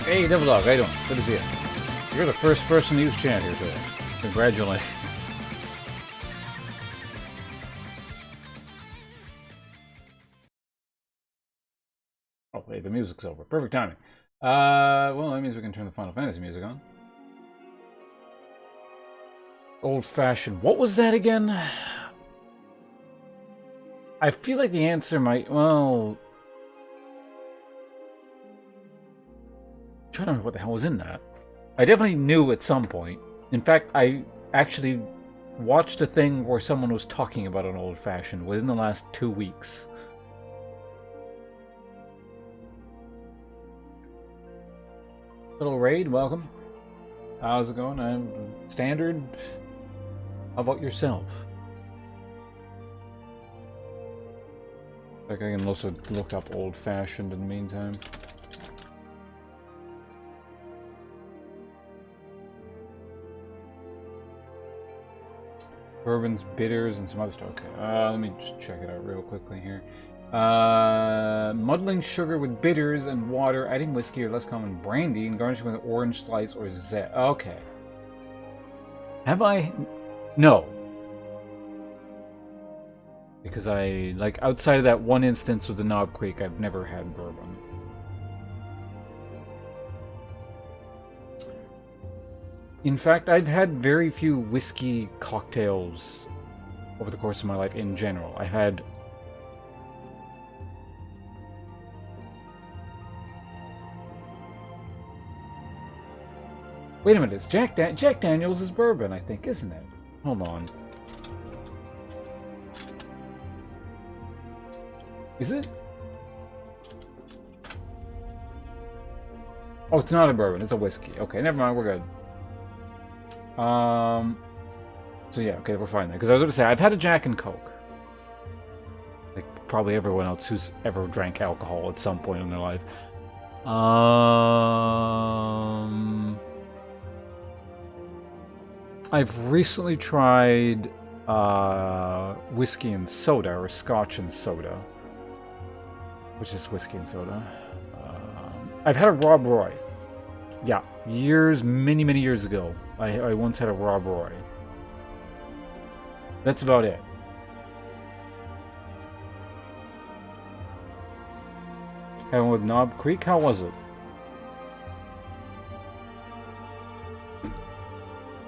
Hey, Devil Dog, how you doing? Good to see you. You're the first person to use chat here today. Congratulations. Oh, wait, the music's over. Perfect timing. Well, that means we can turn the Final Fantasy music on. Old-fashioned. What was that again? I feel like the answer might... Well... I'm trying to remember what the hell was in that. I definitely knew at some point. In fact, I actually watched a thing where someone was talking about an old-fashioned within the last 2 weeks. Little raid, welcome. How's it going? I'm standard. How about yourself? Like I can also look up old-fashioned in the meantime. Bourbons, bitters, and some other stuff. Okay, let me just check it out real quickly here. Muddling sugar with bitters and water, adding whiskey or less common brandy, and garnishing with orange slice or zest. Okay. Have I? No. Because I, like, outside of that one instance with the Knob Creek, I've never had bourbon. In fact, I've had very few whiskey cocktails over the course of my life in general. I've had... Wait a minute, it's Jack Daniels is bourbon, I think, isn't it? Hold on. Is it? Oh, it's not a bourbon, it's a whiskey. Okay, never mind, we're good. So yeah, okay, we're fine there. Because I was going to say, I've had a Jack and Coke. Like, probably everyone else who's ever drank alcohol at some point in their life. I've recently tried whiskey and soda, or scotch and soda. Which is whiskey and soda. I've had a Rob Roy. Yeah, years, many, many years ago. I once had a Rob Roy. That's about it. Had one with Knob Creek? How was it?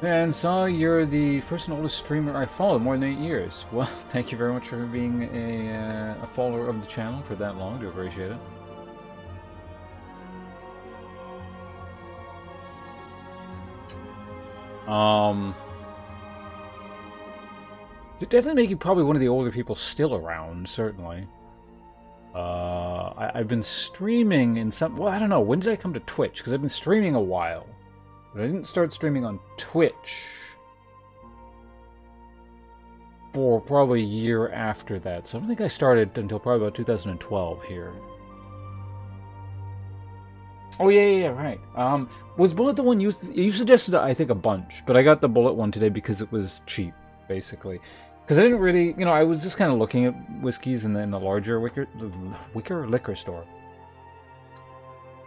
And so you're the first and oldest streamer I followed, more than 8 years. Well, thank you very much for being a follower of the channel for that long. I do appreciate it. It definitely make you probably one of the older people still around, certainly. I've been streaming in some... Well, I don't know. When did I come to Twitch? Because I've been streaming a while. But I didn't start streaming on Twitch for probably a year after that. So I don't think I started until probably about 2012 here. Oh, yeah, right. Was Bullet the one you suggested, I think, a bunch, but I got the Bullet one today because it was cheap, basically. Because I didn't really, you know, I was just kind of looking at whiskeys in the larger wicker liquor store.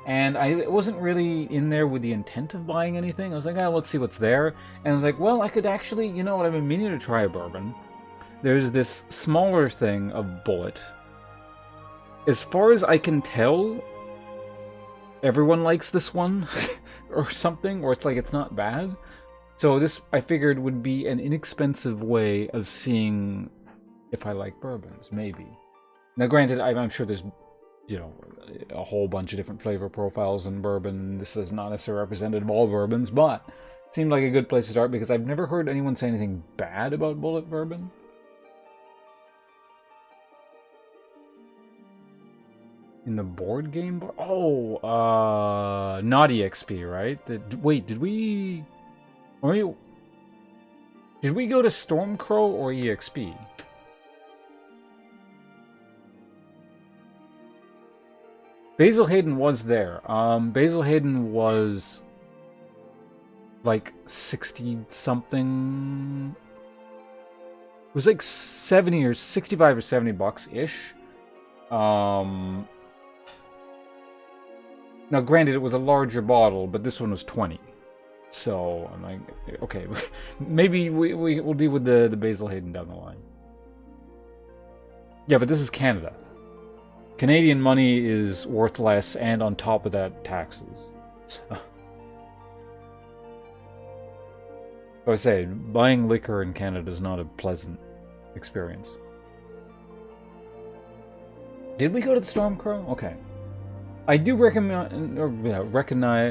And I wasn't really in there with the intent of buying anything. I was like, oh, let's see what's there. And I was like, well, I could actually, you know what, I've been meaning to try a bourbon. There's this smaller thing of Bullet. As far as I can tell, everyone likes this one or something, or it's like it's not bad. So this, I figured, would be an inexpensive way of seeing if I like bourbons, maybe. Now, granted, I'm sure there's, you know, a whole bunch of different flavor profiles in bourbon. This is not necessarily representative of all bourbons, but it seemed like a good place to start because I've never heard anyone say anything bad about Bullet bourbon. In the board game bar? Oh, not EXP, right? Wait, did we go to Stormcrow or EXP? Basil Hayden was there. Basil Hayden was like 60-something. It was like 70 or 65 or 70 bucks-ish. Now, granted, it was a larger bottle, but this one was 20. So, I'm like, okay, maybe we'll deal with the Basil Hayden down the line. Yeah, but this is Canada. Canadian money is worth less, and on top of that, taxes. So I say, buying liquor in Canada is not a pleasant experience. Did we go to the Stormcrow? Okay. I do recognize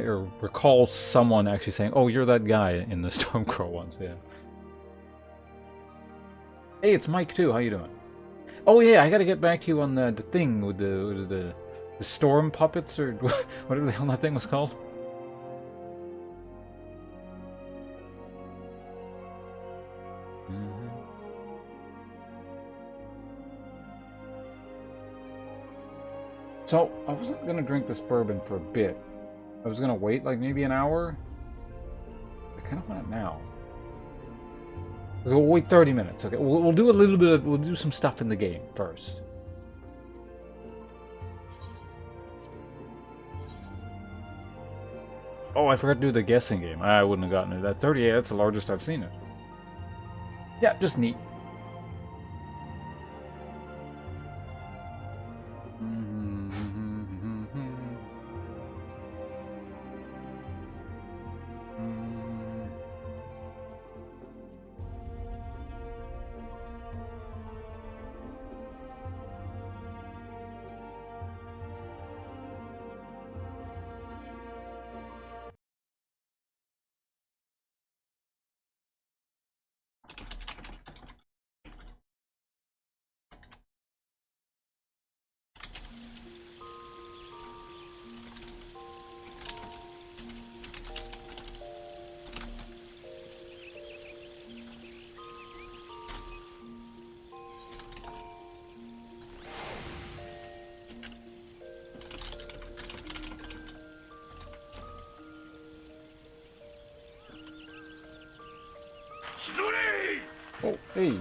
or recall someone actually saying, "Oh, you're that guy in the Stormcrow once." Yeah. Hey, it's Mike too. How you doing? Oh yeah, I got to get back to you on the thing with the storm puppets or whatever the hell that thing was called. So, I wasn't going to drink this bourbon for a bit. I was going to wait like maybe an hour. I kind of want it now. We'll wait 30 minutes, okay? We'll do a little bit of... We'll do some stuff in the game first. Oh, I forgot to do the guessing game. I wouldn't have gotten it. That 38, that's the largest I've seen it. Yeah, just neat. Oh, hey.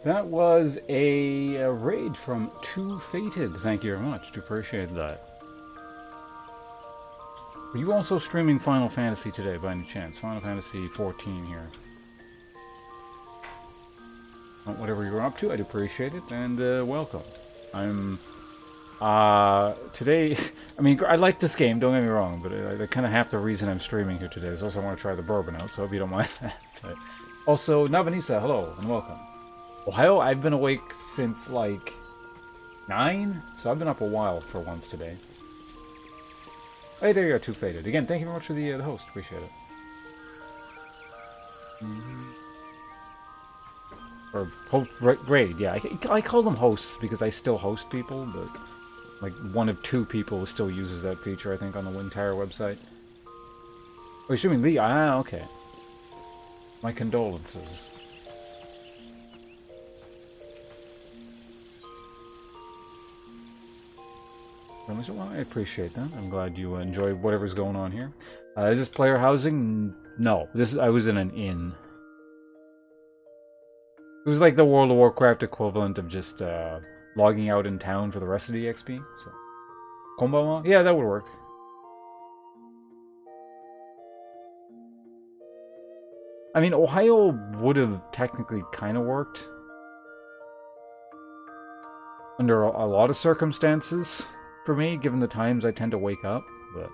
That was a raid from Two Fated. Thank you very much. Do appreciate that. Are you also streaming Final Fantasy today by any chance? Final Fantasy 14 here. Well, whatever you're up to, I'd appreciate it, and welcome. I'm... today... I mean, I like this game, don't get me wrong, but kind of half the reason I'm streaming here today is also I want to try the bourbon out, so I hope you don't mind that. But also, Navanisa, hello, and welcome. Ohio, I've been awake since, like, 9? So I've been up a while for once today. Hey, there you go, Two Faded. Again, thank you very much for the host. Appreciate it. Or raid, yeah. I call them hosts because I still host people, but like one of two people still uses that feature, I think, on the Windtower website. Oh, you're streaming Lee? Ah, okay. My condolences. Well, I appreciate that. I'm glad you enjoy whatever's going on here. Is this player housing? No. I was in an inn. It was like the World of Warcraft equivalent of just logging out in town for the rest of the XP. So, Konbanwa? Yeah, that would work. I mean, Ohio would have technically kind of worked under a lot of circumstances for me, given the times I tend to wake up, but...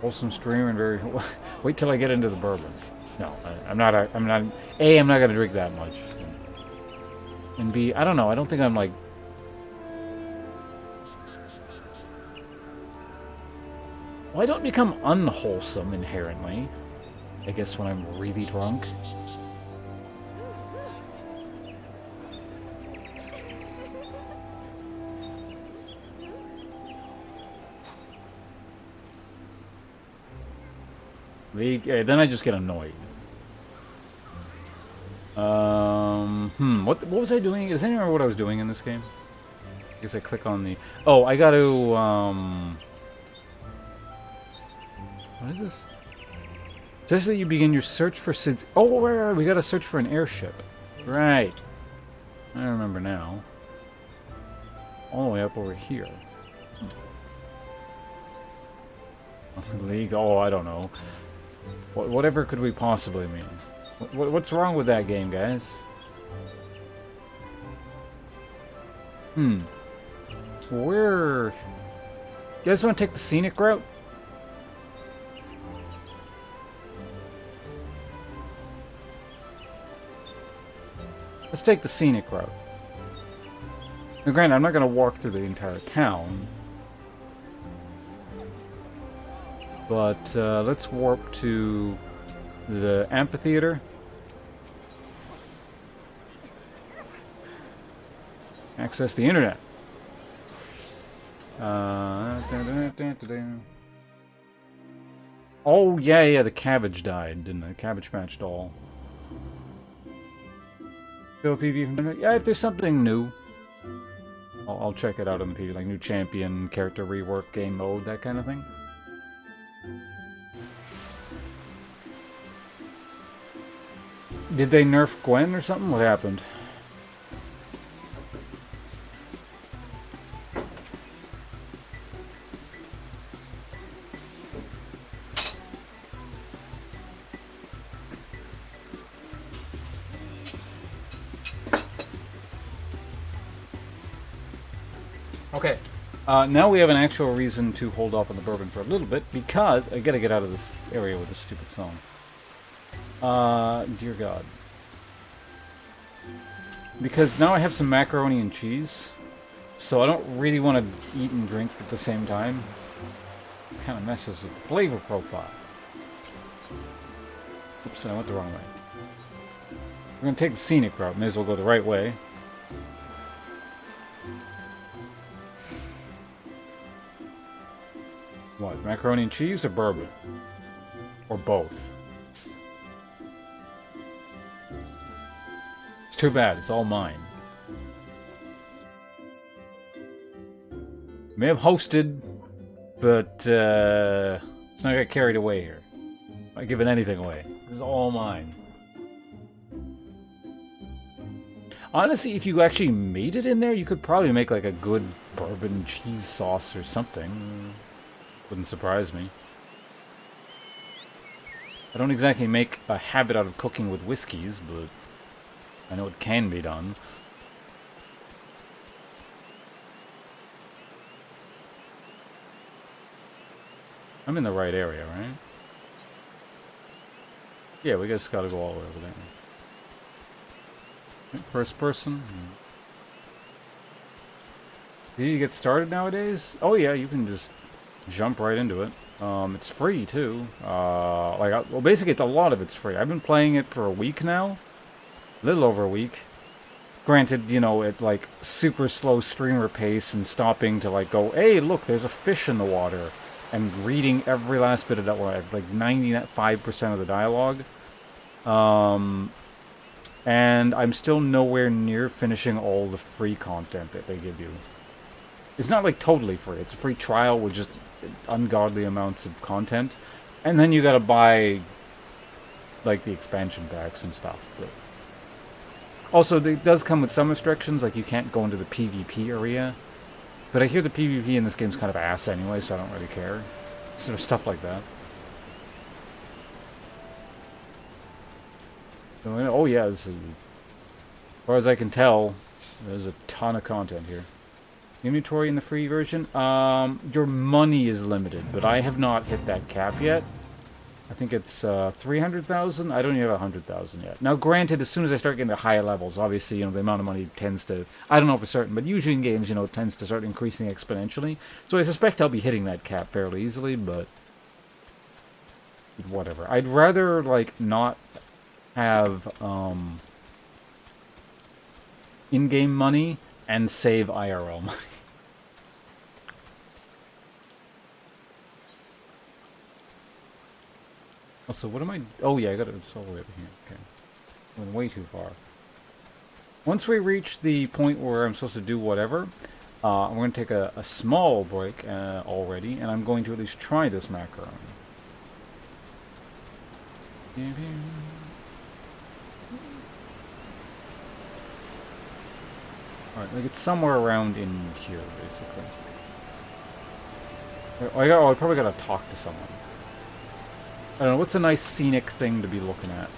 Wholesome stream and very... Wait till I get into the bourbon. No, I'm not... A, I'm not going to drink that much. And B, I don't know, I don't think I'm like... Well, I don't become unwholesome inherently. I guess when I'm really drunk. Then I just get annoyed. What was I doing? Does anyone remember what I was doing in this game? I guess I click on the... Oh, I gotta, What is this? Essentially, you begin your search for Sid's... Oh, right, we gotta search for an airship. Right. I remember now. All the way up over here. League? Oh, I don't know. Whatever could we possibly mean? What's wrong with that game, guys? Where... You guys want to take the scenic route? Let's take the scenic route. Now, granted, I'm not going to walk through the entire town. But let's warp to the amphitheater. Access the internet. Oh, yeah, the cabbage died, didn't it? Cabbage Patch doll. Yeah, if there's something new, I'll check it out on the PvP, like new champion, character rework, game mode, that kind of thing. Did they nerf Gwen or something? What happened? Okay, now we have an actual reason to hold off on the bourbon for a little bit, because I gotta get out of this area with this stupid song. Dear God. Because now I have some macaroni and cheese, so I don't really want to eat and drink at the same time. It kind of messes with the flavor profile. Oops, I went the wrong way. We're gonna take the scenic route, may as well go the right way. What, macaroni and cheese or bourbon? Or both? It's too bad, it's all mine. May have hosted, but let's not get carried away here. I'm not giving anything away. This is all mine. Honestly, if you actually made it in there, you could probably make like a good bourbon cheese sauce or something. Wouldn't surprise me. I don't exactly make a habit out of cooking with whiskeys, but I know it can be done. I'm in the right area, right? Yeah, we just gotta go all the way over there. First person. Do you get started nowadays? Oh yeah, you can just jump right into it. It's free too. Well, basically, a lot of it's free. I've been playing it for a week now, a little over a week. Granted, you know, at like super slow streamer pace and stopping to like go, hey, look, there's a fish in the water, and reading every last bit of that, like 95% of the dialogue. And I'm still nowhere near finishing all the free content that they give you. It's not like totally free. It's a free trial with just ungodly amounts of content. And then you gotta buy like the expansion packs and stuff. But also, it does come with some restrictions, like you can't go into the PvP area. But I hear the PvP in this game's kind of ass anyway, so I don't really care. So there's stuff like that. So, oh yeah, as far as I can tell, there's a ton of content here. Inventory in the free version? Your money is limited, but I have not hit that cap yet. I think it's 300,000. I don't even have 100,000 yet. Now, granted, as soon as I start getting to higher levels, obviously, you know, the amount of money tends to, I don't know for certain, but usually in games, you know, it tends to start increasing exponentially. So I suspect I'll be hitting that cap fairly easily, but whatever. I'd rather, like, not have in-game money and save IRL money. Also, what am I... Oh, yeah, I got it. It's all the way over here. Okay. Went way too far. Once we reach the point where I'm supposed to do whatever, I'm going to take a small break already, and I'm going to at least try this macaroni. Alright, like it's somewhere around in here, basically. I probably gotta talk to someone. I don't know, what's a nice scenic thing to be looking at?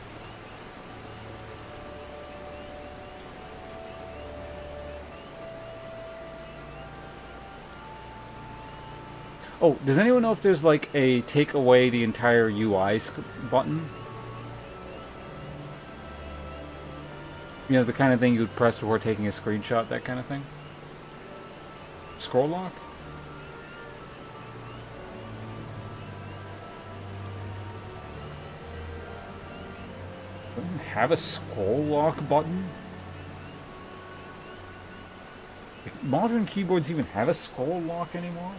Oh, does anyone know if there's like a take away the entire UI button? You know, the kind of thing you'd press before taking a screenshot, that kind of thing? Scroll lock? Doesn't have a scroll lock button? Like, modern keyboards even have a scroll lock anymore?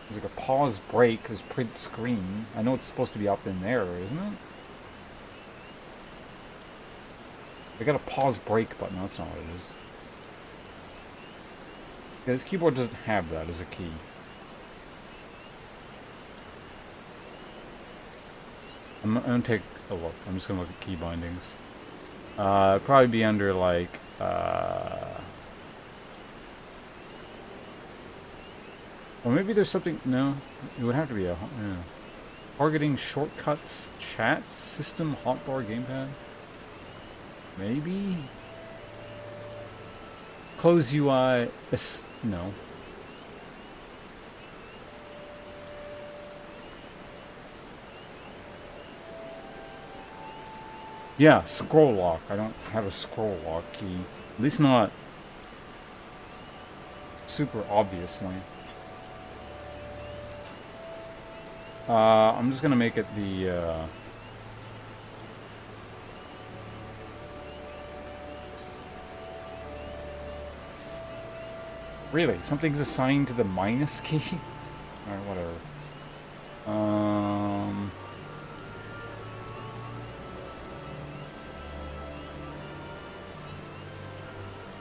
There's like a pause break, there's print screen. I know it's supposed to be up in there, isn't it? I got a pause break button, no, that's not what it is. Yeah, this keyboard doesn't have that as a key. I'm gonna take a look. I'm just gonna look at key bindings. It'd probably be under like or maybe there's something. No, it would have to be a targeting shortcuts, chat system, hotbar, gamepad. Maybe close UI. No. Yeah, scroll lock. I don't have a scroll lock key. At least not super obviously. I'm just gonna make it the really? Something's assigned to the minus key? Alright, whatever.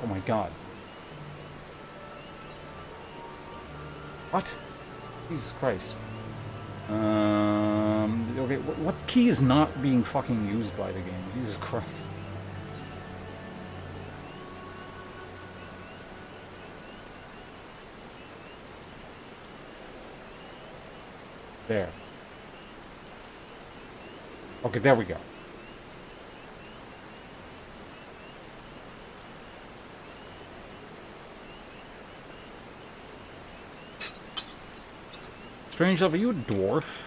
Oh my god. What? Jesus Christ. Okay, what key is not being fucking used by the game? Jesus Christ. There. Okay, there we go. Strange Love, are you a dwarf?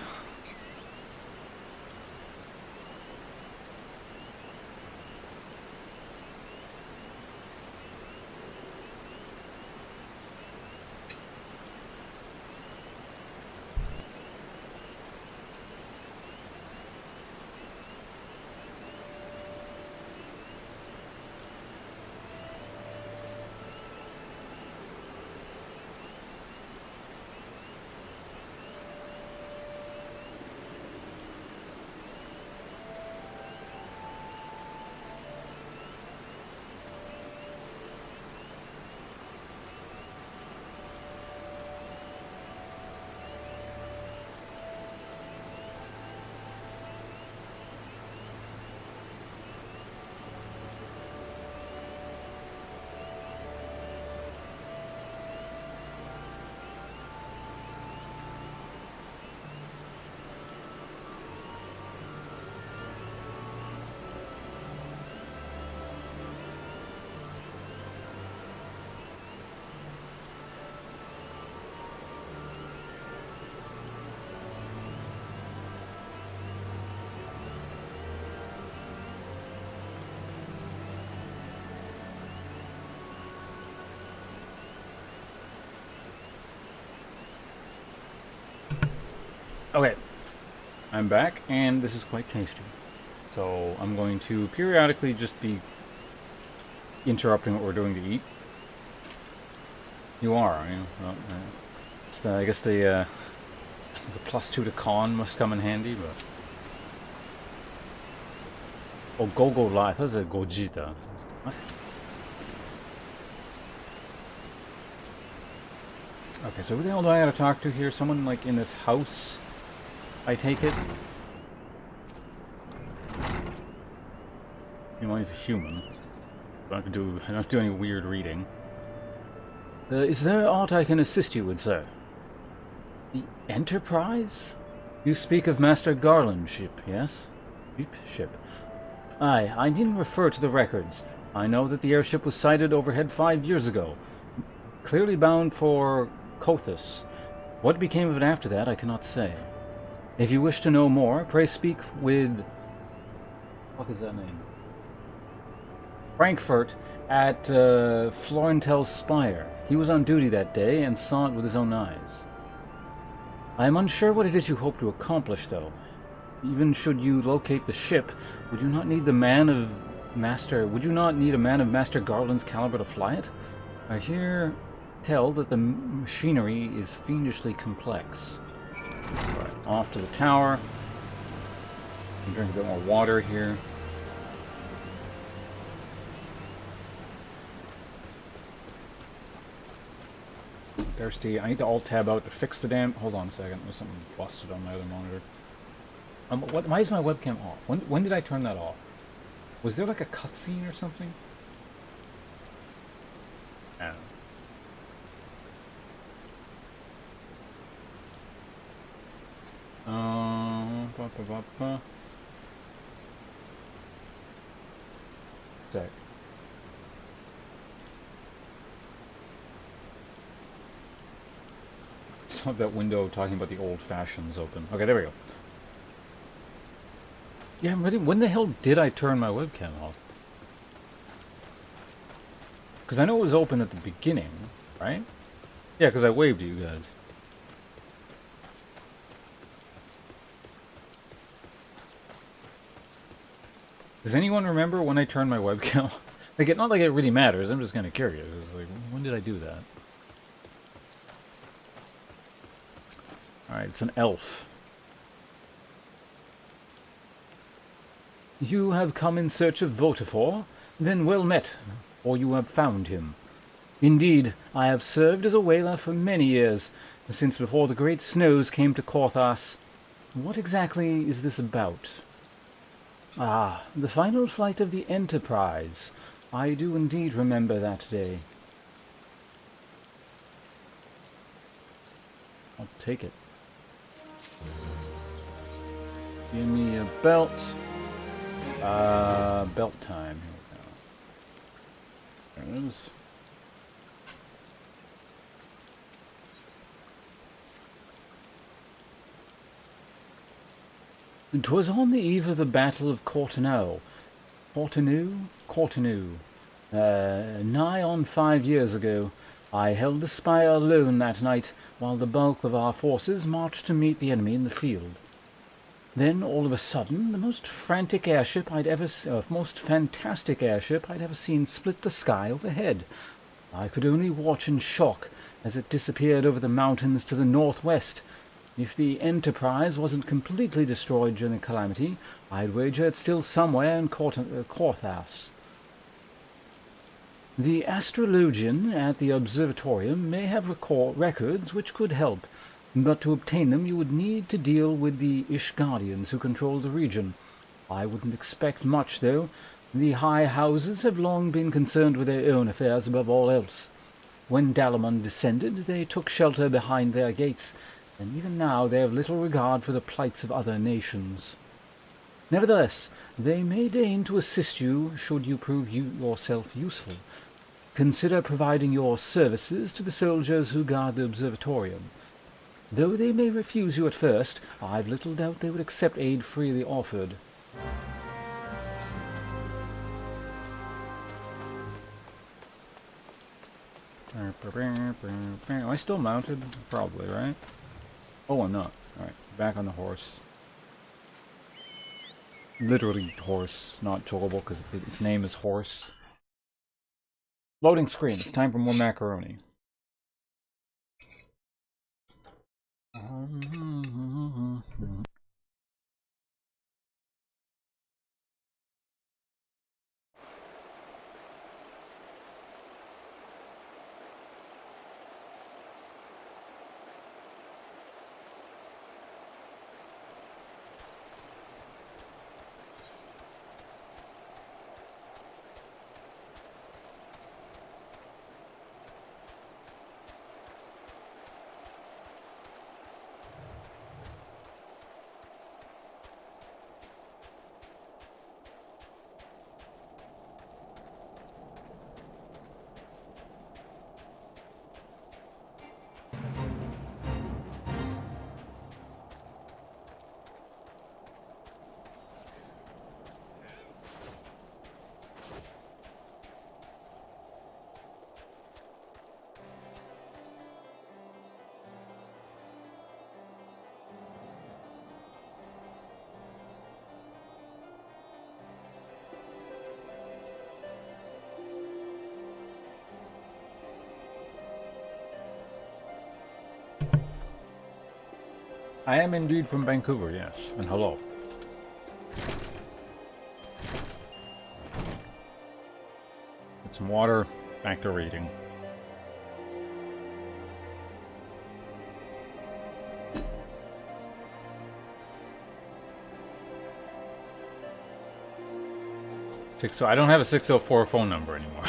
Okay, I'm back, and this is quite tasty. So I'm going to periodically just be interrupting what we're doing to eat. You are, aren't you? Well, it's the, I guess the +2 to con must come in handy, but... Oh, Gogo Live. I thought it was a Gogeta. What? Okay, so who the hell do I gotta talk to here? Someone, like, in this house? I take it? You know, he's a human. I don't have to do any weird reading. Is there aught I can assist you with, sir? The Enterprise? You speak of Master Garland's ship, yes? Ship. Aye, I didn't refer to the records. I know that the airship was sighted overhead 5 years ago. Clearly bound for Kothas. What became of it after that, I cannot say. If you wish to know more, pray speak with... What is that name? Frankfurt at Florentel's Spire. He was on duty that day and saw it with his own eyes. I am unsure what it is you hope to accomplish, though. Even should you locate the ship, would you not need a man of Master Garland's caliber to fly it? I tell that the machinery is fiendishly complex. Right, off to the tower. Drink a bit more water here. Thirsty. I need to alt-tab out to fix the damn... Hold on a second. There's something busted on my other monitor. Why is my webcam off? When did I turn that off? Was there like a cutscene or something? I don't know. Sorry. Still have that window talking about the old fashions open. Okay, there we go. Yeah, I'm ready. When the hell did I turn my webcam off? Because I know it was open at the beginning, right? Yeah, because I waved to you guys. Does anyone remember when I turned my webcam off? Like, not like it really matters, I'm just kind of curious. Like, when did I do that? Alright, it's an elf. You have come in search of Votifor? Then well met, or you have found him. Indeed, I have served as a whaler for many years, since before the great snows came to Kothas. What exactly is this about? Ah, the final flight of the Enterprise. I do indeed remember that day. I'll take it. Give me a belt. Belt time. Here we go. There it is. "'Twas on the eve of the Battle of Courtenay. Courtenay. Nigh on 5 years ago. I held the spire alone that night, while the bulk of our forces marched to meet the enemy in the field. Then, all of a sudden, the most fantastic airship I'd ever seen split the sky overhead. I could only watch in shock as it disappeared over the mountains to the northwest. If the Enterprise wasn't completely destroyed during the calamity, I'd wager it's still somewhere in Kothas. The astrologian at the observatorium may have records which could help, but to obtain them you would need to deal with the Ishgardians who control the region. I wouldn't expect much, though. The high houses have long been concerned with their own affairs above all else. When Dalamon descended, they took shelter behind their gates, and even now they have little regard for the plights of other nations. Nevertheless, they may deign to assist you should you prove yourself useful. Consider providing your services to the soldiers who guard the observatorium. Though they may refuse you at first, I've little doubt they would accept aid freely offered." Am I still mounted? Probably, right? Oh, I'm not. Alright, back on the horse. Literally horse, not chocobo, because its name is horse. Loading screen. It's time for more macaroni. I am indeed from Vancouver, yes. And hello. Get some water, back to reading. So I don't have a 604 phone number anymore.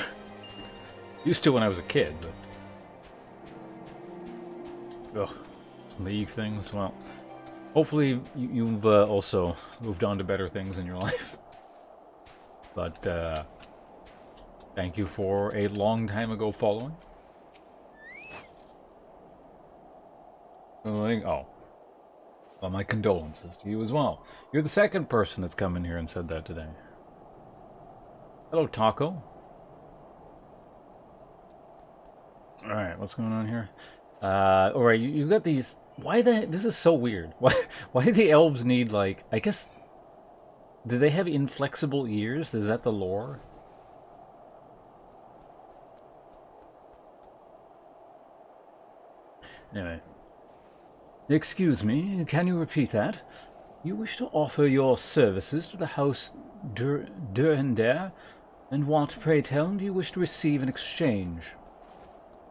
Used to when I was a kid, but... Ugh. League things, well... Hopefully you've also moved on to better things in your life. But, thank you for a long time ago following. Oh. Well, my condolences to you as well. You're the second person that's come in here and said that today. Hello, Taco. Alright, what's going on here? Alright, you've got these... This is so weird. Why do the elves need, like... I guess... Do they have inflexible ears? Is that the lore? Anyway. Excuse me, can you repeat that? You wish to offer your services to the House Durender? And what, pray tell, do you wish to receive in exchange?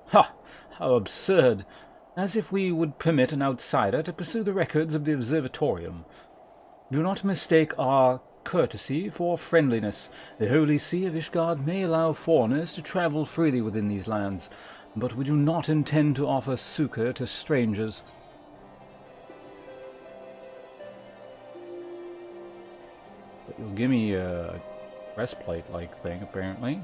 Ha! How absurd! As if we would permit an outsider to pursue the records of the observatorium. Do not mistake our courtesy for friendliness. The Holy See of Ishgard may allow foreigners to travel freely within these lands, but we do not intend to offer succor to strangers. But you'll give me a breastplate-like thing, apparently.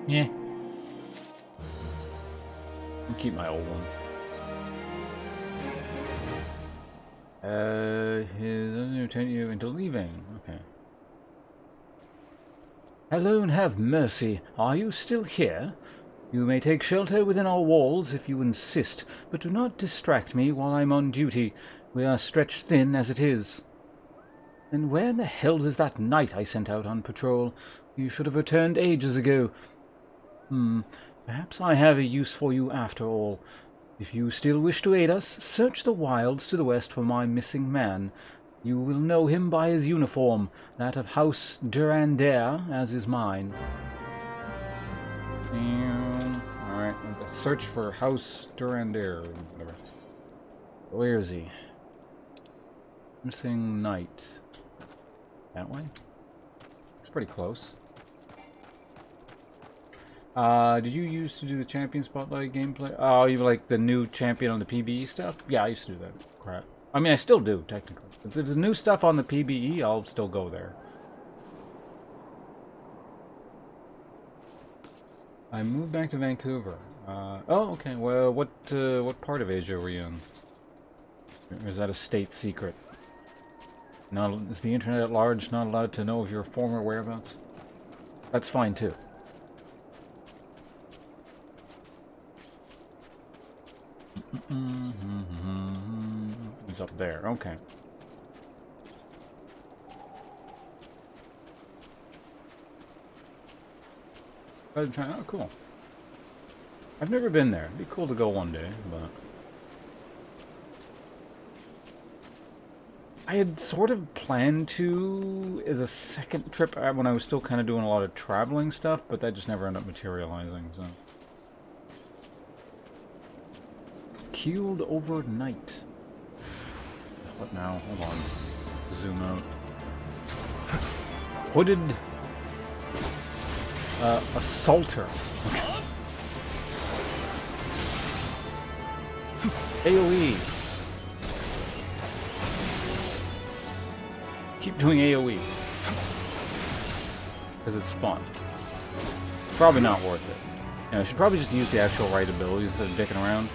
Yeah. I'll keep my old one. His intent you into leaving. Okay. Hello and have mercy. Are you still here? You may take shelter within our walls if you insist, but do not distract me while I'm on duty. We are stretched thin as it is. And where in the hell is that knight I sent out on patrol? You should have returned ages ago. Perhaps I have a use for you after all. If you still wish to aid us, search the wilds to the west for my missing man. You will know him by his uniform, that of House Durandere, as is mine. Alright, search for House Durandere. Whatever. Where is he? Missing knight. That way? It's pretty close. Did you used to do the champion spotlight gameplay? Oh, you like the new champion on the PBE stuff? Yeah, I used to do that crap. I mean, I still do, technically. If there's new stuff on the PBE, I'll still go there. I moved back to Vancouver. Oh, okay. Well, what part of Asia were you in? Or is that a state secret? Now, is the internet at large not allowed to know of your former whereabouts? That's fine, too. He's up there. Okay. Oh, cool. I've never been there. It'd be cool to go one day, but... I had sort of planned to as a second trip when I was still kind of doing a lot of traveling stuff, but that just never ended up materializing, so... Keeled overnight. What now? Hold on. Zoom out. Hooded... assaulter. AoE. Keep doing AoE. Because it's fun. Probably not worth it. You know, I should probably just use the actual right abilities instead of dicking around.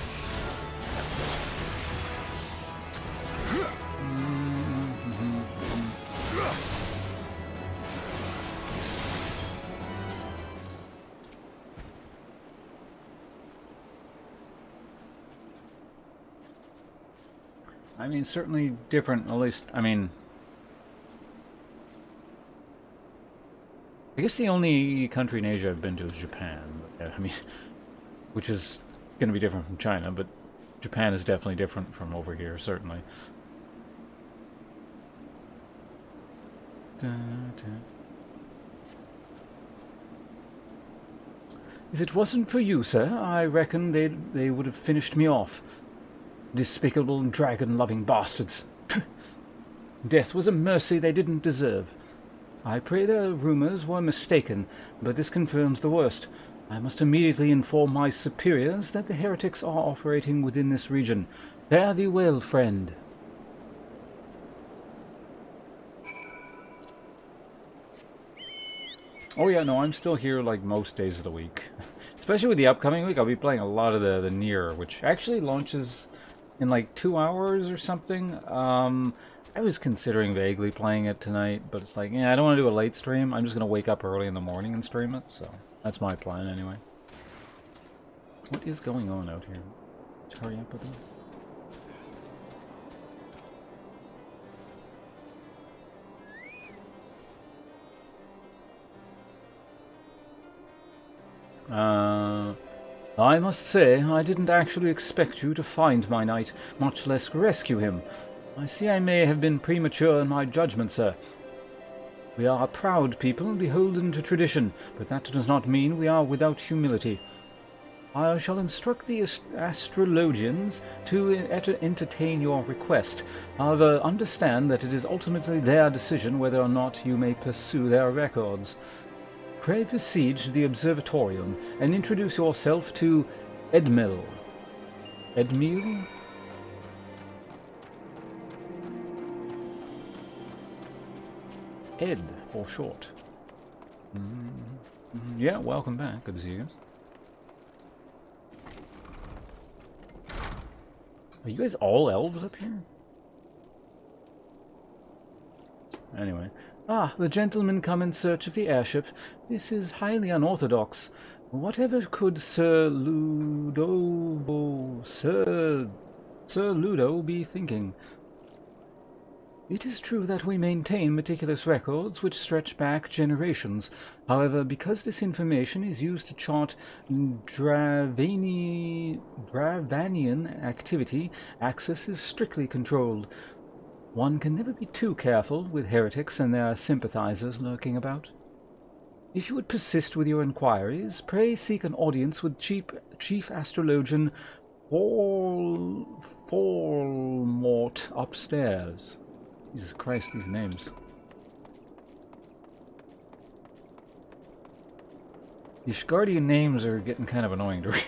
I mean, certainly different, at least, I mean... I guess the only country in Asia I've been to is Japan. I mean, which is going to be different from China, but Japan is definitely different from over here, certainly. If it wasn't for you, sir, I reckon they would have finished me off. Despicable dragon-loving bastards. Death was a mercy they didn't deserve. I pray their rumors were mistaken, but this confirms the worst. I must immediately inform my superiors that the heretics are operating within this region. Fare thee well, friend. Oh yeah, no, I'm still here like most days of the week. Especially with the upcoming week, I'll be playing a lot of the Nier, which actually launches in like 2 hours or something. I was considering vaguely playing it tonight, but it's like, yeah, I don't want to do a late stream. I'm just going to wake up early in the morning and stream it, so that's my plan anyway. What is going on out here? Let's hurry up with them. I must say, I didn't actually expect you to find my knight, much less rescue him. I see I may have been premature in my judgment, sir. We are a proud people, beholden to tradition, but that does not mean we are without humility. I shall instruct the astrologians to entertain your request. However, understand that it is ultimately their decision whether or not you may pursue their records. Pray proceed to the observatorium and introduce yourself to Edmil. Edmil? Ed, for short. Yeah, welcome back. Good to see you guys. Are you guys all elves up here? Anyway. Ah, the gentlemen come in search of the airship. This is highly unorthodox. Whatever could Sir Ludo be thinking? It is true that we maintain meticulous records which stretch back generations. However, because this information is used to chart Dravanian activity, access is strictly controlled. One can never be too careful with heretics and their sympathizers lurking about. If you would persist with your inquiries, pray seek an audience with Chief Astrologian Forlmort upstairs. Jesus Christ, these names. These Guardian names are getting kind of annoying to read.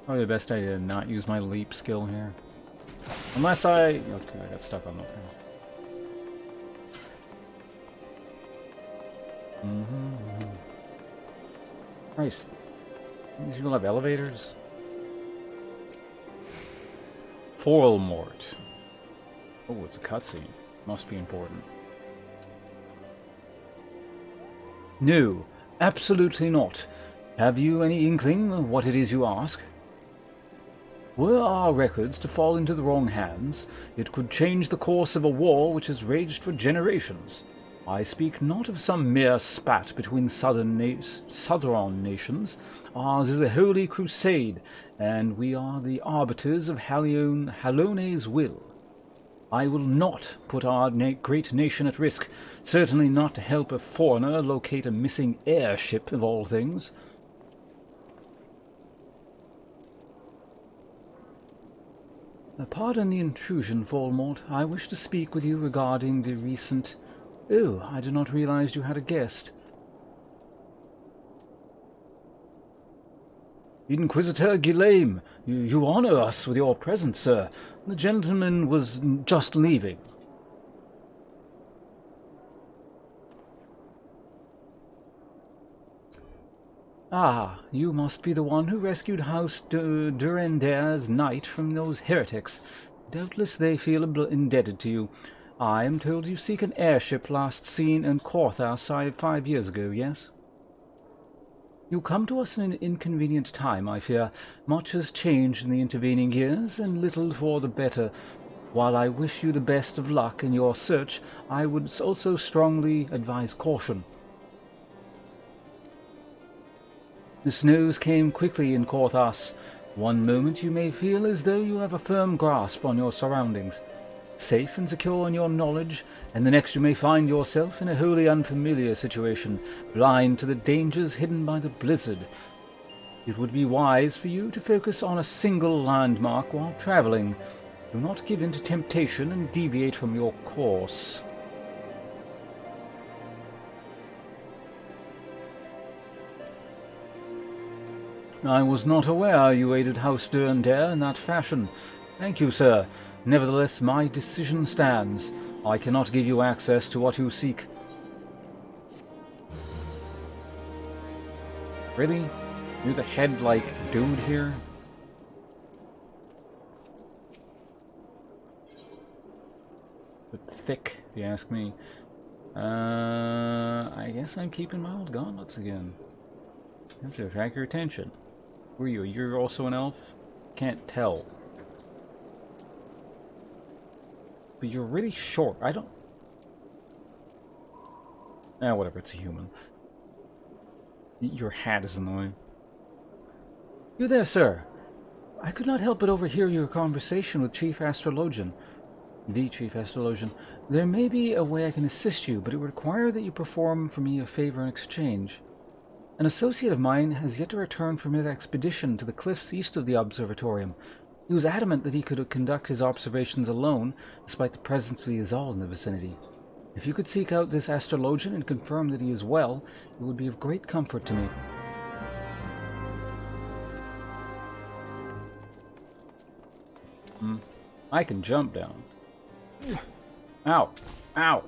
Probably the best idea to not use my leap skill here. Unless okay, I got stuck on the thing. Christ. These people have elevators? Forlmort. Oh, it's a cutscene. Must be important. No, absolutely not. Have you any inkling of what it is you ask? Were our records to fall into the wrong hands, it could change the course of a war which has raged for generations. I speak not of some mere spat between southern nations. Ours is a holy crusade, and we are the arbiters of Halone's will. I will not put our great nation at risk, certainly not to help a foreigner locate a missing airship of all things. Pardon the intrusion, Forlmort. I wish to speak with you regarding the recent... Oh, I did not realize you had a guest. Inquisitor Guillaume, you honor us with your presence, sir. The gentleman was just leaving. Ah, you must be the one who rescued House Durander's knight from those heretics. Doubtless they feel indebted to you. I am told you seek an airship last seen in Corthar 5 years ago, yes? You come to us in an inconvenient time, I fear. Much has changed in the intervening years, and little for the better. While I wish you the best of luck in your search, I would also strongly advise caution. This news came quickly in Korthas. One moment you may feel as though you have a firm grasp on your surroundings, safe and secure in your knowledge, and the next you may find yourself in a wholly unfamiliar situation, blind to the dangers hidden by the blizzard. It would be wise for you to focus on a single landmark while traveling. Do not give in to temptation and deviate from your course. I was not aware you aided House Durndair in that fashion. Thank you, sir. Nevertheless, my decision stands. I cannot give you access to what you seek. Really? You're the head, dude here? But thick, if you ask me. I guess I'm keeping my old gauntlets again. I have to attract your attention. Who are you? You're also an elf? Can't tell. But you're really short. I don't... whatever, it's a human. Your hat is annoying. You there, sir. I could not help but overhear your conversation with Chief Astrologian. The Chief Astrologian. There may be a way I can assist you, but it would require that you perform for me a favor in exchange. An associate of mine has yet to return from his expedition to the cliffs east of the observatorium. He was adamant that he could conduct his observations alone, despite the presence of the Izal in the vicinity. If you could seek out this astrologian and confirm that he is well, it would be of great comfort to me. I can jump down. Ow! Ow!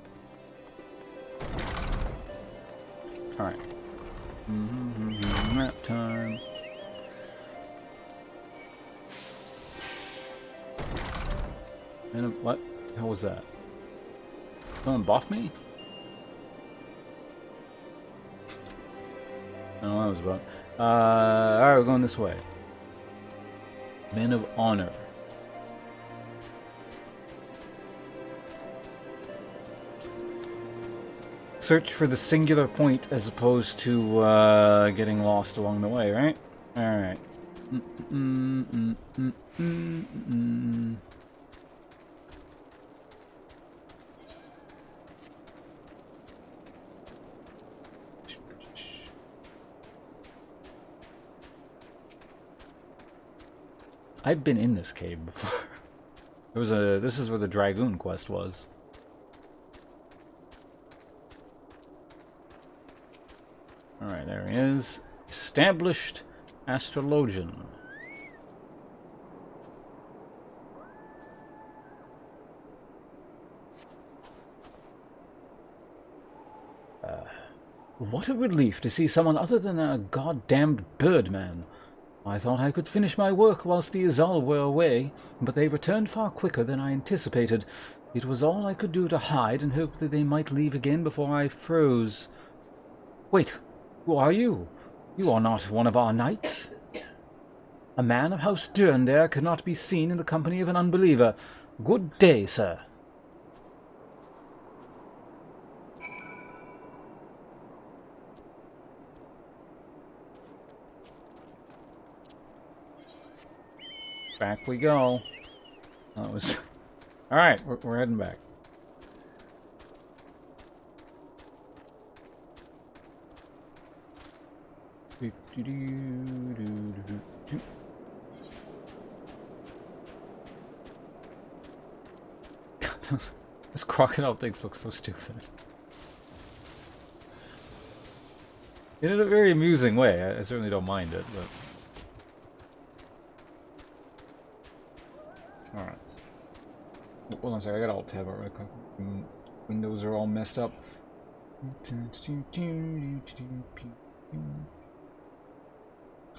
Alright. Nap time. And what the hell was that? Someone buff me? I don't know what that was about. Alright, we're going this way. Men of Honor. Search for the singular point as opposed to getting lost along the way, right? Alright. I've been in this cave before. This is where the Dragoon quest was. Alright, there he is. Established Astrologian. What a relief to see someone other than a goddamned birdman. I thought I could finish my work whilst the Izal were away, but they returned far quicker than I anticipated. It was all I could do to hide and hope that they might leave again before I froze. Wait, who are you? You are not one of our knights. A man of House Durndair could not be seen in the company of an unbeliever. Good day, sir. Back we go. That was... Alright, we're heading back. This crocodile things look so stupid. In a very amusing way. I certainly don't mind it, but... Alright. Hold on a second, I got alt tab right quick. Windows are all messed up.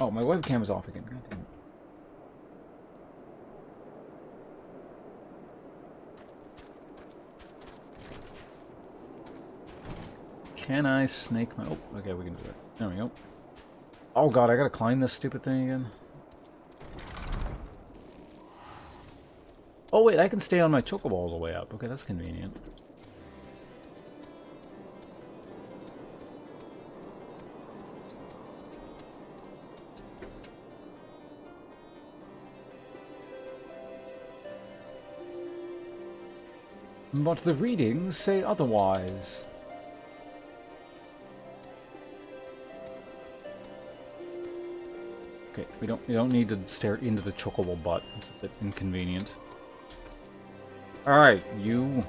Oh, my webcam is off again. God damn it. Can I snake my... Oh, okay, we can do it. There we go. Oh god, I gotta climb this stupid thing again. Oh wait, I can stay on my chocobo all the way up. Okay, that's convenient. But the readings say otherwise. Okay, we don't need to stare into the chocobo butt. It's a bit inconvenient. Alright, you.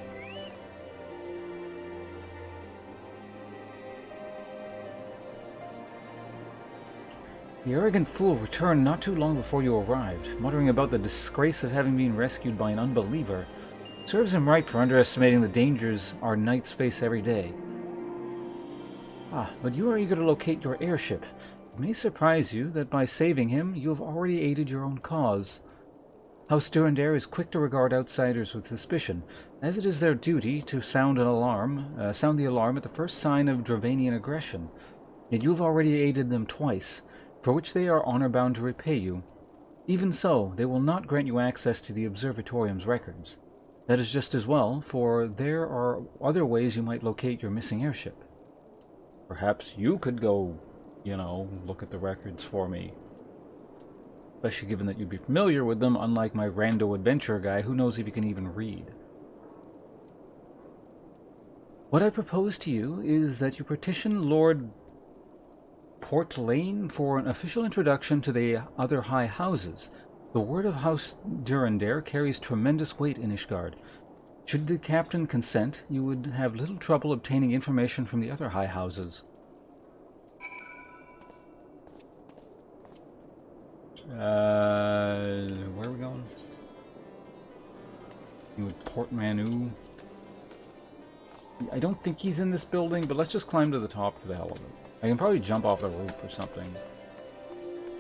The arrogant fool returned not too long before you arrived, muttering about the disgrace of having been rescued by an unbeliever. Serves him right for underestimating the dangers our knights face every day. Ah, but you are eager to locate your airship. It may surprise you that by saving him, you have already aided your own cause. House Durandare is quick to regard outsiders with suspicion, as it is their duty to sound the alarm at the first sign of Dravanian aggression. Yet you have already aided them twice, for which they are honor-bound to repay you. Even so, they will not grant you access to the Observatorium's records. That is just as well, for there are other ways you might locate your missing airship. Perhaps you could go, look at the records for me. Especially given that you'd be familiar with them, unlike my rando adventure guy who knows if he can even read. What I propose to you is that you petition Lord Portlane for an official introduction to the other high houses. The word of House Durandare carries tremendous weight in Ishgard. Should the captain consent, you would have little trouble obtaining information from the other high houses. Where are we going? With Port Manu. I don't think he's in this building, but let's just climb to the top for the hell of it. I can probably jump off the roof or something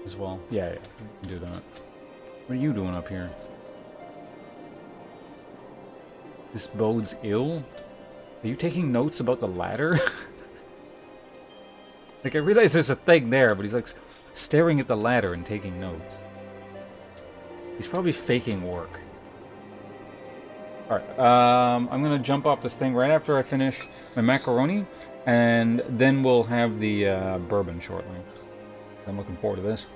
as well. Yeah, we can do that. What are you doing up here? This bodes ill? Are you taking notes about the ladder? Like, I realize there's a thing there, but he's like staring at the ladder and taking notes. He's probably faking work. Alright, I'm gonna jump off this thing right after I finish my macaroni, and then we'll have the bourbon shortly. I'm looking forward to this.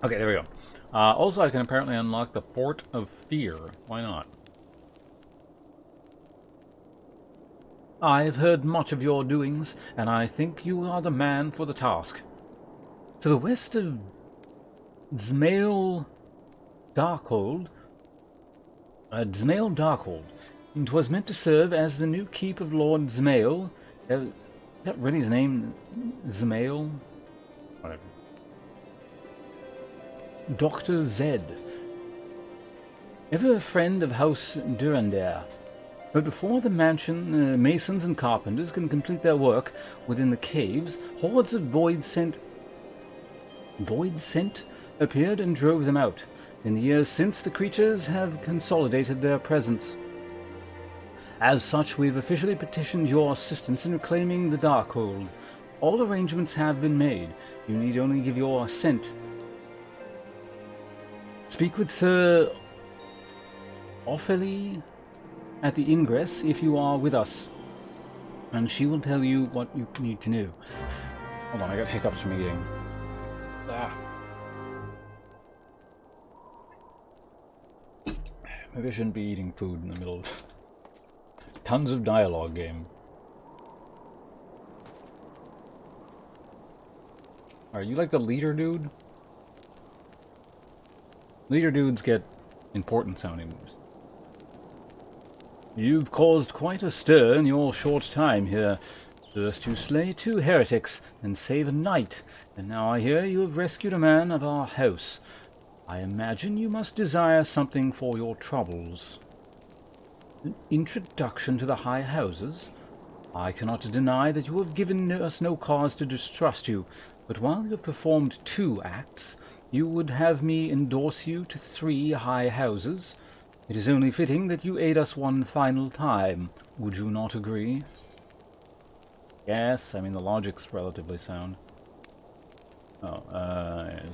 Okay, there we go. Also, I can apparently unlock the Fort of Fear. Why not? I've heard much of your doings, and I think you are the man for the task. To the west of Dzmail Darkhold, 'twas meant to serve as the new keep of Lord Dzmail. Is that really his name? Dzmail? Whatever. Dr. Zed, ever a friend of House Durandare. But before the mansion, masons and carpenters can complete their work within the caves, hordes of void scent appeared and drove them out. In the years since, the creatures have consolidated their presence. As such, we've officially petitioned your assistance in reclaiming the Darkhold. All arrangements have been made. You need only give your assent. Speak with Sir Ophelie at the ingress if you are with us, and she will tell you what you need to know. Hold on, I got hiccups from eating. Maybe I shouldn't be eating food in the middle of tons of dialogue game. Are you like the leader dude? Leader dudes get important sounding moves. You've caused quite a stir in your short time here. First you slay 2 heretics, then save a knight, and now I hear you have rescued a man of our house. I imagine you must desire something for your troubles. An introduction to the high houses? I cannot deny that you have given us no cause to distrust you, but while you have performed 2 acts, you would have me endorse you to 3 high houses. It is only fitting that you aid us one final time. Would you not agree? Yes, I mean the logic's relatively sound. Oh, yeah,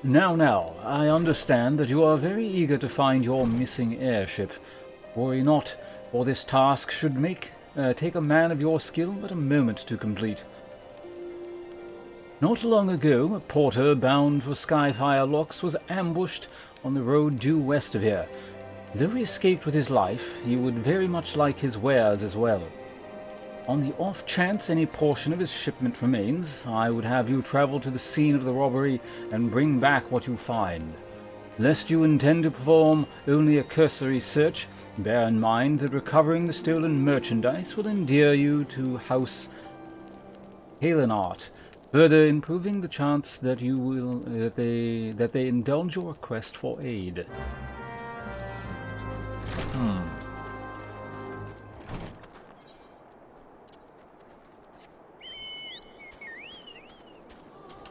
Now, I understand that you are very eager to find your missing airship. Worry not, for this task should take a man of your skill but a moment to complete. Not long ago, a porter bound for Skyfire Locks was ambushed on the road due west of here. Though he escaped with his life, he would very much like his wares as well. On the off chance any portion of his shipment remains, I would have you travel to the scene of the robbery and bring back what you find. Lest you intend to perform only a cursory search, bear in mind that recovering the stolen merchandise will endear you to House Halenart, further improving the chance that they indulge your request for aid.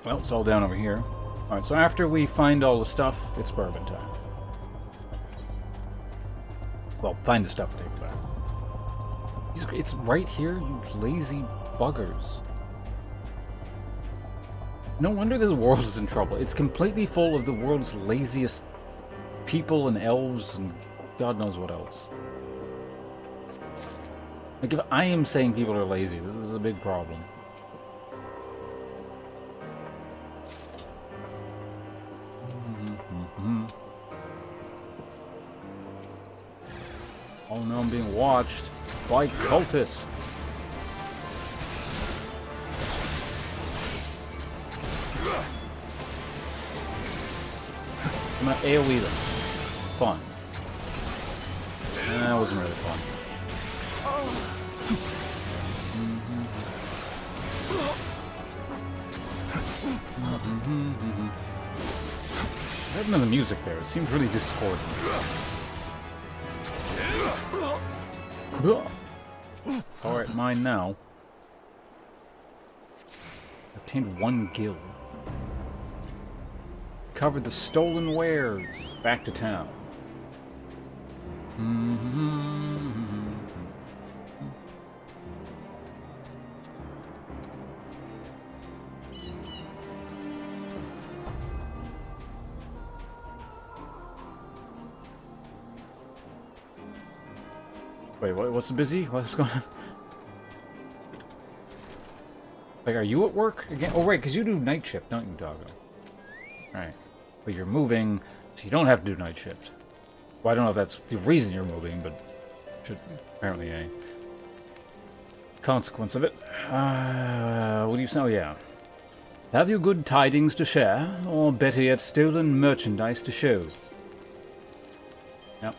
Well, it's all down over here. Alright, so after we find all the stuff, it's bourbon time. Well, find the stuff, take that. It's right here, you lazy buggers. No wonder this world is in trouble. It's completely full of the world's laziest people and elves and God knows what else. Like, if I am saying people are lazy, this is a big problem. Oh no, I'm being watched by cultists. I'm gonna AoE them. Fun. That wasn't really fun. I had none of the music there. It seems really discordant. Alright, mine now. Obtained 1 guild. Covered the stolen wares. Back to town. Wait, what's busy? What's going on? Like, are you at work again? Oh, right, because you do night shift, don't you, doggo? Right. But you're moving, so you don't have to do night shift. Well, I don't know if that's the reason you're moving, but should apparently a consequence of it. What do you say? Oh, yeah. Have you good tidings to share, or better yet, stolen merchandise to show? Yep.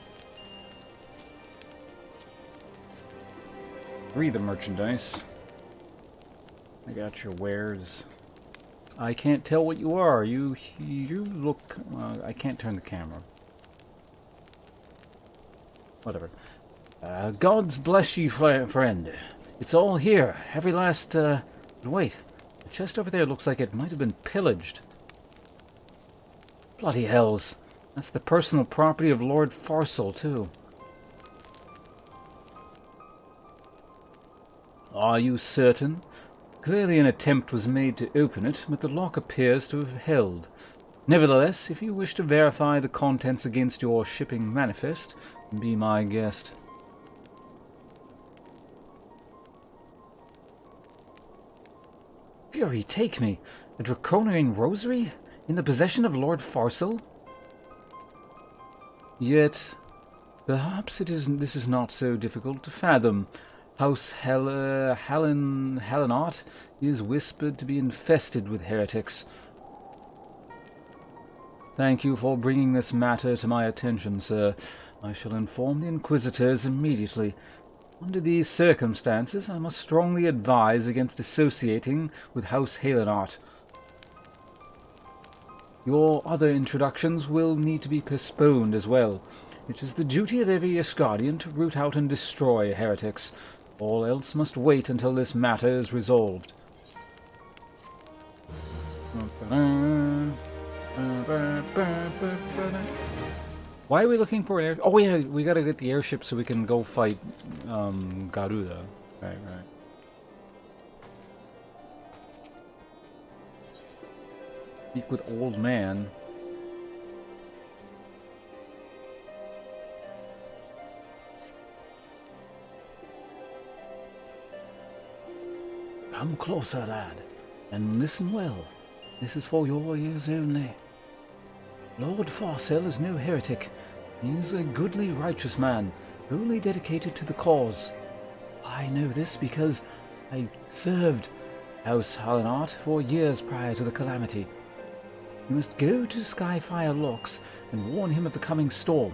Read the merchandise. I got your wares. I can't tell what you are. You look... I can't turn the camera. Whatever. Gods bless you, friend. It's all here. Every last... Wait. The chest over there looks like it might have been pillaged. Bloody hells. That's the personal property of Lord Farsal, too. Are you certain? Clearly an attempt was made to open it, but the lock appears to have held. Nevertheless, if you wish to verify the contents against your shipping manifest, be my guest. fury take me? A draconian rosary? In the possession of Lord Farcel? Yet, perhaps this is not so difficult to fathom. House Hellenart is whispered to be infested with heretics. Thank you for bringing this matter to my attention, sir. I shall inform the Inquisitors immediately. Under these circumstances, I must strongly advise against associating with House Hellenart. Your other introductions will need to be postponed as well. It is the duty of every Asgardian to root out and destroy heretics. All else must wait until this matter is resolved. Why are we looking for an air? Oh yeah, we gotta get the airship so we can go fight Garuda. Right. Speak with old man. Come closer, lad, and listen well. This is for your ears only. Lord Farcel is no heretic. He is a goodly, righteous man, wholly dedicated to the cause. I know this because I served House Hellenart for years prior to the calamity. You must go to Skyfire Locks and warn him of the coming storm.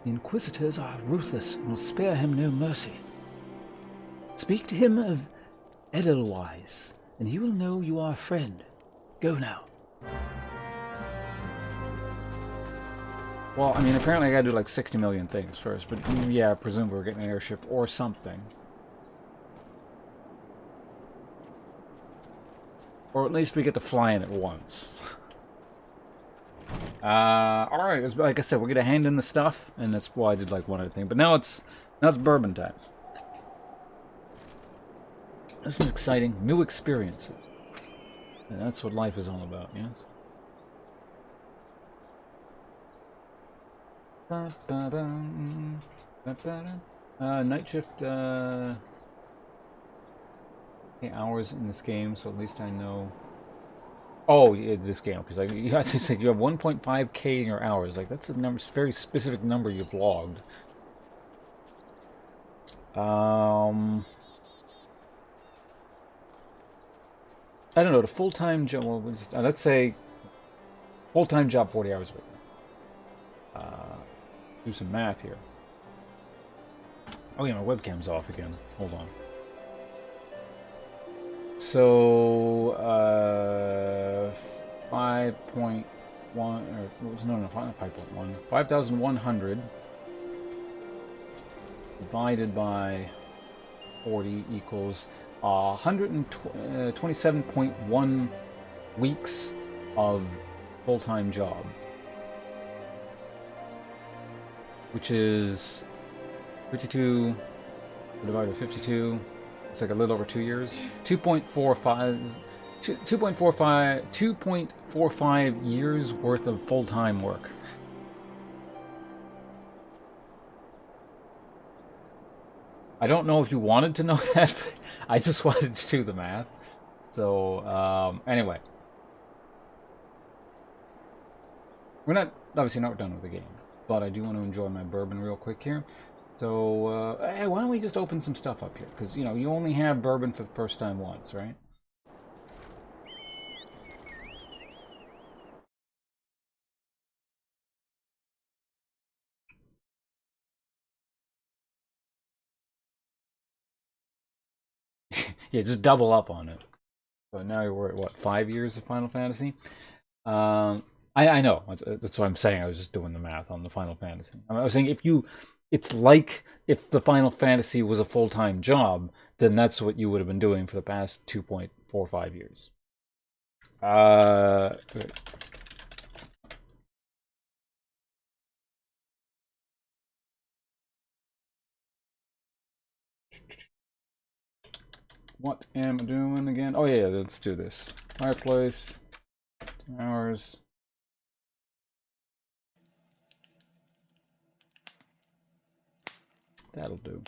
The Inquisitors are ruthless and will spare him no mercy. Speak to him of Edelweiss, and he will know you are a friend. Go now. Well, I mean, apparently I gotta do like 60 million things first, but yeah, I presume we're getting an airship or something. Or at least we get to fly in at once. Alright, like I said, we're gonna hand in the stuff, and that's why I did like one other thing. But now it's bourbon time. This is exciting. New experiences. And that's what life is all about, yes? Night shift, hours in this game, so at least I know. Oh, it's this game, because you have to say you have 1.5k in your hours. Like, that's a number, very specific number you've logged. I don't know, the full-time job, well, let's say full-time job 40 hours a week. Do some math here. Oh yeah, my webcam's off again. Hold on. So, 5.1, or, no, not 5.1. 5,100 divided by 40 equals 127.1 weeks of full-time job. Which is 52 divided by 52. It's like a little over 2 years. 2.45 years worth of full-time work. I don't know if you wanted to know that, but I just wanted to do the math. So, anyway. We're obviously not done with the game. But I do want to enjoy my bourbon real quick here. So, hey, why don't we just open some stuff up here? Because, you know, you only have bourbon for the first time once, right? Yeah, just double up on it. So now we're at, what, 5 years of Final Fantasy? I know. That's what I'm saying. I was just doing the math on the Final Fantasy. I was saying it's like if the Final Fantasy was a full-time job, then that's what you would have been doing for the past 2.45 years. Okay. What am I doing again? Oh yeah, let's do this. Fireplace, 2 hours. That'll do.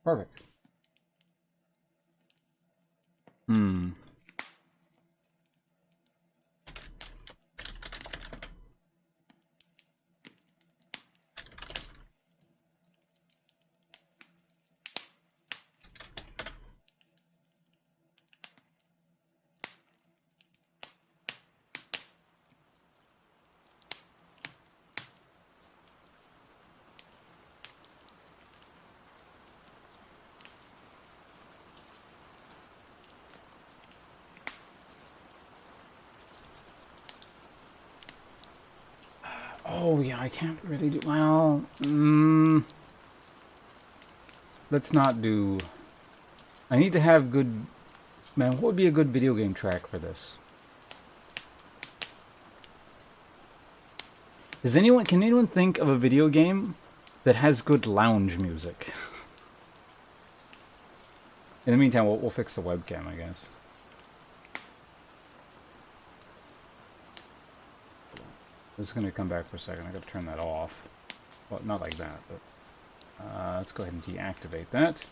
Perfect. Hmm. Oh, yeah, I can't really do... Well, let's not do... I need to have good... Man, what would be a good video game track for this? Can anyone think of a video game that has good lounge music? In the meantime, we'll fix the webcam, I guess. This is going to come back for a second. I got to turn that off. Well, not like that, but let's go ahead and deactivate that.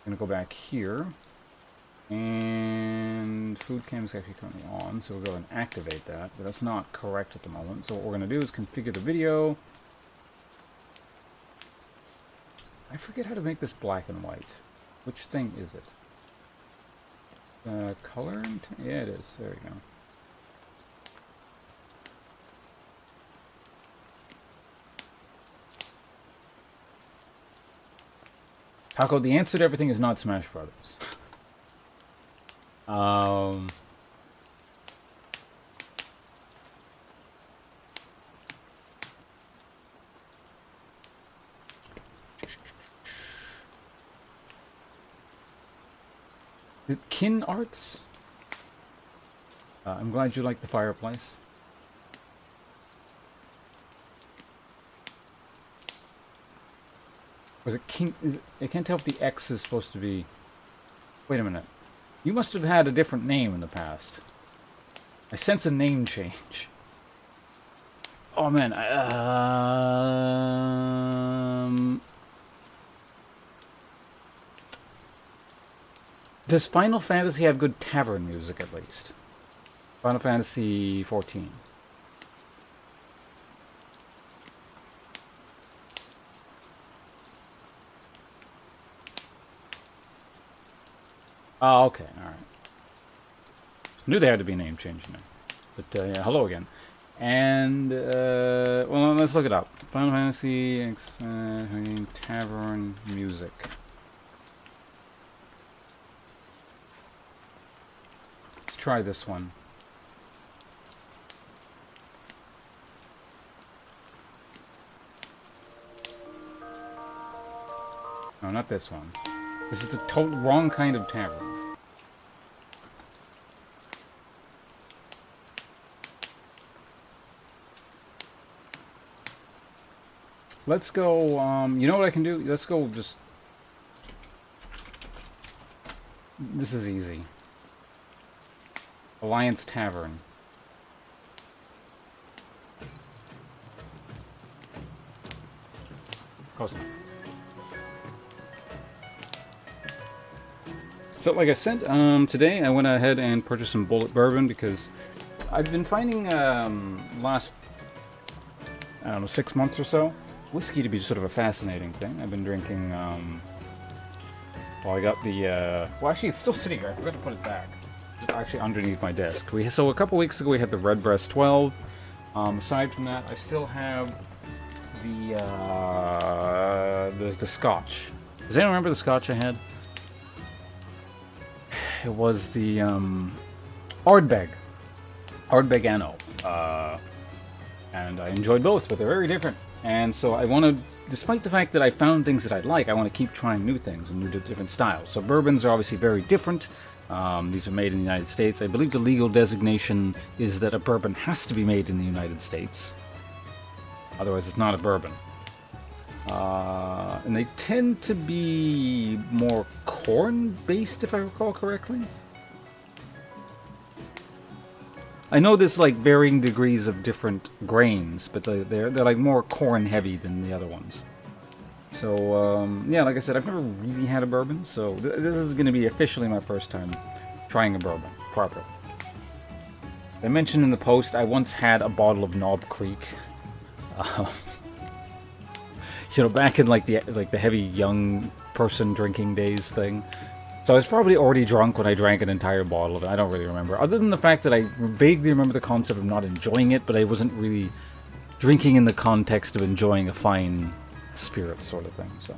I'm going to go back here, and food cam is actually currently on, so we'll go and activate that, but that's not correct at the moment. So what we're going to do is configure the video. I forget how to make this black and white. Which thing is it? Color? Yeah, it is. There we go. Paco, the answer to everything is not Smash Brothers. Kin Arts? I'm glad you like the fireplace. Was it King? I can't tell if the X is supposed to be... Wait a minute. You must have had a different name in the past. I sense a name change. Oh man, does Final Fantasy have good tavern music at least? Final Fantasy 14. Oh, okay, alright. Knew there had to be a name change in there. But, yeah, hello again. And, well, let's look it up. Final Fantasy Tavern Music. Let's try this one. No, not this one. This is the total wrong kind of tavern. Let's go, you know what I can do? Let's go just... This is easy. Alliance Tavern. Close enough. So, like I said, today I went ahead and purchased some Bullet Bourbon because I've been finding, last, I don't know, 6 months or so, whiskey to be sort of a fascinating thing. I've been drinking, well, I got the, well, actually, it's still sitting here. I forgot to put it back. It's actually underneath my desk. So a couple weeks ago, we had the Redbreast 12. Aside from that, I still have the Scotch. Does anyone remember the Scotch I had? It was the Ardbeg Anno, and I enjoyed both, but they're very different. And so I want to, despite the fact that I found things that I like, I want to keep trying new things and new different styles. So bourbons are obviously very different. These are made in the United States. I believe the legal designation is that a bourbon has to be made in the United States. Otherwise, it's not a bourbon. And they tend to be more corn-based, if I recall correctly. I know there's like varying degrees of different grains, but they're like more corn-heavy than the other ones. So, yeah, like I said, I've never really had a bourbon, so this is going to be officially my first time trying a bourbon properly. I mentioned in the post I once had a bottle of Knob Creek. You know, back in like the heavy young person drinking days thing. So I was probably already drunk when I drank an entire bottle of it. I don't really remember. Other than the fact that I vaguely remember the concept of not enjoying it, but I wasn't really drinking in the context of enjoying a fine spirit sort of thing. So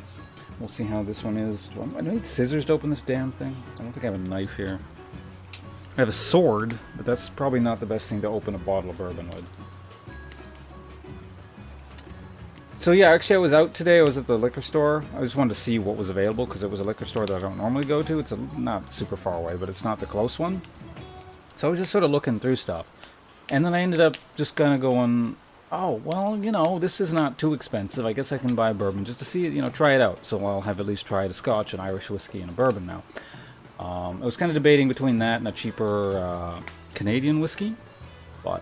we'll see how this one is. Do I need scissors to open this damn thing? I don't think I have a knife here. I have a sword, but that's probably not the best thing to open a bottle of bourbon with. So yeah, actually I was out today, I was at the liquor store. I just wanted to see what was available, because it was a liquor store that I don't normally go to. It's not super far away, but it's not the close one. So I was just sort of looking through stuff. And then I ended up just kind of going, oh, well, you know, this is not too expensive. I guess I can buy a bourbon just to see it, you know, try it out. So I'll have at least tried a Scotch, an Irish whiskey, and a bourbon now. I was kind of debating between that and a cheaper Canadian whiskey, but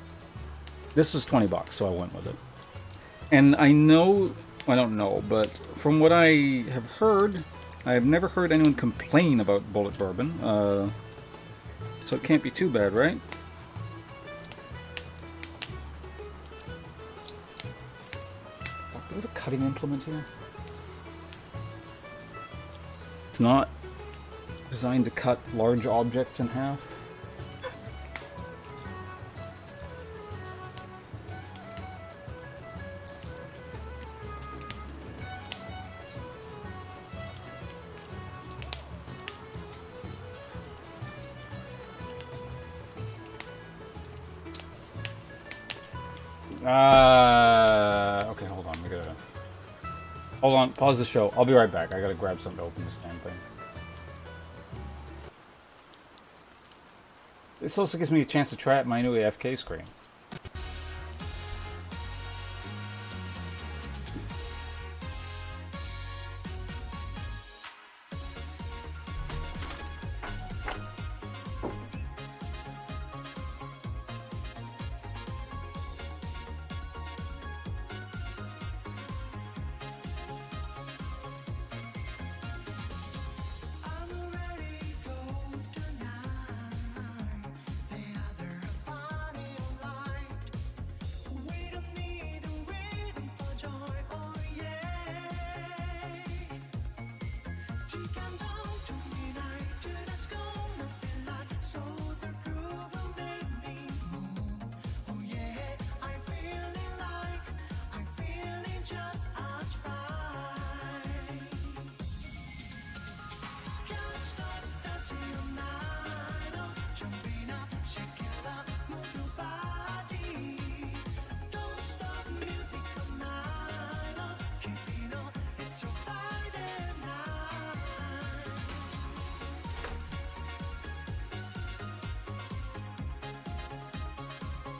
this was $20, so I went with it. And I know, I don't know, but from what I have heard, I have never heard anyone complain about Bulleit bourbon, so it can't be too bad, right? Do I have a cutting implement here? It's not designed to cut large objects in half. Okay, hold on. We gotta... Hold on, pause the show. I'll be right back. I gotta grab something to open this damn thing. This also gives me a chance to try out my new AFK screen.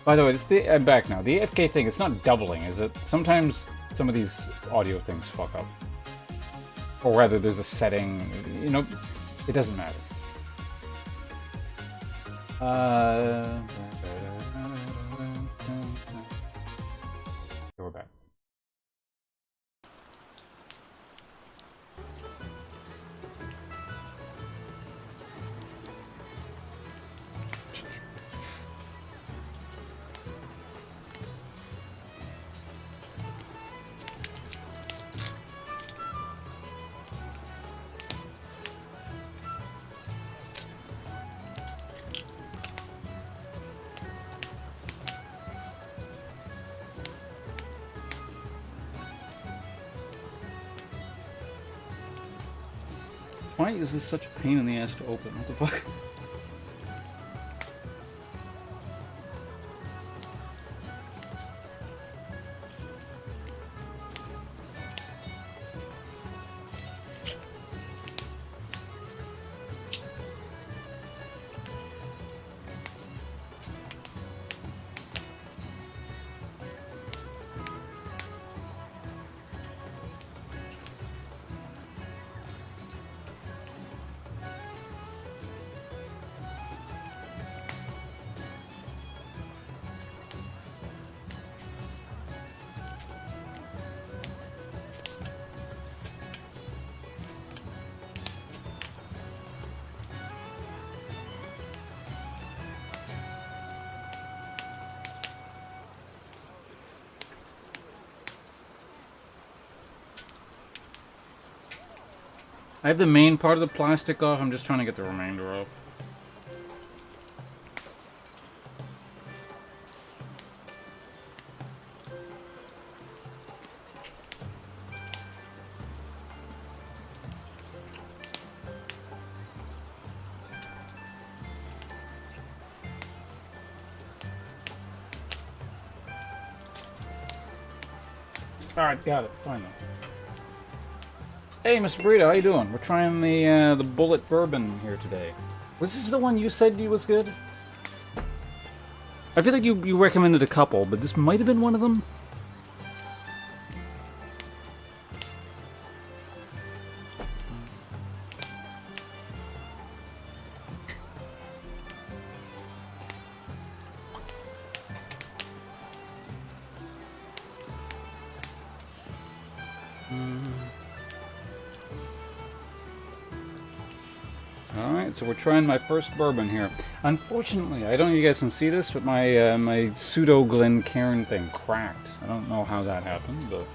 By the way, I'm back now. The AFK thing, it's not doubling, is it? Sometimes some of these audio things fuck up. Or rather, there's a setting, you know, it doesn't matter. We're back. Why is this such a pain in the ass to open? What the fuck? I have the main part of the plastic off. I'm just trying to get the remainder off. Alright, got it. Finally. Hey, Mr. Burrito, how you doing? We're trying the Bullet Bourbon here today. Was this the one you said was good? I feel like you recommended a couple, but this might have been one of them. Alright, so we're trying my first bourbon here. Unfortunately, I don't know if you guys can see this, but my my pseudo Glencairn thing cracked. I don't know how that happened, but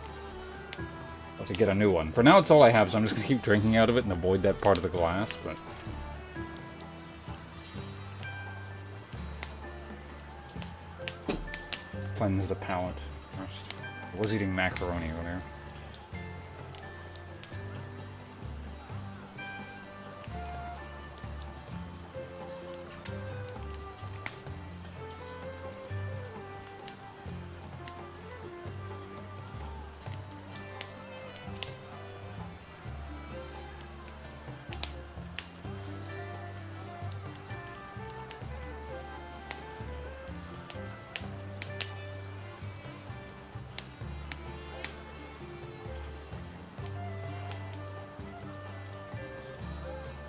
I'll have to get a new one. For now, it's all I have, so I'm just going to keep drinking out of it and avoid that part of the glass, but... Cleanse the palate first. I was eating macaroni earlier.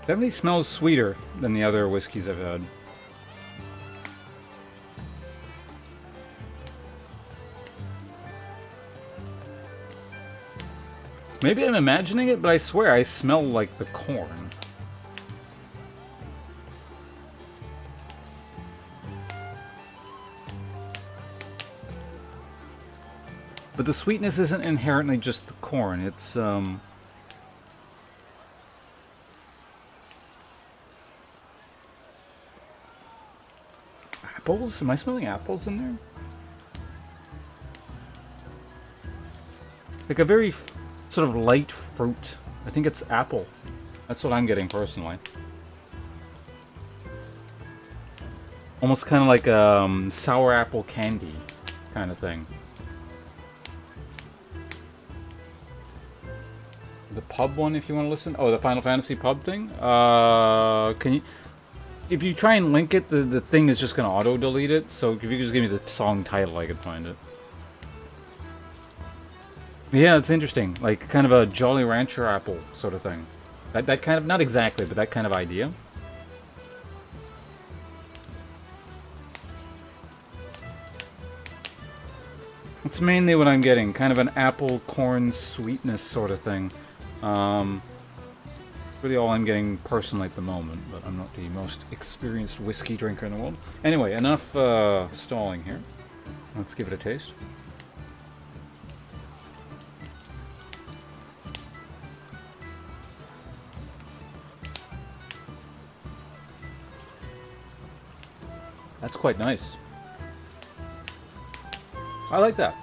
Definitely smells sweeter than the other whiskeys I've had. Maybe I'm imagining it, but I swear I smell like the corn. But the sweetness isn't inherently just the corn, it's apples? Am I smelling apples in there? Like a very sort of light fruit. I think it's apple. That's what I'm getting personally. Almost kind of like sour apple candy kind of thing. The pub one, if you want to listen. Oh, the Final Fantasy pub thing? Can you... If you try and link it, the thing is just going to auto-delete it. So if you could just give me the song title, I could find it. Yeah, it's interesting. Like, kind of a Jolly Rancher apple sort of thing. That kind of... Not exactly, but that kind of idea. It's mainly what I'm getting. Kind of an apple corn sweetness sort of thing. Really all I'm getting personally at the moment, but I'm not the most experienced whiskey drinker in the world. Anyway, enough stalling here. Let's give it a taste. That's quite nice. I like that.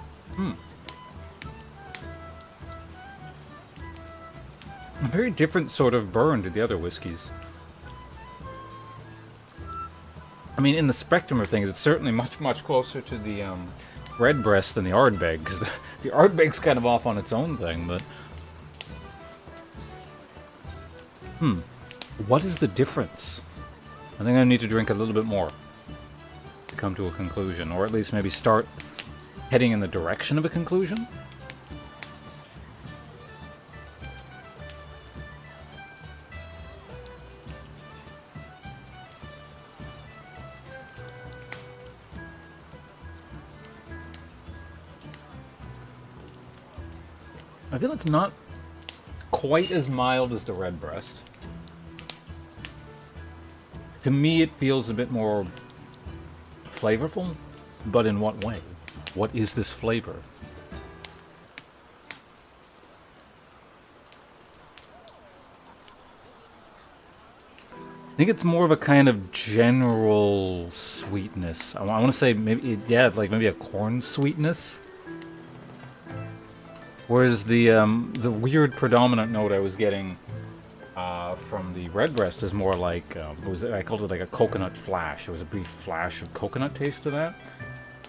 A very different sort of burn to the other whiskeys. I mean, in the spectrum of things, it's certainly much, much closer to the Redbreast than the Ardbeg, because the Ardbeg's kind of off on its own thing, but... What is the difference? I think I need to drink a little bit more to come to a conclusion, or at least maybe start heading in the direction of a conclusion? I feel it's not quite as mild as the Redbreast. To me, it feels a bit more flavorful, but in what way? What is this flavor? I think it's more of a kind of general sweetness. I want to say maybe, yeah, like maybe a corn sweetness. Whereas the weird predominant note I was getting from the Redbreast is more like I called it like a coconut flash. It was a brief flash of coconut taste to that,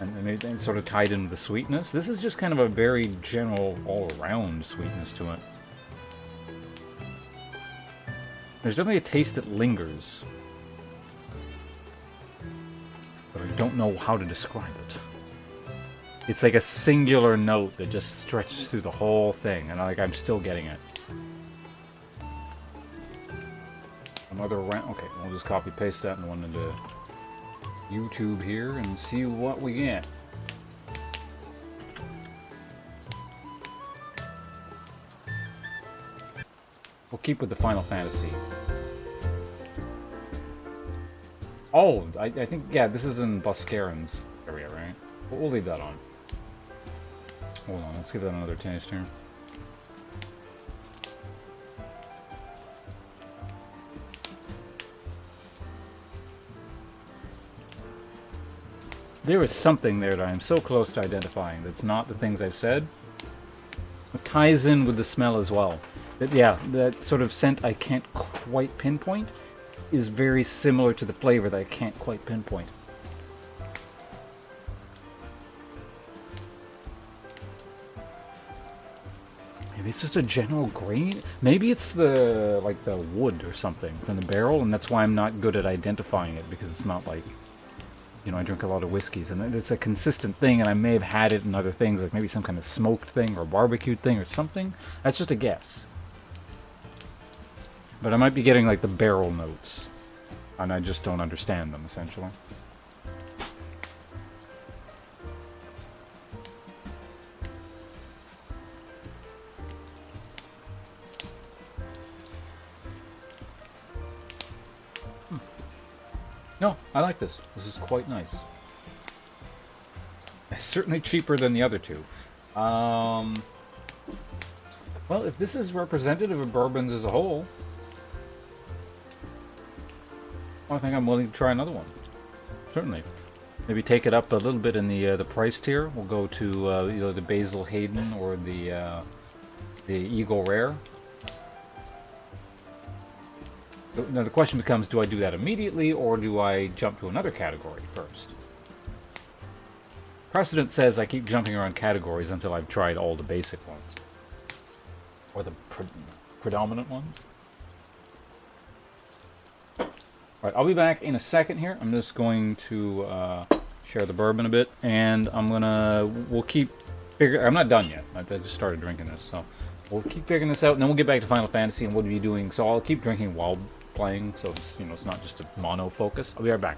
and it sort of tied in with the sweetness. This is just kind of a very general, all-around sweetness to it. There's definitely a taste that lingers, but I don't know how to describe it. It's like a singular note that just stretches through the whole thing, and I'm still getting it. Another round. Okay, we'll just copy paste that one into YouTube here and see what we get. We'll keep with the Final Fantasy. Oh, I think, yeah, this is in Buscarin's area, right? We'll leave that on. Hold on, let's give that another taste here. There is something there that I am so close to identifying that's not the things I've said. It ties in with the smell as well. Yeah, that sort of scent I can't quite pinpoint is very similar to the flavor that I can't quite pinpoint. Maybe it's just a general grain. Maybe it's the wood or something from the barrel, and that's why I'm not good at identifying it, because it's not like, you know, I drink a lot of whiskeys, and it's a consistent thing, and I may have had it in other things, like maybe some kind of smoked thing or barbecued thing or something. That's just a guess. But I might be getting like the barrel notes, and I just don't understand them, essentially. No, I like this. This is quite nice. It's certainly cheaper than the other two. Well, if this is representative of bourbons as a whole, I think I'm willing to try another one. Certainly. Maybe take it up a little bit in the price tier. We'll go to either the Basil Hayden or the Eagle Rare. Now the question becomes, do I do that immediately, or do I jump to another category first? Precedent says I keep jumping around categories until I've tried all the basic ones. Or the predominant ones. Alright, I'll be back in a second here. I'm just going to share the bourbon a bit, and we'll keep figuring. I'm not done yet. I just started drinking this, so we'll keep figuring this out, and then we'll get back to Final Fantasy and what we'll be doing. So I'll keep drinking while playing, so it's, you know, it's not just a mono focus. I'll be right back.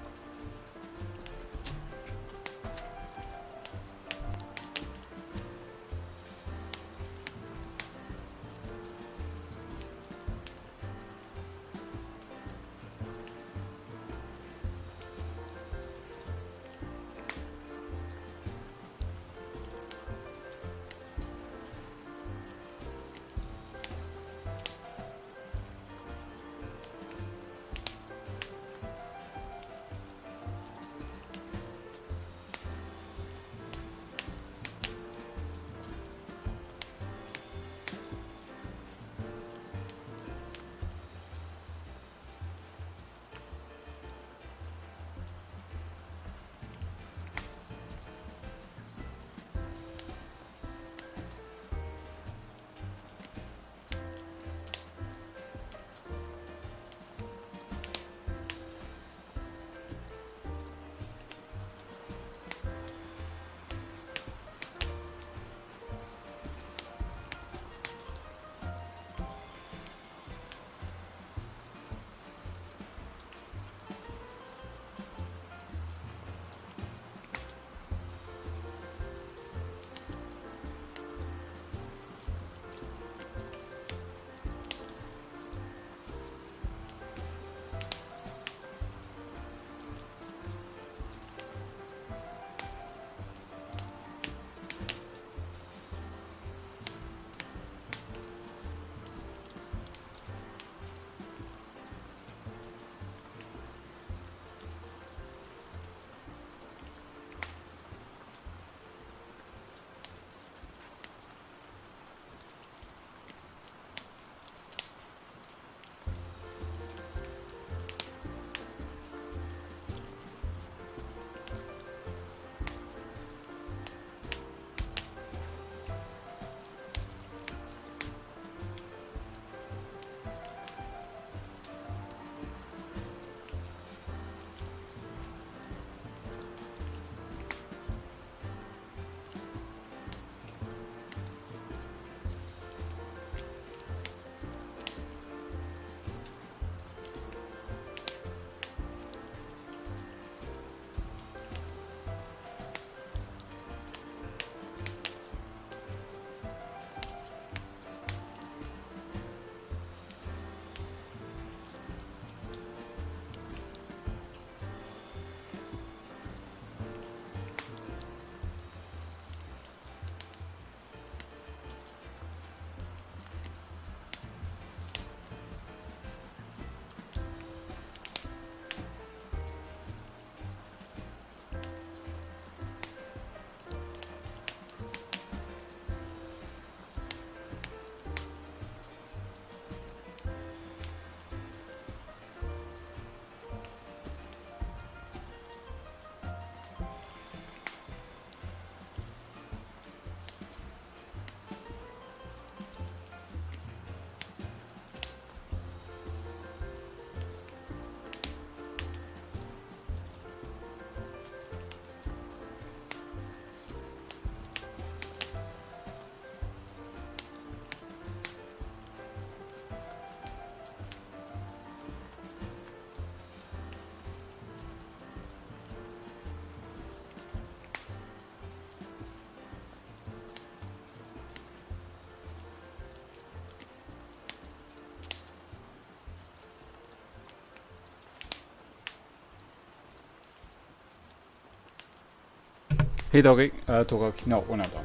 Hey doggy, Togaki. No, we're not done.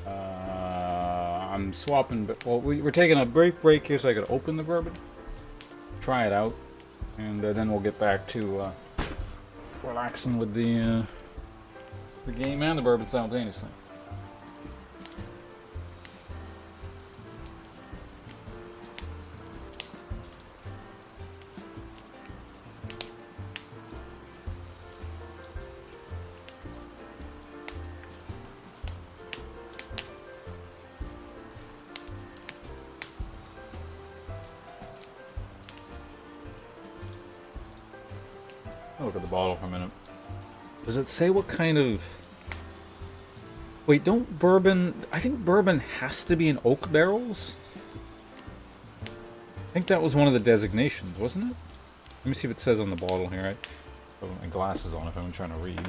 I'm swapping, but well, we're taking a break here so I could open the bourbon, try it out, and then we'll get back to relaxing with the game and the bourbon simultaneously. I'll look at the bottle for a minute. Does it say what kind of... Wait, don't bourbon... I think bourbon has to be in oak barrels? I think that was one of the designations, wasn't it? Let me see if it says on the bottle here. I put my glasses on if I'm trying to read.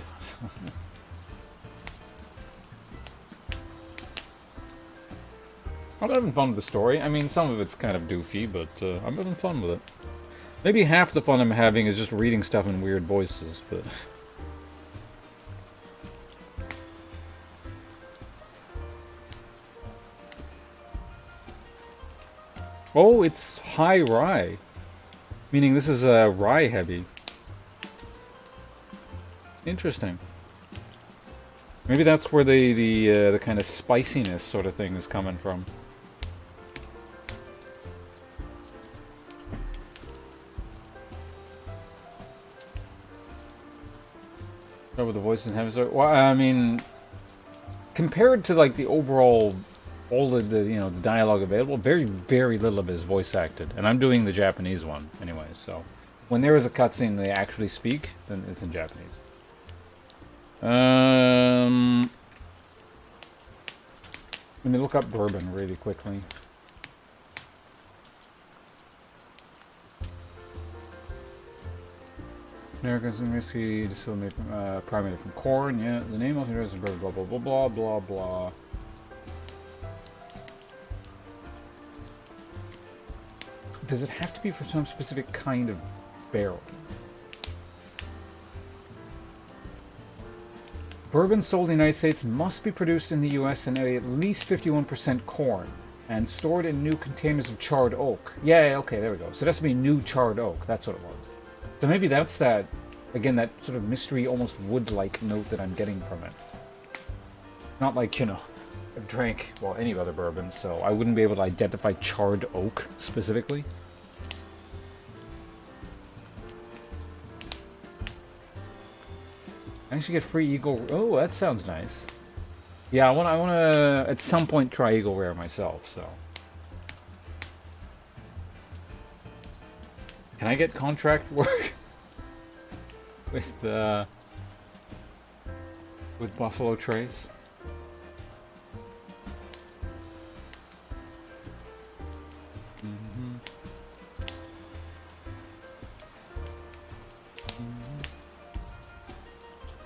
I'm having fun with the story. I mean, some of it's kind of doofy, but I'm having fun with it. Maybe half the fun I'm having is just reading stuff in weird voices, but... Oh, it's high rye. Meaning this is rye heavy. Interesting. Maybe that's where the kind of spiciness sort of thing is coming from. With the voices and having, well, I mean, compared to like the overall, all of the the dialogue available, very little of it is voice acted, and I'm doing the Japanese one anyway. So when there is a cutscene they actually speak, then it's in Japanese. Let me look up bourbon really quickly. Americans and whiskey distilled made from, primarily from corn. Yeah, the name of the is blah blah blah blah blah blah. Does it have to be for some specific kind of barrel? Bourbon sold in the United States must be produced in the U.S. and at least 51% corn and stored in new containers of charred oak. Yeah, okay, there we go. So it has to be new charred oak. That's what it was. So maybe that's that, again, that sort of mystery, almost wood-like note that I'm getting from it. Not like, I've drank, well, any other bourbon, so I wouldn't be able to identify charred oak specifically. I actually get free Eagle... Oh, that sounds nice. Yeah, I want to at some point try Eagle Rare myself, so... Can I get contract work with Buffalo Trace?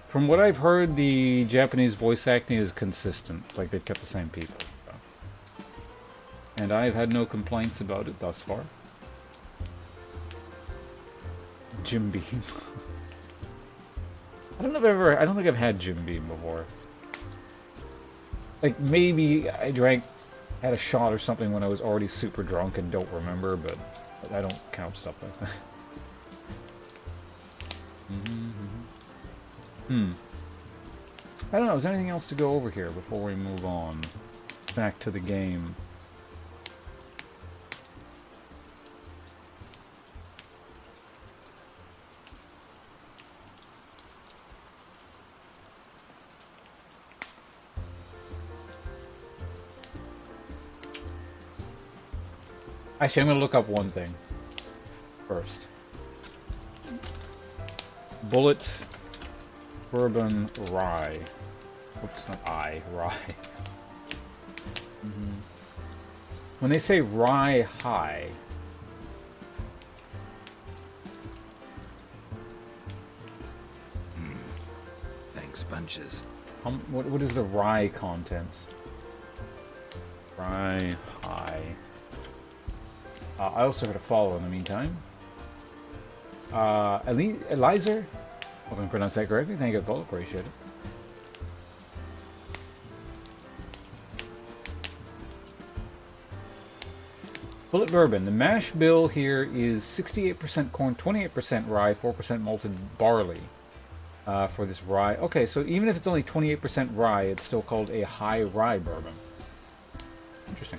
From what I've heard, the Japanese voice acting is consistent, like they've kept the same people. So. And I've had no complaints about it thus far. Jim Beam. I don't think I've had Jim Beam before. Like, maybe I had a shot or something when I was already super drunk and don't remember, but I don't count stuff like that. I don't know, is there anything else to go over here before we move on back to the game? Actually, I'm going to look up one thing first. Bullet Bourbon Rye. Oops, not rye. When they say rye high, Thanks, bunches. what is the rye content? Rye high. I also got a follow in the meantime. Eliza, hope I pronounced that correctly. Thank you, Paul. Appreciate it. Bullet bourbon. The mash bill here is 68% corn, 28% rye, 4% malted barley for this rye. Okay, so even if it's only 28% rye, it's still called a high rye bourbon. Interesting.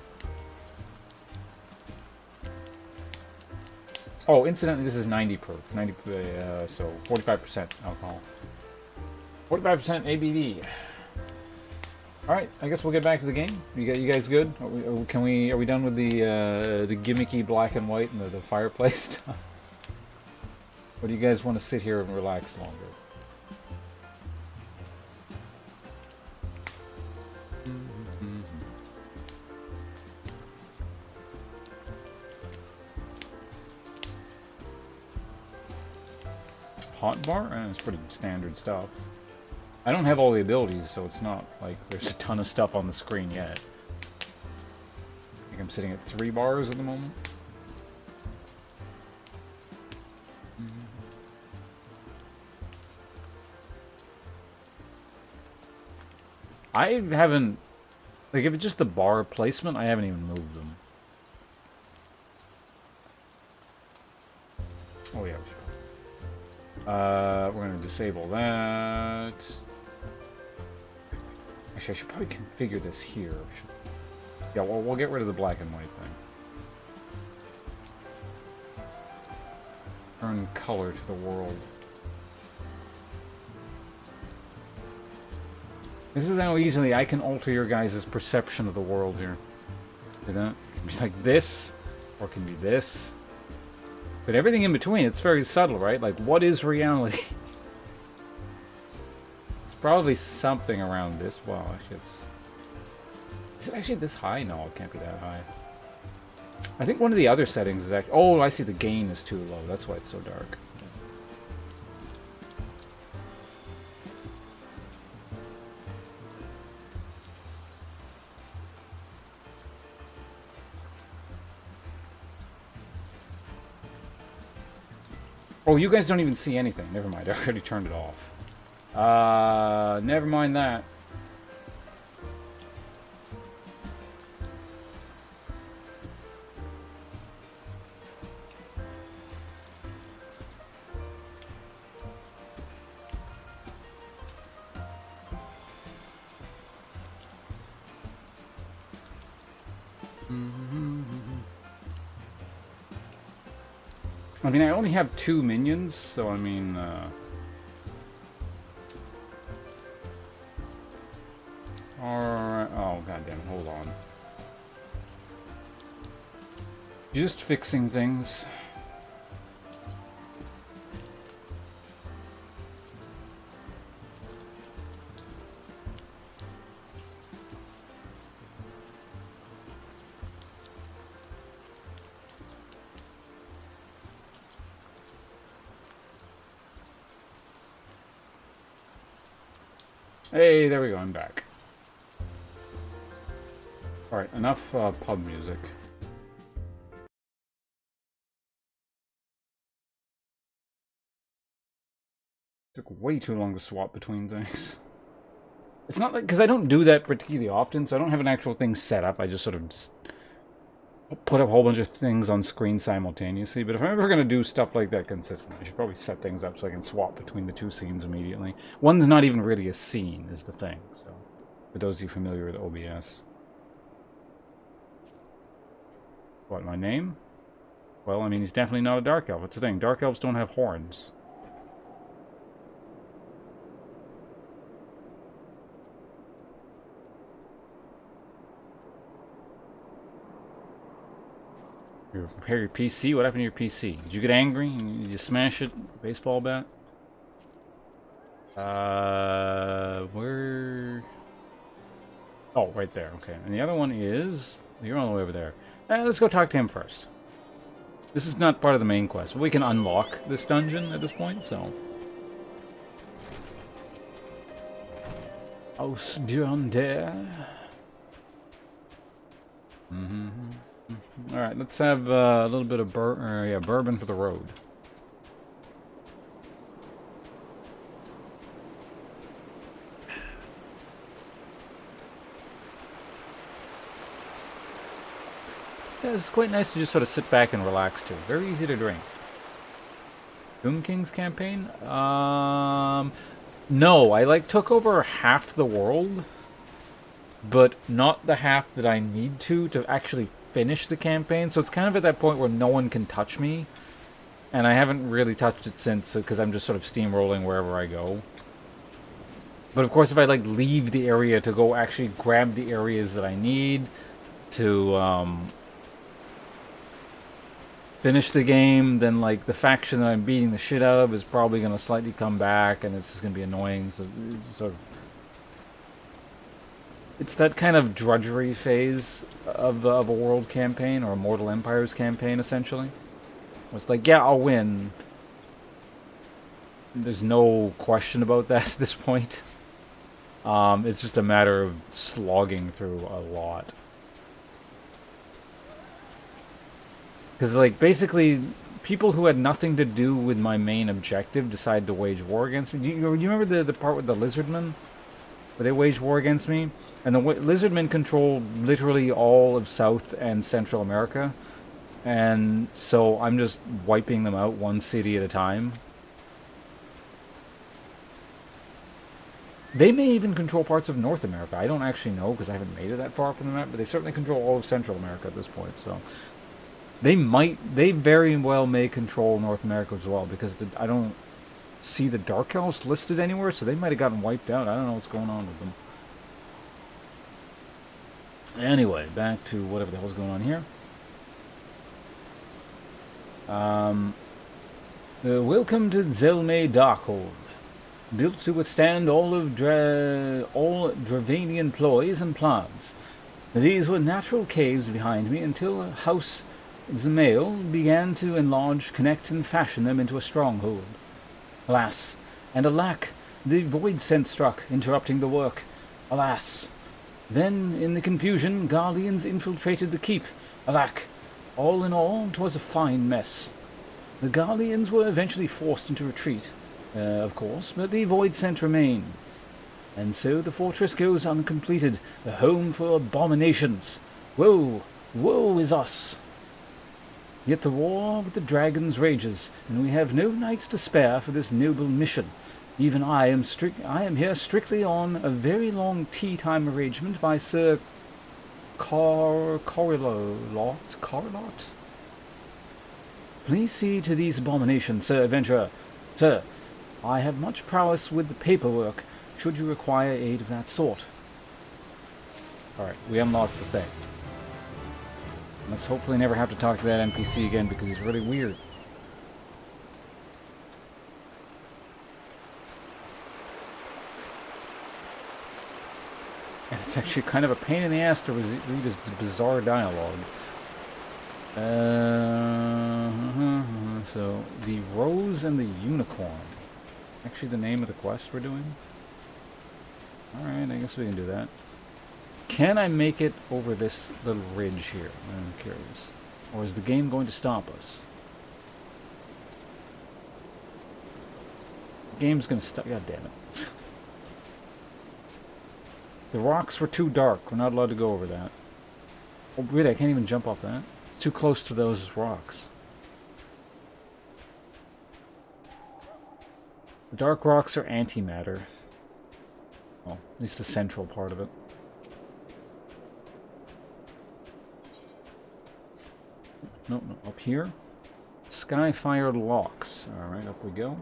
Oh, incidentally, this is 90 proof. 90, so 45% alcohol. 45% ABV. All right, I guess we'll get back to the game. You guys good? Are we done with the gimmicky black and white and the fireplace stuff? Or do you guys want to sit here and relax longer? Hot bar? It's pretty standard stuff. I don't have all the abilities, so it's not like there's a ton of stuff on the screen yet. I think I'm sitting at 3 bars at the moment. I haven't... Like, if it's just the bar placement, I haven't even moved them. Oh, yeah, sure. We're going to disable that. Actually, I should probably configure this here. Yeah, well, we'll get rid of the black and white thing. Turn color to the world. This is how easily I can alter your guys' perception of the world here. See that? It can be like this, or it can be this. But everything in between, it's very subtle, right? Like, what is reality? It's probably something around this. Well, actually, is it actually this high? No, it can't be that high. I think one of the other settings is actually... Oh, I see the gain is too low. That's why it's so dark. Oh, you guys don't even see anything. Never mind, I already turned it off. Never mind that. I mean, I only have 2 minions, so I mean, alright, oh goddamn, hold on. Just fixing things. Hey, there we go, I'm back. Alright, enough pub music. Took way too long to swap between things. It's not like, because I don't do that particularly often, so I don't have an actual thing set up. I just sort of put up a whole bunch of things on screen simultaneously. But if I'm ever going to do stuff like that consistently, I should probably set things up so I can swap between the 2 scenes immediately. One's not even really a scene, is the thing. So, for those of you familiar with OBS. What, my name? Well, I mean, he's definitely not a Dark Elf. It's the thing. Dark Elves don't have horns. You repair your PC? What happened to your PC? Did you get angry? Did you smash it? Baseball bat? Where... Oh, right there. Okay. And the other one is... You're all the way over there. Let's go talk to him first. This is not part of the main quest, but we can unlock this dungeon at this point, so... House Dunder. Alright, let's have a little bit of bourbon for the road. Yeah, it's quite nice to just sort of sit back and relax too. Very easy to drink. Doom King's campaign? No, I like took over half the world, but not the half that I need to actually finish the campaign. So it's kind of at that point where no one can touch me, and I haven't really touched it since because I'm just sort of steamrolling wherever I go. But of course, if I like leave the area to go actually grab the areas that I need to finish the game, then like the faction that I'm beating the shit out of is probably going to slightly come back, and it's just going to be annoying. So it's sort of, it's that kind of drudgery phase of a world campaign or a Mortal Empires campaign, essentially. It's like, yeah, I'll win. There's no question about that at this point. It's just a matter of slogging through a lot. Because, like, basically, people who had nothing to do with my main objective decided to wage war against me. You remember the part with the Lizardmen? Where they waged war against me? And the Lizardmen control literally all of South and Central America. And so I'm just wiping them out one city at a time. They may even control parts of North America. I don't actually know because I haven't made it that far up in the map, but they certainly control all of Central America at this point, so... They very well may control North America as well, because I don't see the Dark Elves listed anywhere, so they might have gotten wiped out. I don't know what's going on with them. Anyway, back to whatever the hell's going on here. Welcome to Zelme Darkhold. Built to withstand all Dravanian ploys and plans. These were natural caves behind me until House Zemail began to enlarge, connect, and fashion them into a stronghold. Alas, and alack, the void scent struck, interrupting the work. Alas. Then, in the confusion, Guardians infiltrated the keep. Alack. All in all, 'twas a fine mess. The Guardians were eventually forced into retreat, of course, but the void scent remained. And so the fortress goes uncompleted, a home for abominations. Woe, woe is us! Yet the war with the dragons rages, and we have no nights to spare for this noble mission. Even I am here strictly on a very long tea time arrangement by Sir Corrilot. Please see to these abominations, Sir Adventurer. Sir, I have much prowess with the paperwork, should you require aid of that sort. Alright, we unlocked the thing. Let's hopefully never have to talk to that NPC again because he's really weird. And it's actually kind of a pain in the ass to read his bizarre dialogue. So, the Rose and the Unicorn. Actually the name of the quest we're doing. Alright, I guess we can do that. Can I make it over this little ridge here? I'm curious. Or is the game going to stop us? The game's going to stop. God damn it. The rocks were too dark. We're not allowed to go over that. Oh, really? I can't even jump off that? It's too close to those rocks. The dark rocks are antimatter. Well, at least the central part of it. No, up here. Skyfire locks. Alright, up we go.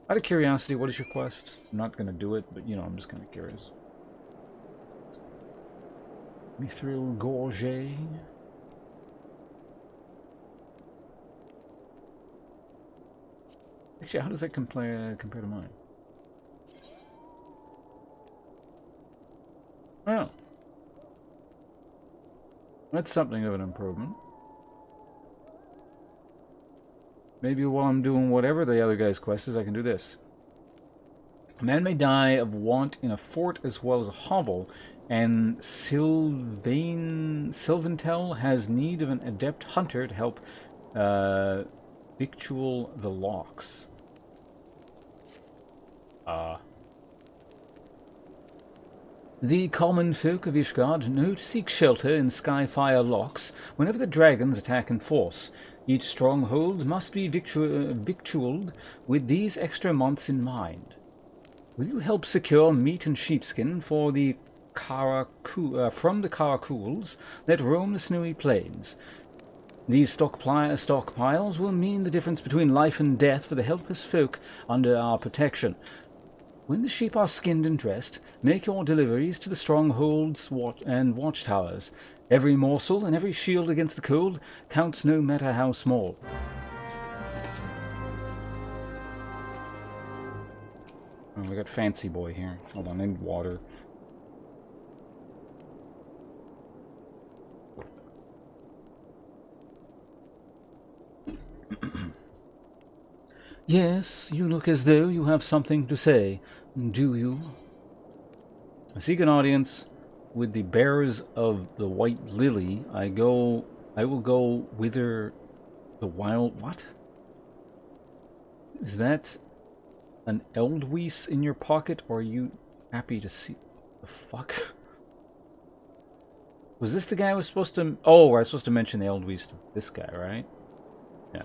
Out of curiosity, what is your quest? I'm not gonna do it, but you know, I'm just kind of curious. Mithril Gorge. Actually, how does that compare to mine? Well, that's something of an improvement. Maybe while I'm doing whatever the other guy's quest is, I can do this. A man may die of want in a fort as well as a hovel, and Sylvantel has need of an adept hunter to help victual the locks. The common folk of Ishgard know to seek shelter in Skyfire locks whenever the dragons attack in force. Each stronghold must be victualled with these extra months in mind. Will you help secure meat and sheepskin for the from the Karakools that roam the snowy plains? These stockpiles will mean the difference between life and death for the helpless folk under our protection. When the sheep are skinned and dressed, make your deliveries to the strongholds and watchtowers. Every morsel and every shield against the cold counts, no matter how small. Oh, we got Fancy Boy here. Hold on, I need water. Yes, you look as though you have something to say. Do you? I seek an audience with the bearers of the White Lily. I will go whither the wild... What? Is that an Eldweese in your pocket, or are you happy to see... The fuck? Was this the guy I was supposed to... Oh, I was supposed to mention the Eldweese to this guy, right? Yeah.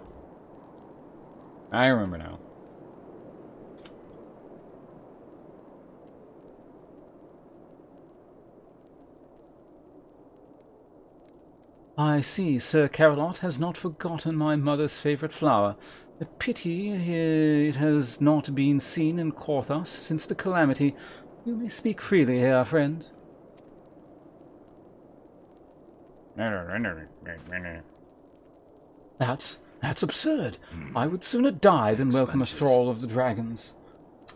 I remember now. I see Sir Carolot has not forgotten my mother's favourite flower. A pity it has not been seen in Korthos since the calamity. You may speak freely here, friend. That's absurd. I would sooner die than welcome a thrall of the dragons.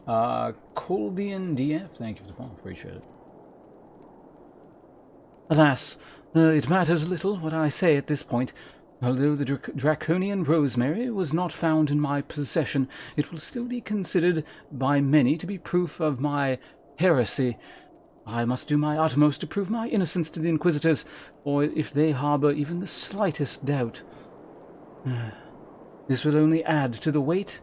Colbian DF, thank you for the call. Appreciate it. Alas, it matters little what I say at this point. Although the draconian rosemary was not found in my possession, it will still be considered by many to be proof of my heresy. I must do my utmost to prove my innocence to the Inquisitors, or if they harbour even the slightest doubt. This will only add to the weight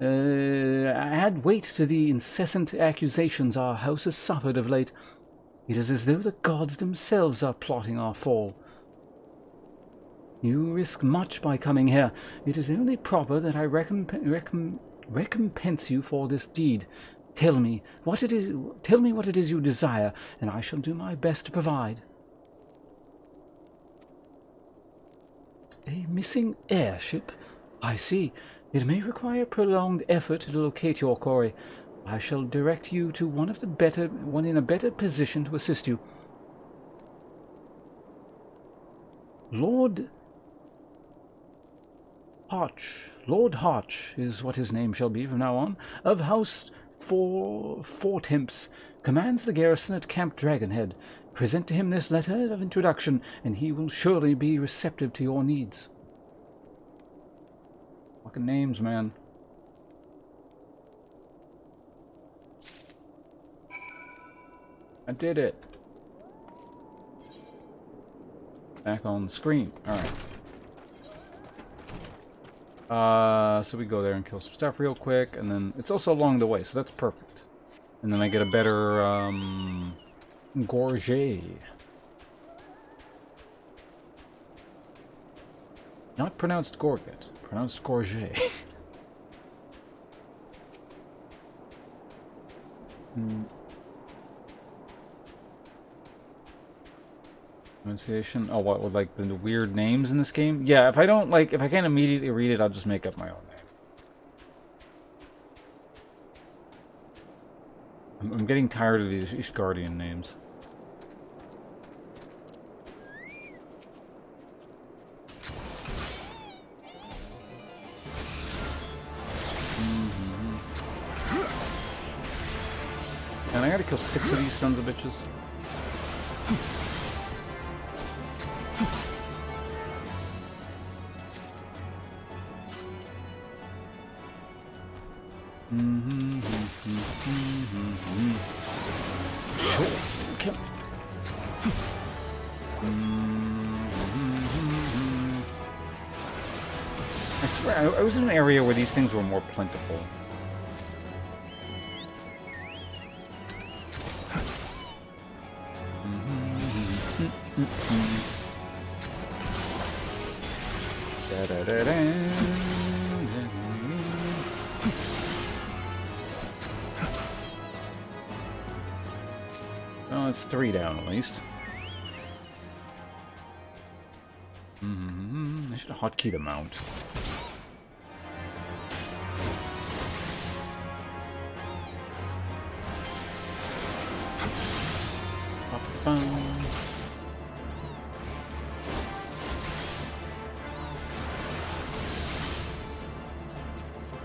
to the incessant accusations our house has suffered of late. It is as though the gods themselves are plotting our fall. You risk much by coming here. It is only proper that I recompense you for this deed. Tell me what it is you desire, and I shall do my best to provide. A missing airship? I see. It may require prolonged effort to locate your quarry. I shall direct you to one in a better position to assist you. Lord Harch is what his name shall be from now on, of House Four-Temps, commands the garrison at Camp Dragonhead. Present to him this letter of introduction, and he will surely be receptive to your needs. Fucking names, man. I did it. Back on the screen. Alright. So we go there and kill some stuff real quick, and then it's also along the way, so that's perfect. And then I get a better, gorget. Not pronounced gorget, pronounced gorget. Pronunciation. Oh, what, with like the weird names in this game? Yeah, if I can't immediately read it, I'll just make up my own name. I'm getting tired of these Ishgardian names. And I gotta kill 6 of these sons of bitches. I swear, I was in an area where these things were more plentiful. Oh, it's 3 down at least. I should hotkey the mount.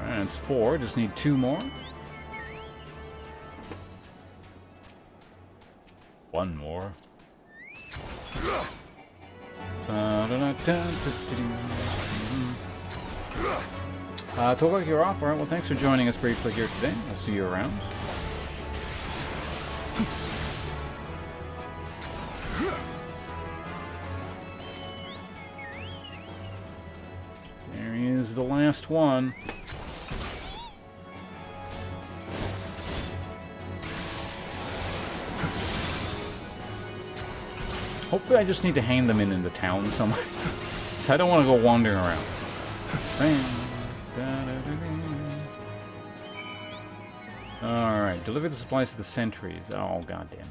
And it's 4, just need 2 more. 1 more. Tolbek, you're off. Alright, well, thanks for joining us briefly here today. I'll see you around. There he is, the last one. Hopefully I just need to hang them in the town somewhere. So I don't want to go wandering around. Alright, deliver the supplies to the sentries. Oh, god damn it.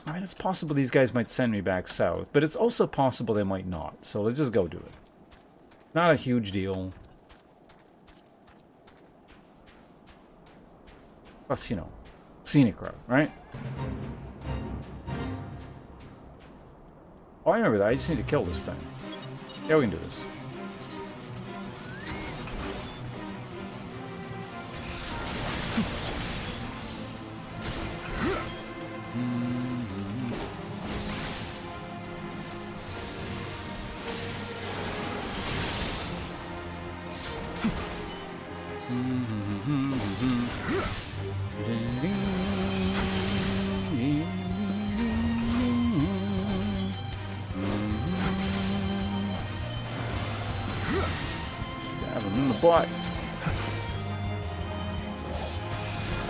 Alright, it's possible these guys might send me back south, but it's also possible they might not. So let's just go do it. Not a huge deal. Plus, you know, scenic route, right? Oh, I remember that. I just need to kill this thing. Yeah, we can do this. But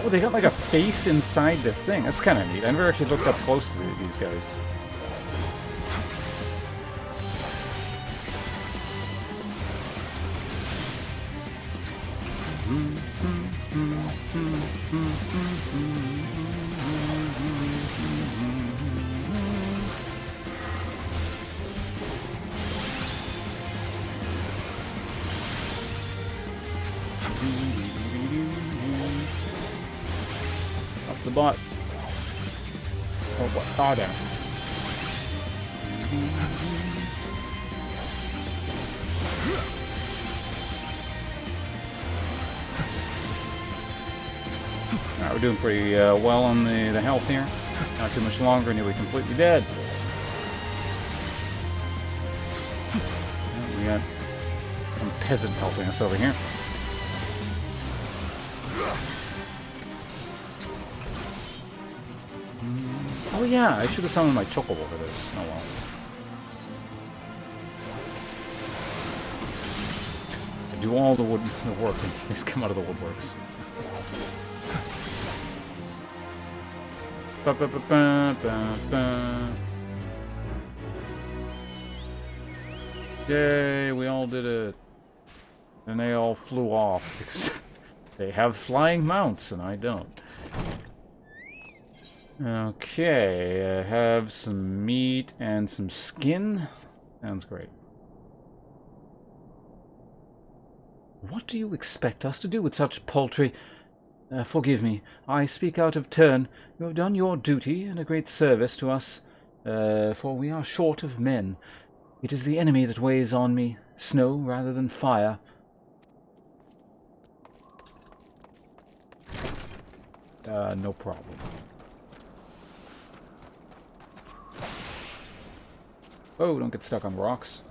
oh, they got like a face inside the thing. That's kind of neat. I never actually looked up close to these guys. The bot. Oh, what? Oh, damn. Alright, we're doing pretty well on the health here. Not too much longer and you'll be completely dead. We got some peasant helping us over here. Oh yeah, I should have summoned my chocobo for this. Oh well. I do all the work and you guys come out of the woodworks. Ba, ba, ba, ba, ba, ba. Yay, we all did it. And they all flew off because they have flying mounts and I don't. Okay, I have some meat and some skin. Sounds great. What do you expect us to do with such paltry... forgive me, I speak out of turn. You have done your duty and a great service to us, for we are short of men. It is the enemy that weighs on me, snow rather than fire. No problem. Oh, don't get stuck on rocks.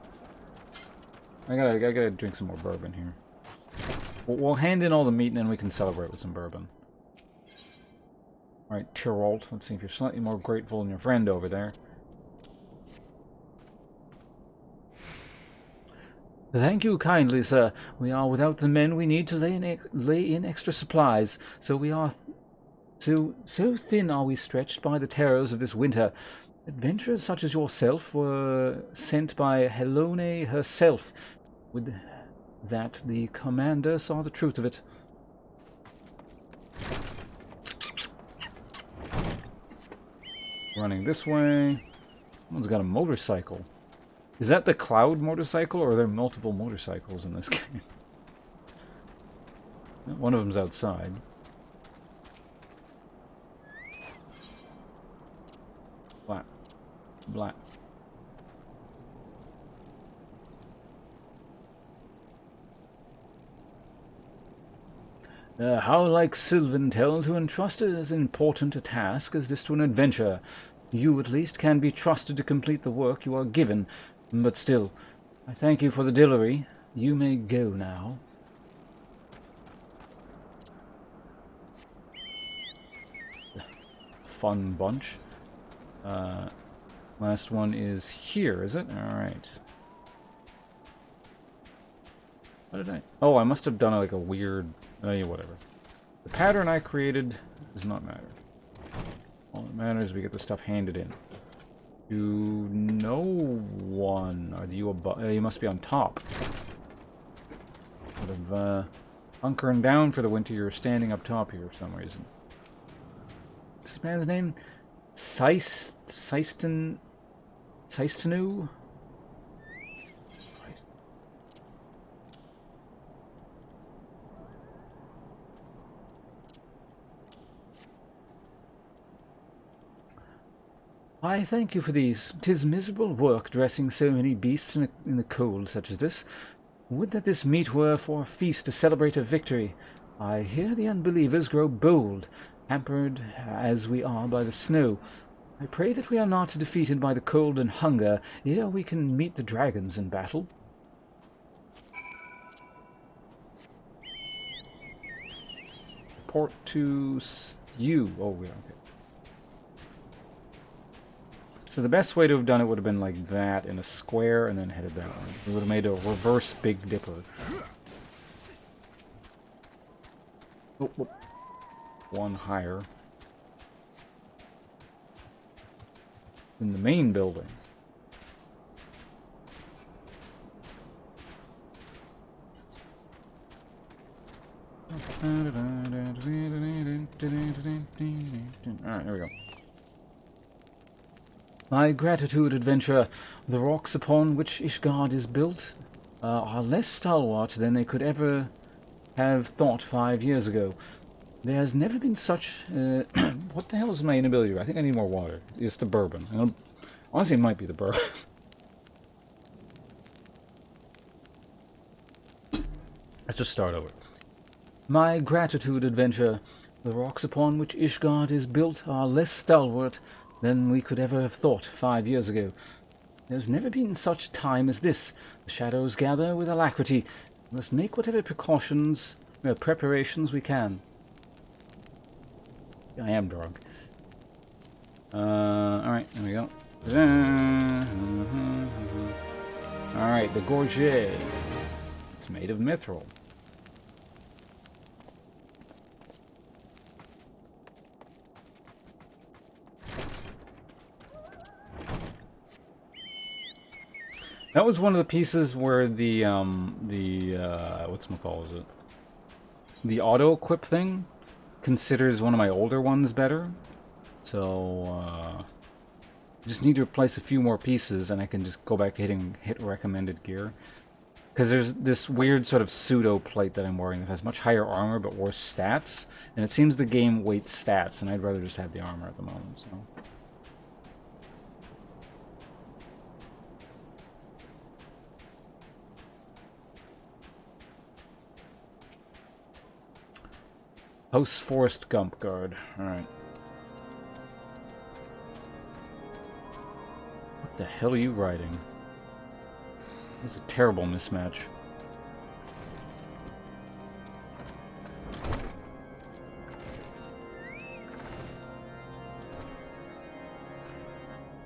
I gotta drink some more bourbon here. We'll hand in all the meat and then we can celebrate with some bourbon. Alright, Tyrolt. Let's see if you're slightly more grateful than your friend over there. Thank you kindly, sir. We are without the men we need to lay in extra supplies, so we are... So thin are we stretched by the terrors of this winter. Adventurers such as yourself were sent by Helone herself. With that, the commander saw the truth of it. Running this way. Someone's got a motorcycle. Is that the Cloud motorcycle, or are there multiple motorcycles in this game? One of them's outside. Black. Black. How like Sylvantel to entrust as important a task as this to an adventurer. You, at least, can be trusted to complete the work you are given. But still, I thank you for the dillery. You may go now. Fun bunch. Last one is here, is it? Alright. What did I... Oh, I must have done like a weird... yeah, whatever. The pattern I created does not matter. All that matters is we get the stuff handed in. To no one. Are you above? You must be on top. Sort of hunkering down for the winter. You're standing up top here for some reason. What's this man's name? Seistenu? I thank you for these. 'Tis miserable work dressing so many beasts in the cold such as this. Would that this meat were for a feast to celebrate a victory. I hear the unbelievers grow bold, hampered as we are by the snow. I pray that we are not defeated by the cold and hunger, ere we can meet the dragons in battle. Report to you. Oh, yeah, okay. So the best way to have done it would have been like that in a square and then headed that way. We would have made a reverse Big Dipper. Oh, oh. One higher. In the main building. Alright, there we go. My gratitude, adventurer. The rocks upon which Ishgard is built are less stalwart than they could ever have thought 5 years ago. There has never been such... what the hell is my inability? I think I need more water. It's the bourbon. Honestly, it might be the bourbon. Let's just start over. My gratitude, adventurer. The rocks upon which Ishgard is built are less stalwart than we could ever have thought 5 years ago. There's never been such time as this. The shadows gather with alacrity. We must make whatever preparations we can. I am drunk. Alright, there we go. Alright, the gorget. It's made of mithril. That was one of the pieces where the whatchamacallit, the auto-equip thing considers one of my older ones better. So, just need to replace a few more pieces and I can just go back to hit recommended gear. Because there's this weird sort of pseudo plate that I'm wearing that has much higher armor but worse stats. And it seems the game weights stats, and I'd rather just have the armor at the moment, so... House Forest Gump Guard. Alright. What the hell are you riding? This is a terrible mismatch.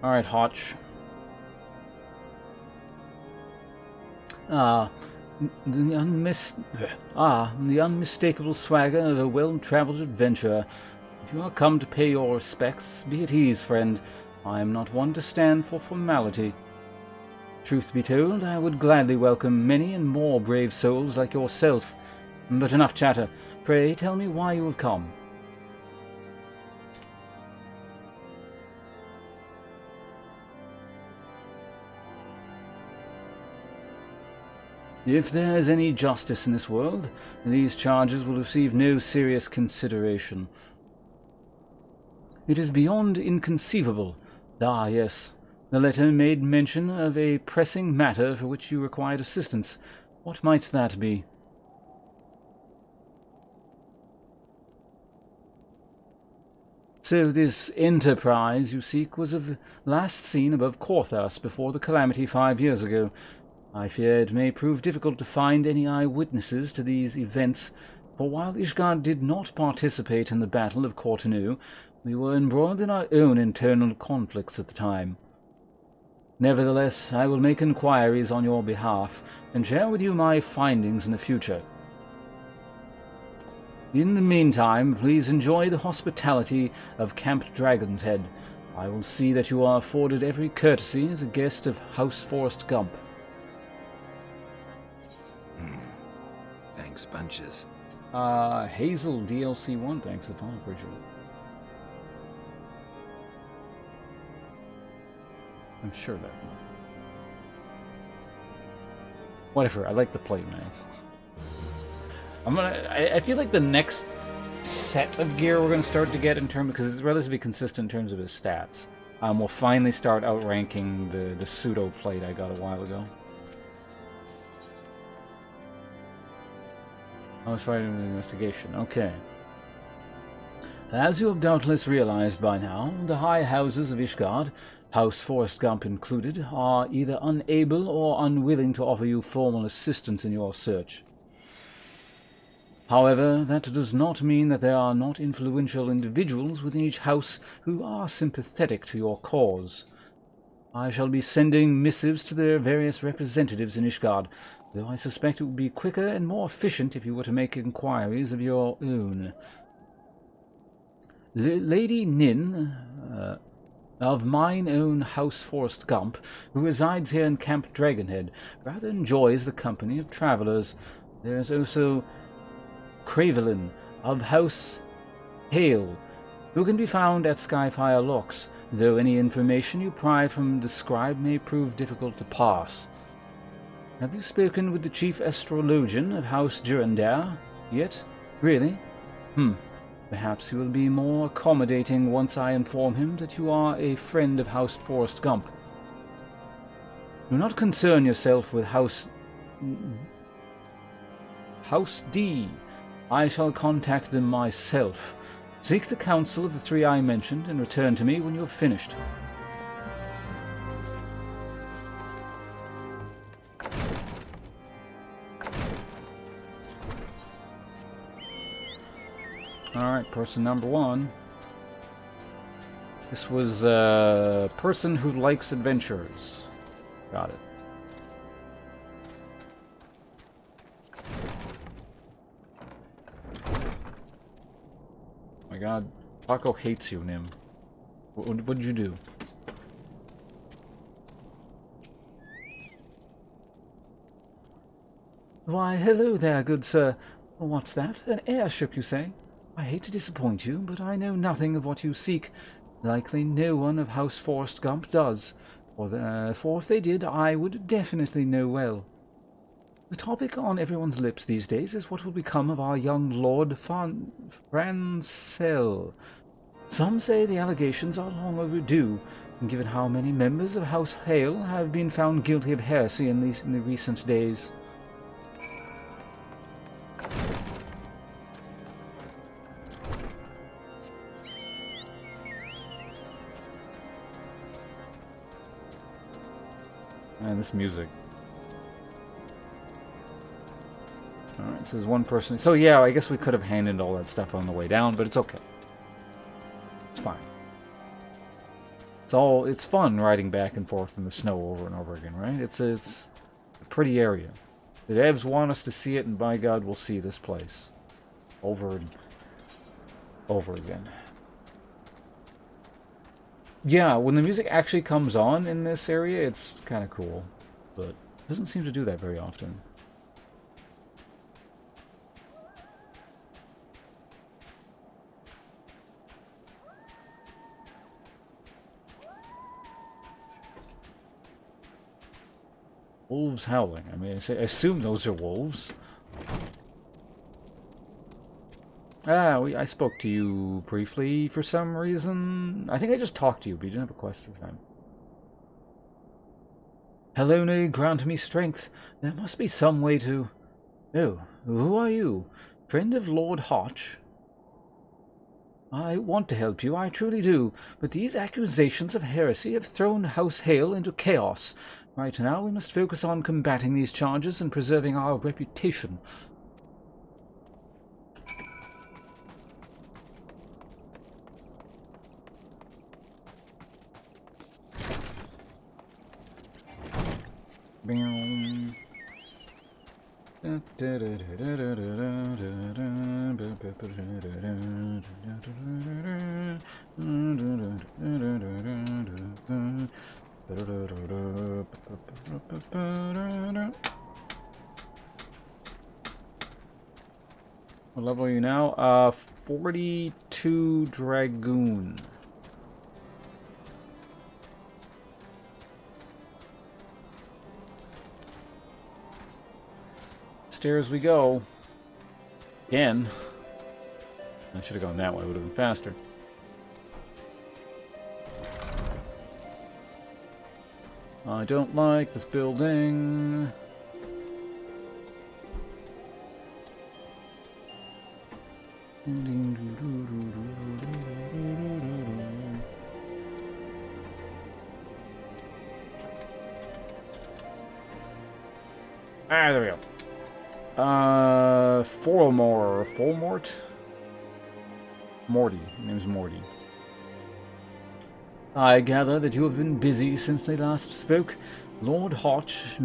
Alright, Hotch. The unmistakable swagger of a well-traveled adventurer. If you are come to pay your respects, be at ease, friend. I am not one to stand for formality. Truth be told, I would gladly welcome many and more brave souls like yourself. But enough chatter. Pray tell me why you have come. If there is any justice in this world, these charges will receive no serious consideration. It is beyond inconceivable. Ah, yes. The letter made mention of a pressing matter for which you required assistance. What might that be? So this enterprise you seek was last seen above Korthas before the calamity 5 years ago. I fear it may prove difficult to find any eyewitnesses to these events, for while Ishgard did not participate in the Battle of Courtenay, we were embroiled in our own internal conflicts at the time. Nevertheless, I will make inquiries on your behalf, and share with you my findings in the future. In the meantime, please enjoy the hospitality of Camp Dragon's Head. I will see that you are afforded every courtesy as a guest of House Forest Gump. Thanks bunches. Hazel DLC 1, thanks a ton, appreciate it. I'm sure that one. Whatever, I like the plate now. I feel like the next set of gear we're gonna start to get in terms, because it's relatively consistent in terms of his stats. We'll finally start outranking the pseudo plate I got a while ago. I was fighting an investigation. Okay. As you have doubtless realized by now, the high houses of Ishgard, House Forest Gump included, are either unable or unwilling to offer you formal assistance in your search. However, that does not mean that there are not influential individuals within each house who are sympathetic to your cause. I shall be sending missives to their various representatives in Ishgard, though I suspect it would be quicker and more efficient if you were to make inquiries of your own. Lady Nin, of mine own House Forest Gump, who resides here in Camp Dragonhead, rather enjoys the company of travelers. There is also Cravelin, of House Hale, who can be found at Skyfire Locks, though any information you pry from the scribe may prove difficult to pass. Have you spoken with the chief astrologian of House Durandar yet? Really? Perhaps he will be more accommodating once I inform him that you are a friend of House Forest Gump. Do not concern yourself with House D. I shall contact them myself. Seek the counsel of the three I mentioned and return to me when you have finished. Alright, person number one. This was a person who likes adventures. Got it. Oh my god, Paco hates you, Nim. What did you do? Why, hello there, good sir. What's that? An airship, you say? I hate to disappoint you, but I know nothing of what you seek. Likely no one of House Forest Gump does. For if they did, I would definitely know well. The topic on everyone's lips these days is what will become of our young Lord Francel. Some say the allegations are long overdue, and given how many members of House Hale have been found guilty of heresy in the recent days. And this music. Alright, so there's one person. So yeah, I guess we could have handled all that stuff on the way down, but it's okay. It's fine. It's fun riding back and forth in the snow over and over again, right? It's a pretty area. The devs want us to see it, and by God, we'll see this place. Over and over again. Yeah, when the music actually comes on in this area, it's kind of cool. But it doesn't seem to do that very often. Wolves howling. I mean, I assume those are wolves. I spoke to you briefly for some reason. I think I just talked to you, but you didn't have a quest this time. Helene, grant me strength. There must be some way to... Oh, who are you? Friend of Lord Hotch? I want to help you, I truly do, but these accusations of heresy have thrown House Hale into chaos. Right now we must focus on combating these charges and preserving our reputation. What level are you now? 42 Dragoon. Stairs we go. Again. I should have gone that way, it would have been faster. I don't like this building. Ah, there we go. Folmort? Morty. His name's Morty. I gather that you have been busy since they last spoke. Lord Hotch's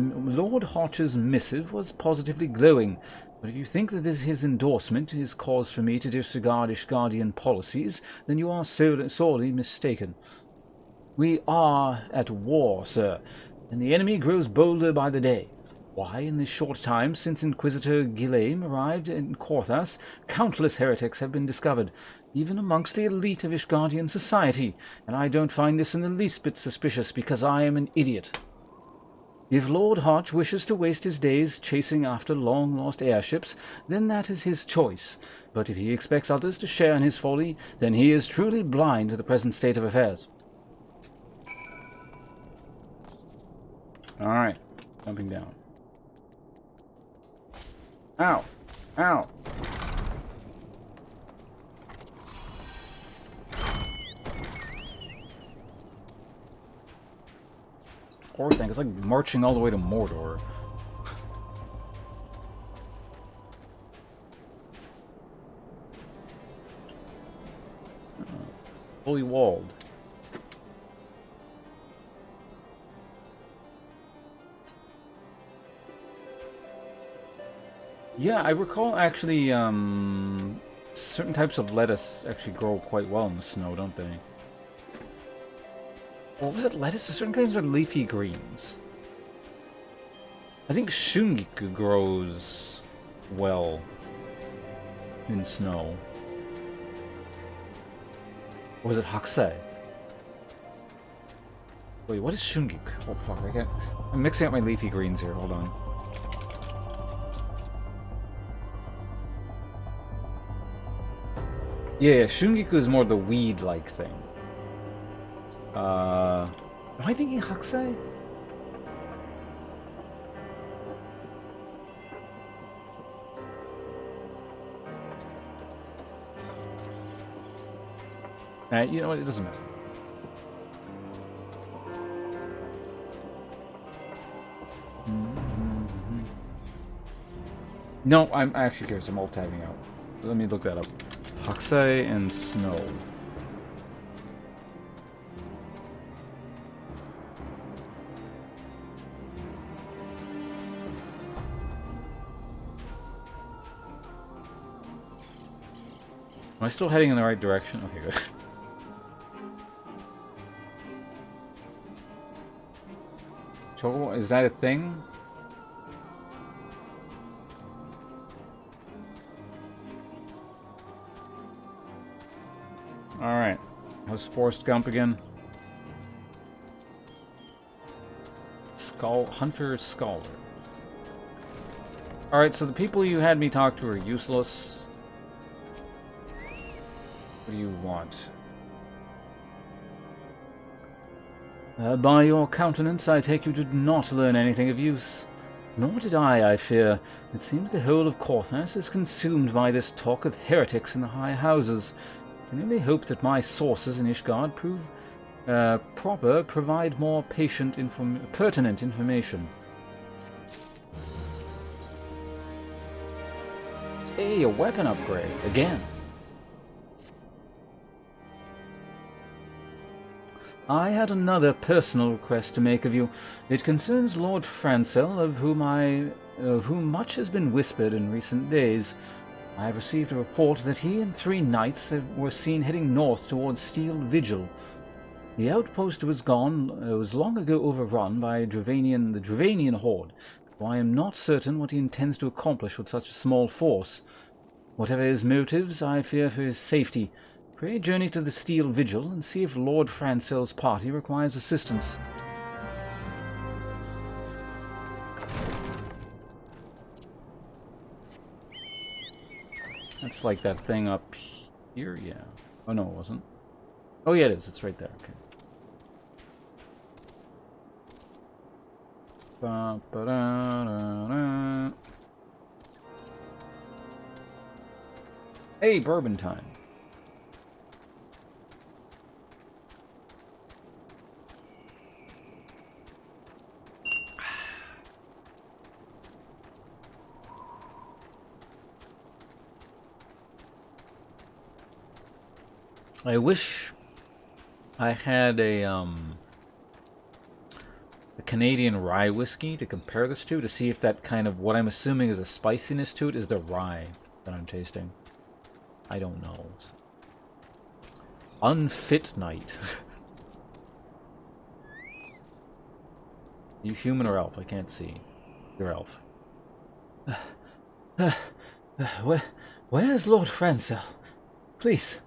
missive was positively glowing, but if you think that his endorsement is cause for me to disregard Ishgardian policies, then you are sorely mistaken. We are at war, sir, and the enemy grows bolder by the day. Why, in this short time since Inquisitor Ghislaine arrived in Korthas, countless heretics have been discovered, even amongst the elite of Ishgardian society, and I don't find this in the least bit suspicious because I am an idiot. If Lord Hotch wishes to waste his days chasing after long-lost airships, then that is his choice, but if he expects others to share in his folly, then he is truly blind to the present state of affairs. Alright, jumping down. Ow! Ow! Poor thing, it's like marching all the way to Mordor. Fully walled. Yeah, I recall actually, certain types of lettuce actually grow quite well in the snow, don't they? Or was it lettuce? Certain kinds are leafy greens. I think Shungiku grows well in snow. Or was it Hakusei? Wait, what is Shungiku? Oh fuck, I'm mixing up my leafy greens here, hold on. Yeah, Shungiku is more the weed-like thing. Am I thinking Hakusei? You know what? It doesn't matter. No, I'm actually curious. I'm alt-tabbing out. Let me look that up. Hakusei and snow. Am I still heading in the right direction? Okay, good. Choco, is that a thing? Alright. How's Forrest Gump again? Hunter Scalder. Alright, so the people you had me talk to are useless. What do you want? By your countenance, I take you did not learn anything of use. Nor did I fear. It seems the whole of Corthas is consumed by this talk of heretics in the high houses. I can only hope that my sources in Ishgard prove provide more pertinent information. Hey, a weapon upgrade, again. I had another personal request to make of you. It concerns Lord Francel, of whom much has been whispered in recent days. I have received a report that he and 3 knights were seen heading north towards Steel Vigil. The outpost was long ago overrun by the Dravanian horde, though I am not certain what he intends to accomplish with such a small force. Whatever his motives, I fear for his safety. Pray journey to the Steel Vigil and see if Lord Francel's party requires assistance. That's like that thing up here, yeah. Oh no, it wasn't. Oh yeah, it is. It's right there. Okay. Ba-ba-da-da-da. Hey, bourbon time. I wish I had a Canadian rye whiskey to compare this to see if that kind of, what I'm assuming is a spiciness to it, is the rye that I'm tasting. I don't know. Unfit Knight. You human or elf? I can't see. You're elf. Where's Lord Francel? Please.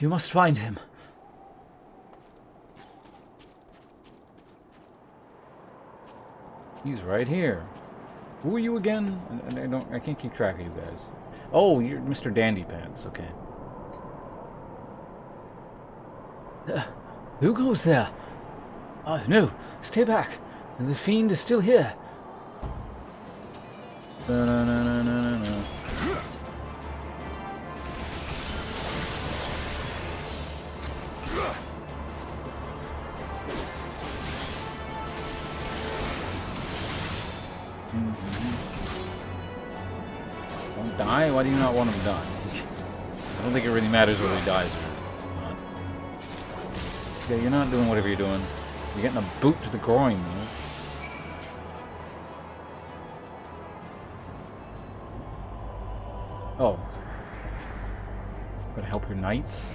You must find him. He's right here. Who are you again? I can't keep track of you guys. Oh, you're Mr. Dandy Pants. Okay. Who goes there? No, stay back. The fiend is still here. No. Don't die? Why do you not want him done? I don't think it really matters whether he dies or not. Yeah, you're not doing whatever you're doing. You're getting a boot to the groin, though. Oh. Gotta help your knights?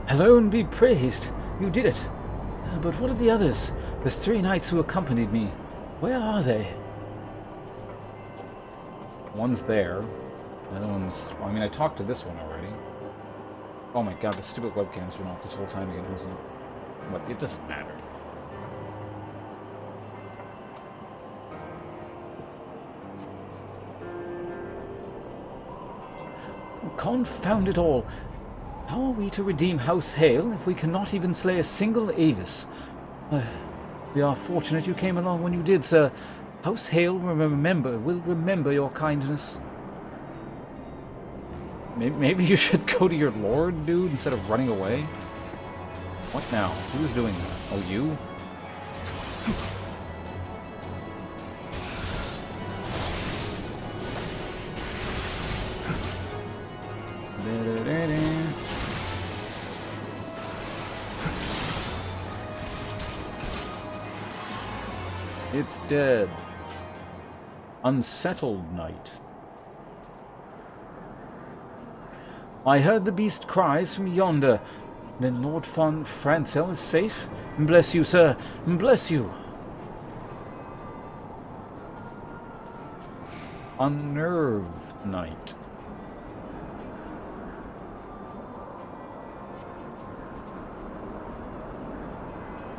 Hello and be praised. You did it. But what of the others? The 3 knights who accompanied me. Where are they? One's there. The other one's... Well, I mean, I talked to this one already. Oh my god, the stupid webcam's been off this whole time again, hasn't it? But it doesn't matter. Confound it all! How are we to redeem House Hale if we cannot even slay a single Avis? We are fortunate you came along when you did, sir. House Hale will remember your kindness. Maybe you should go to your lord, dude, instead of running away. What now? Who's doing that? Oh, you? It's dead. Unsettled Knight. I heard the beast cries from yonder. Then Lord von Francel is safe? Bless you, sir. Bless you. Unnerved Knight.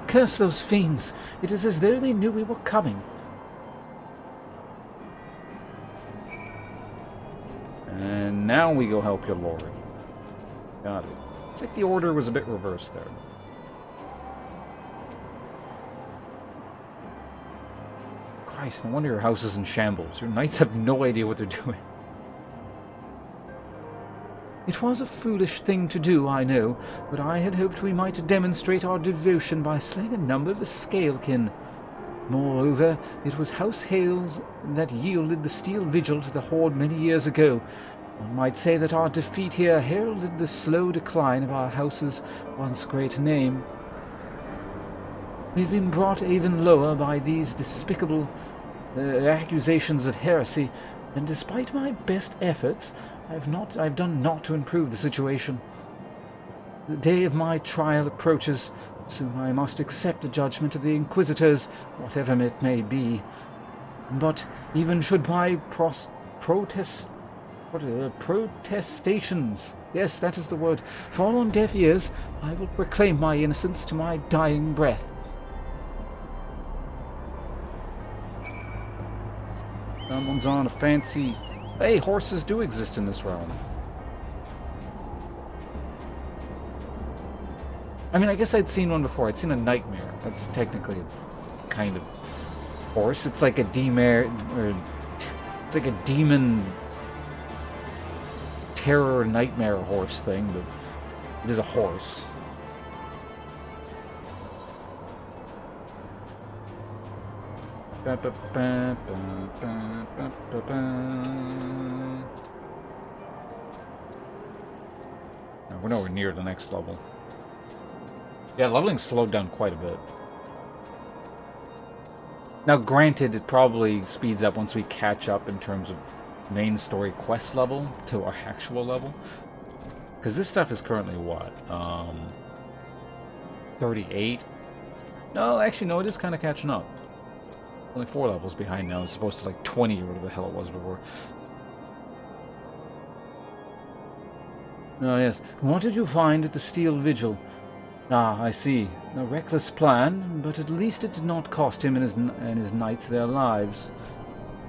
Curse those fiends! It is as though they knew we were coming. And now we go help your lord. Got it. It's like the order was a bit reversed there. Christ, no wonder your house is in shambles. Your knights have no idea what they're doing. It was a foolish thing to do, I know, but I had hoped we might demonstrate our devotion by slaying a number of the Scalekin. Moreover, it was House Hales that yielded the steel vigil to the Horde many years ago. One might say that our defeat here heralded the slow decline of our house's once great name. We've been brought even lower by these despicable accusations of heresy, and despite my best efforts, I've done naught to improve the situation. The day of my trial approaches. Soon I must accept the judgment of the Inquisitors, whatever it may be. But even should my protestations, yes, that is the word, fall on deaf ears, I will proclaim my innocence to my dying breath. Someone's on a fancy... Hey, horses do exist in this realm. I mean, I guess I'd seen one before. I'd seen a nightmare. That's technically a kind of horse. It's like a demare, or it's like a demon terror nightmare horse thing, but it is a horse. We're nowhere near the next level. Yeah, leveling slowed down quite a bit. Now, granted, it probably speeds up once we catch up in terms of main story quest level to our actual level. Because this stuff is currently what? 38? No, actually, no, it is kind of catching up. Only 4 levels behind now. It's supposed to like 20 or whatever the hell it was before. Oh, yes. What did you find at the Steel Vigil? Ah, I see. A reckless plan, but at least it did not cost him and his knights their lives.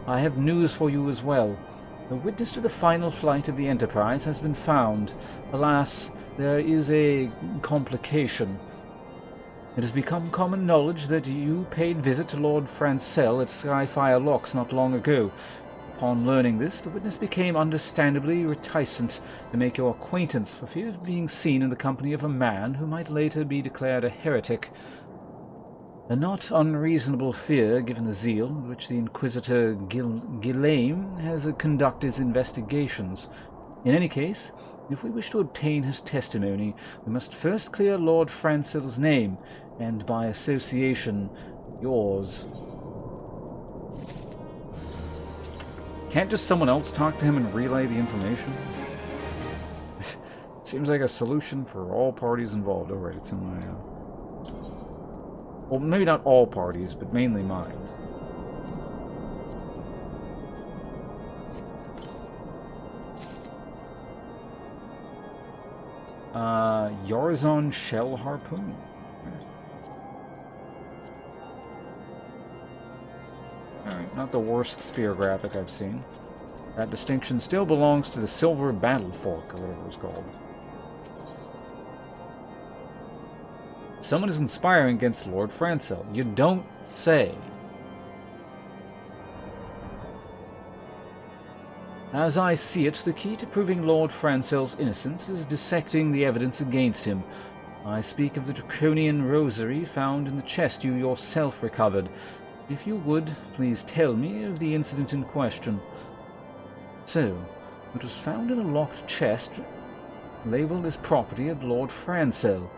I have news for you as well. The witness to the final flight of the Enterprise has been found. Alas, there is a complication. It has become common knowledge that you paid visit to Lord Francel at Skyfire Locks not long ago. Upon learning this, the witness became understandably reticent to make your acquaintance for fear of being seen in the company of a man who might later be declared a heretic. A not unreasonable fear, given the zeal with which the Inquisitor Ghislaine has conducted his investigations. In any case, if we wish to obtain his testimony, we must first clear Lord Francel's name, and by association, yours. Can't just someone else talk to him and relay the information? Seems like a solution for all parties involved. Oh, right, it's in my... Well, maybe not all parties, but mainly mine. Yarzon Shell Harpoon. Alright, not the worst spear graphic I've seen. That distinction still belongs to the Silver Battle Fork, or whatever it's called. Someone is conspiring against Lord Francel. You don't say. As I see it, the key to proving Lord Francel's innocence is dissecting the evidence against him. I speak of the draconian rosary found in the chest you yourself recovered. If you would, please tell me of the incident in question. So, it was found in a locked chest, labeled as property of Lord Francel.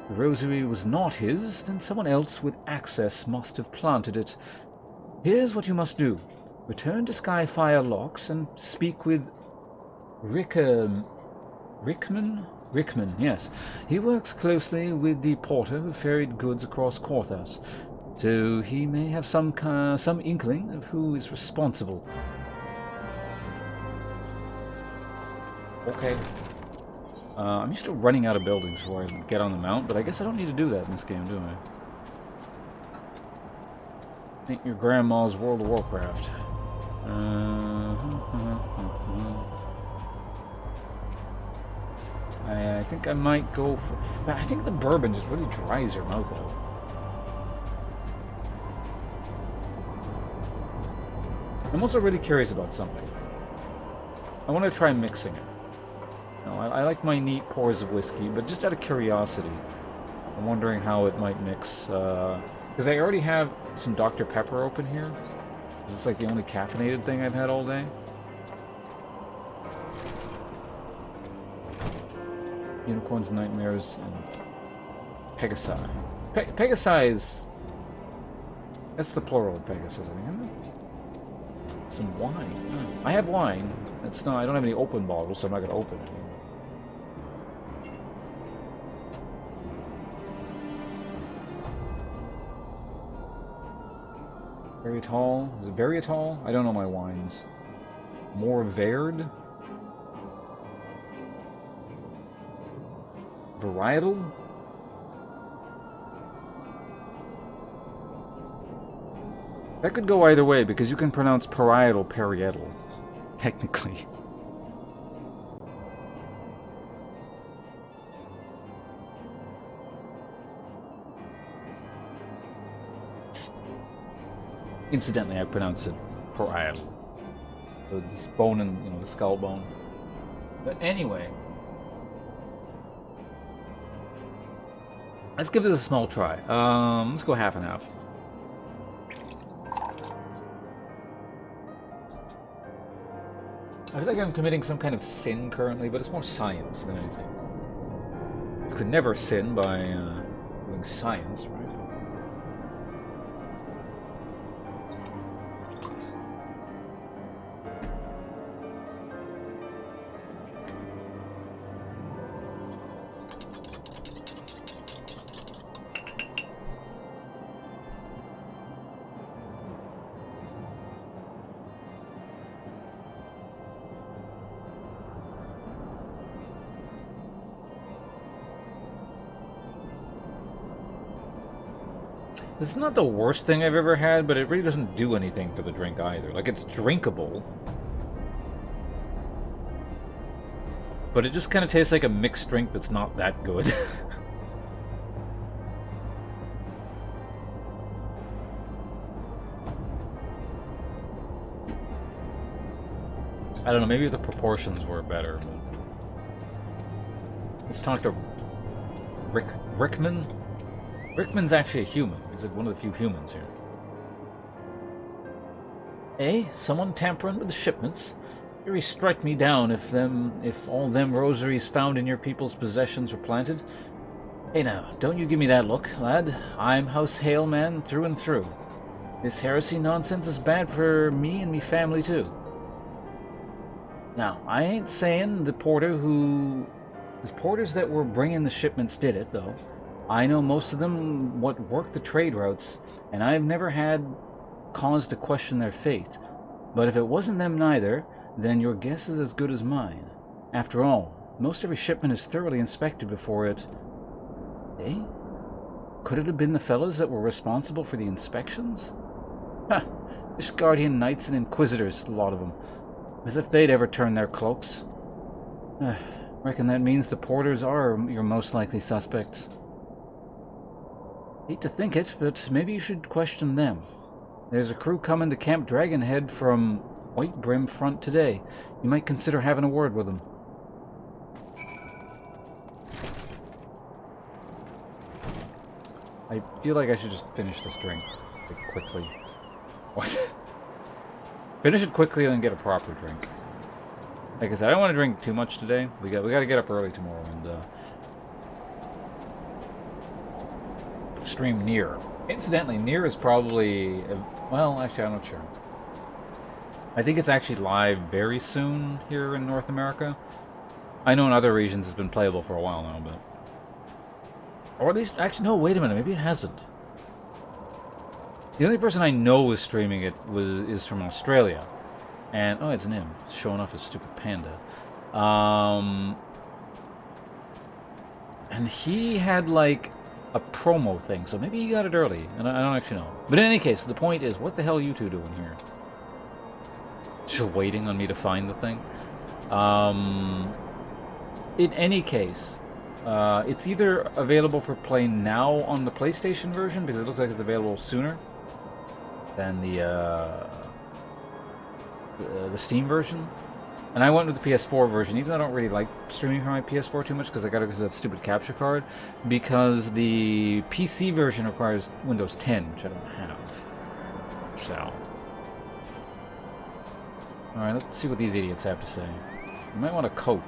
The rosary was not his, then someone else with access must have planted it. Here's what you must do. Return to Skyfire Locks and speak with Rickman? Rickman, yes. He works closely with the porter who ferried goods across Quarthos, so he may have some inkling of who is responsible. Okay. I'm used to running out of buildings before I get on the mount, but I guess I don't need to do that in this game, do I? Think your grandma's World of Warcraft. I think I might go for... But I think the bourbon just really dries your mouth out. I'm also really curious about something. I want to try mixing it. No, I like my neat pours of whiskey, but just out of curiosity, I'm wondering how it might mix. Because I already have some Dr. Pepper open here. It's like the only caffeinated thing I've had all day. Unicorns, Nightmares, and Pegasi. Pegasi is... That's the plural of Pegasus, I think, isn't it? Some wine. I have wine. It's not... I don't have any open bottles, so I'm not going to open it. Very tall. Is it very tall? I don't know my wines. More varied. Varietal? That could go either way, because you can pronounce parietal, technically. Incidentally, I pronounce it parietal. So this bone and, you know, the skull bone. But anyway... Let's give this a small try. Let's go half and half. I feel like I'm committing some kind of sin currently, but it's more science than anything. You could never sin by doing science, right? This is not the worst thing I've ever had, but it really doesn't do anything for the drink either. Like, it's drinkable. But it just kind of tastes like a mixed drink that's not that good. I don't know, maybe if the proportions were better. Let's talk to Rickman. Rickman's actually a human. He's like one of the few humans here. Eh? Someone tampering with the shipments? Really strike me down if all them rosaries found in your people's possessions were planted. Hey now, don't you give me that look, lad. I'm House Hale man through and through. This heresy nonsense is bad for me and me family too. Now, I ain't saying the porters that were bringing the shipments did it, though. I know most of them what work the trade routes, and I've never had cause to question their faith. But if it wasn't them neither, then your guess is as good as mine. After all, most every shipment is thoroughly inspected before it... Eh? Could it have been the fellows that were responsible for the inspections? Ha! Fish Guardian Knights and Inquisitors, a lot of them. As if they'd ever turn their cloaks. Reckon that means the porters are your most likely suspects. Hate to think it, but maybe you should question them. There's a crew coming to Camp Dragonhead from White Brim Front today. You might consider having a word with them. I feel like I should just finish this drink quickly. What? Finish it quickly and then get a proper drink. Like I said, I don't want to drink too much today. We got to get up early tomorrow and stream Nier. Incidentally, Nier is probably... well, actually, I'm not sure. I think it's actually live very soon here in North America. I know in other regions it's been playable for a while now, but... Or at least... Actually, no, wait a minute. Maybe it hasn't. The only person I know is streaming it is from Australia. And... Oh, it's him. Showing off his stupid panda. And he had, like, a promo thing, so maybe he got it early. And I don't actually know. But in any case, the point is, what the hell are you two doing here? Just waiting on me to find the thing? In any case, it's either available for play now on the PlayStation version, because it looks like it's available sooner than the Steam version. And I went with the PS4 version, even though I don't really like streaming from my PS4 too much, because I gotta go to that stupid capture card, because the PC version requires Windows 10, which I don't have. So... Alright, let's see what these idiots have to say. You might want a coat.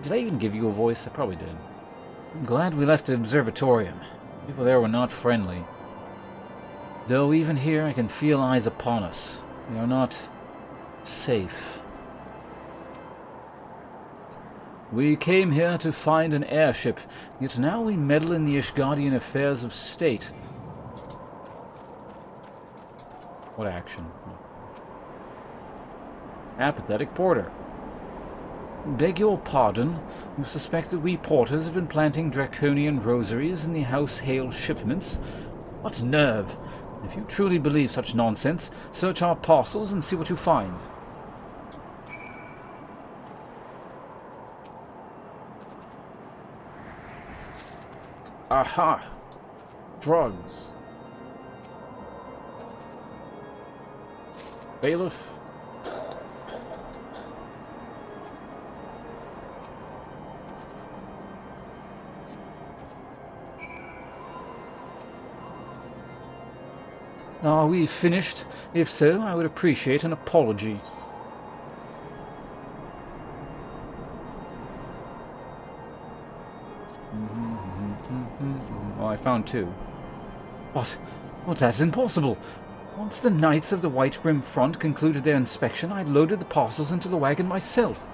Did I even give you a voice? I probably did. I'm glad we left the observatorium. People there were not friendly. Though even here I can feel eyes upon us. We are not safe. We came here to find an airship, yet now we meddle in the Ishgardian affairs of state. What action? Apathetic porter. Beg your pardon, you suspect that we porters have been planting draconian rosaries in the House Hale shipments? What nerve! If you truly believe such nonsense, search our parcels and see what you find. Aha! Drugs. Bailiff. Are we finished? If so, I would appreciate an apology. Well, I found two. What? Well, that's impossible. Once the Knights of the White Brim Front concluded their inspection, I loaded the parcels into the wagon myself.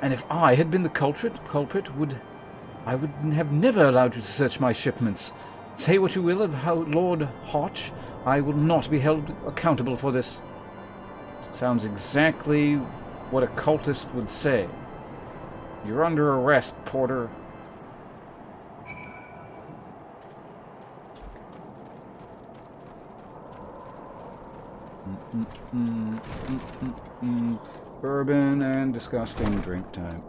And if I had been the culprit, I would have never allowed you to search my shipments. Say what you will of how Lord Hotch, I will not be held accountable for this. Sounds exactly what a cultist would say. You're under arrest, Porter. Bourbon and disgusting drink time.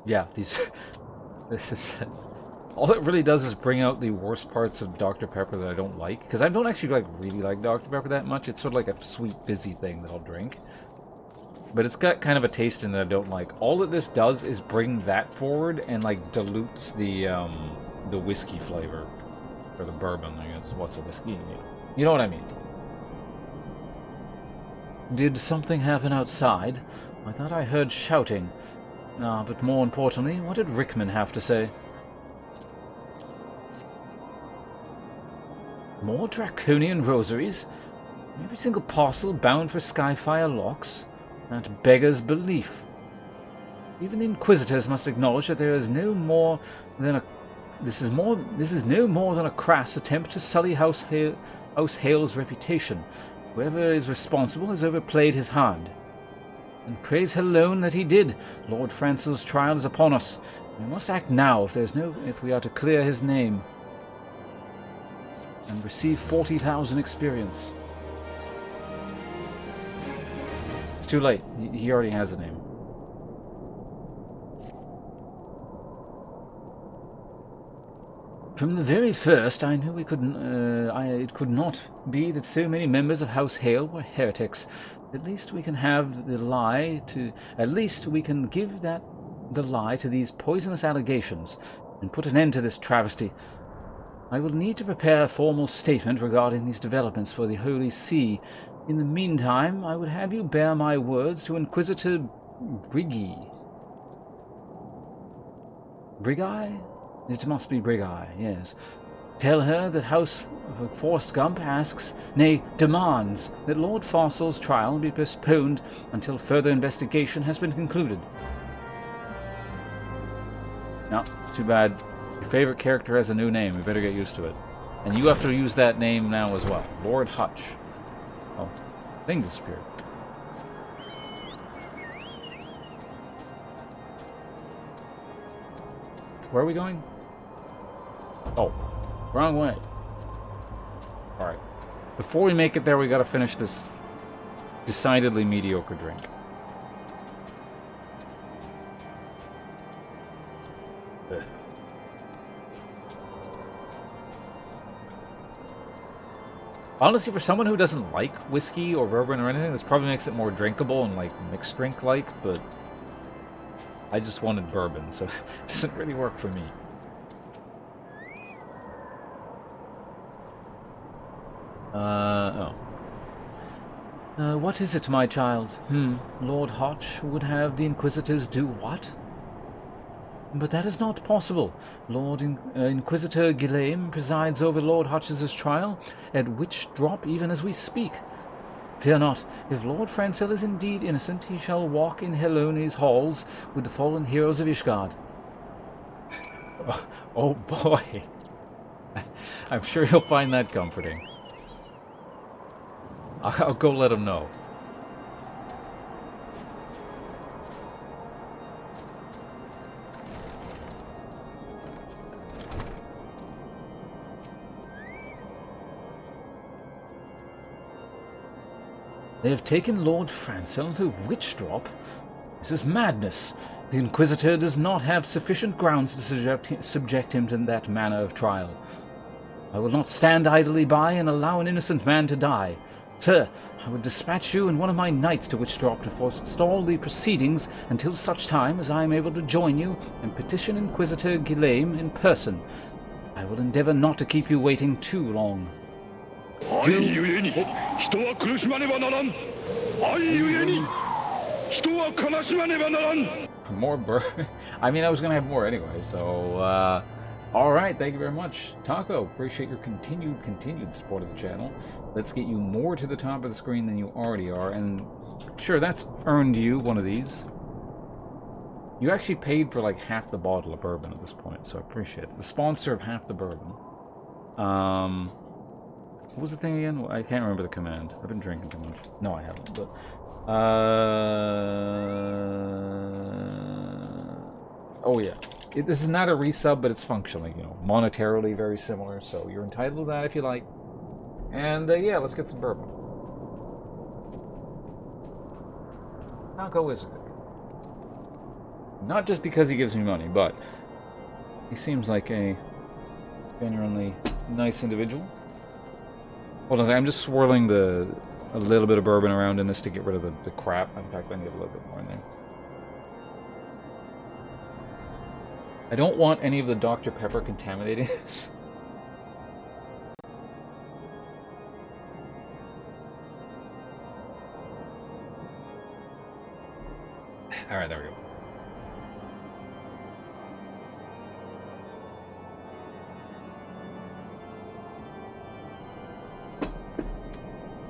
Yeah, this is... All it really does is bring out the worst parts of Dr. Pepper that I don't like. Because I don't actually really like Dr. Pepper that much. It's sort of like a sweet, fizzy thing that I'll drink. But it's got kind of a taste in that I don't like. All that this does is bring that forward and, like, dilutes the whiskey flavor. Or the bourbon, I guess. What's a whiskey? Yeah. You know what I mean. Did something happen outside? I thought I heard shouting. But more importantly, what did Rickman have to say? More draconian rosaries? Every single parcel bound for Skyfire locks? That beggars belief. Even the Inquisitors must acknowledge that there is no more than a... This is no more than a crass attempt to sully House Hale's reputation. Whoever is responsible has overplayed his hand. And praise alone that he did. Lord Francel's trial is upon us. We must act now if we are to clear his name. And receive 40,000 experience. It's too late. He already has a name. From the very first, I knew it could not be that so many members of House Hale were heretics. At least we can have the lie to... At least we can give the lie to these poisonous allegations and put an end to this travesty. I will need to prepare a formal statement regarding these developments for the Holy See. In the meantime, I would have you bear my words to Inquisitor Briggy. Brigeye? It must be Brigeye, yes. Tell her that House Forrest Gump asks, nay, demands, that Lord Fossil's trial be postponed until further investigation has been concluded. No, it's too bad. Your favorite character has a new name. We better get used to it. And you have to use that name now as well. Lord Hutch. Oh, thing disappeared. Where are we going? Oh, wrong way. Alright. Before we make it there, we gotta finish this decidedly mediocre drink. Ugh. Honestly, for someone who doesn't like whiskey or bourbon or anything, this probably makes it more drinkable and like mixed drink-like, but I just wanted bourbon, so it doesn't really work for me. What is it, my child? Lord Hotch would have the Inquisitors do what? But that is not possible. Lord Inquisitor Ghislaine presides over Lord Hotch's trial, at which drop even as we speak. Fear not. If Lord Francel is indeed innocent, he shall walk in Helone's halls with the fallen heroes of Ishgard. Oh boy. I'm sure he'll find that comforting. I'll go let him know. They have taken Lord Francel to Witch Drop? This is madness. The Inquisitor does not have sufficient grounds to subject him to that manner of trial. I will not stand idly by and allow an innocent man to die. Sir, I would dispatch you and one of my knights to Witch Drop to forestall the proceedings until such time as I am able to join you and petition Inquisitor Ghislaine in person. I will endeavor not to keep you waiting too long. More bourbon? I mean, I was going to have more anyway, so, alright, thank you very much. Taco, appreciate your continued support of the channel. Let's get you more to the top of the screen than you already are, and sure, that's earned you one of these. You actually paid for like half the bottle of bourbon at this point, so I appreciate it. The sponsor of half the bourbon. What was the thing again? I can't remember the command. I've been drinking too much. No, I haven't, but... Oh yeah. This is not a resub, but it's functionally, you know, monetarily very similar, so you're entitled to that if you like. And, yeah, let's get some bourbon. Taco is good. Not just because he gives me money, but he seems like a genuinely nice individual. Hold on a second, I'm just swirling a little bit of bourbon around in this to get rid of the crap. In fact, I can get a little bit more in there. I don't want any of the Dr. Pepper contaminating this. Alright, there we go.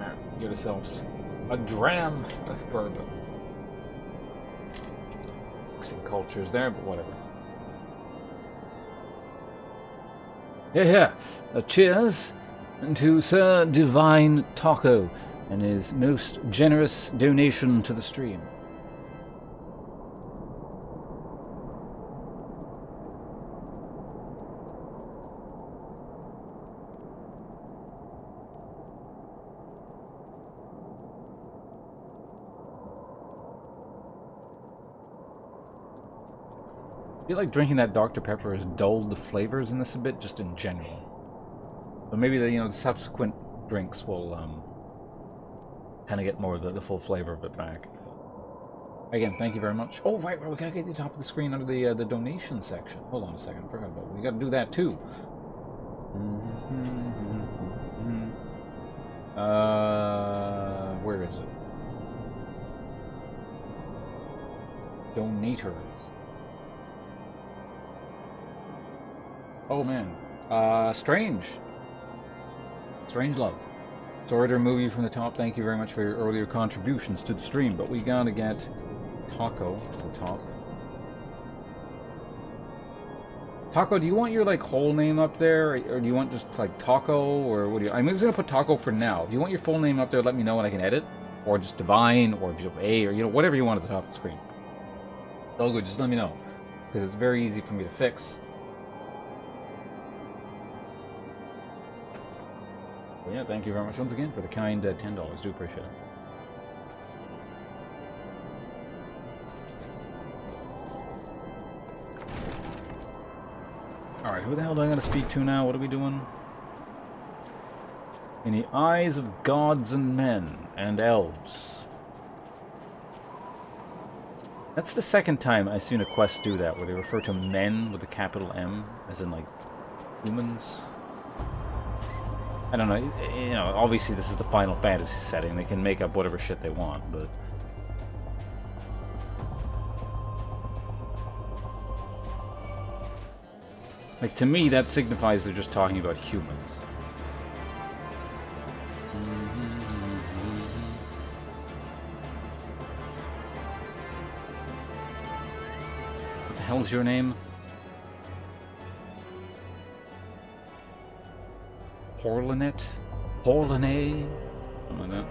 Alright, get ourselves a dram of bourbon. Mixing cultures there, but whatever. Yeah. Cheers to Sir Divine Taco and his most generous donation to the stream. I feel like drinking that Dr. Pepper has dulled the flavors in this a bit, just in general. But maybe the subsequent drinks will kind of get more of the full flavor of it back. Again, thank you very much. Oh, right, we gotta get to the top of the screen under the donation section. Hold on a second, I forgot about it. We gotta do that too. Where is it? Donators. Oh man. Strange. Strange Love. Sorry to remove you from the top. Thank you very much for your earlier contributions to the stream, but we gotta get Taco to the top. Taco, do you want your like whole name up there, or do you want just like Taco, or what do you? I'm just gonna put Taco for now. If you want your full name up there, let me know and I can edit, or just Divine, or if you have A, or whatever you want at the top of the screen. It's all good. Just let me know, because it's very easy for me to fix. But yeah, thank you very much once again for the kind $10. Do appreciate it. Alright, who the hell do I gotta speak to now? What are we doing? In the eyes of gods and men and elves. That's the second time I've seen a quest do that, where they refer to men with a capital M, as in, like, humans. I don't know, you know, obviously this is the Final Fantasy setting. They can make up whatever shit they want, but... like, to me, that signifies they're just talking about humans. What the hell's your name? Porlanet? Porlane? Something like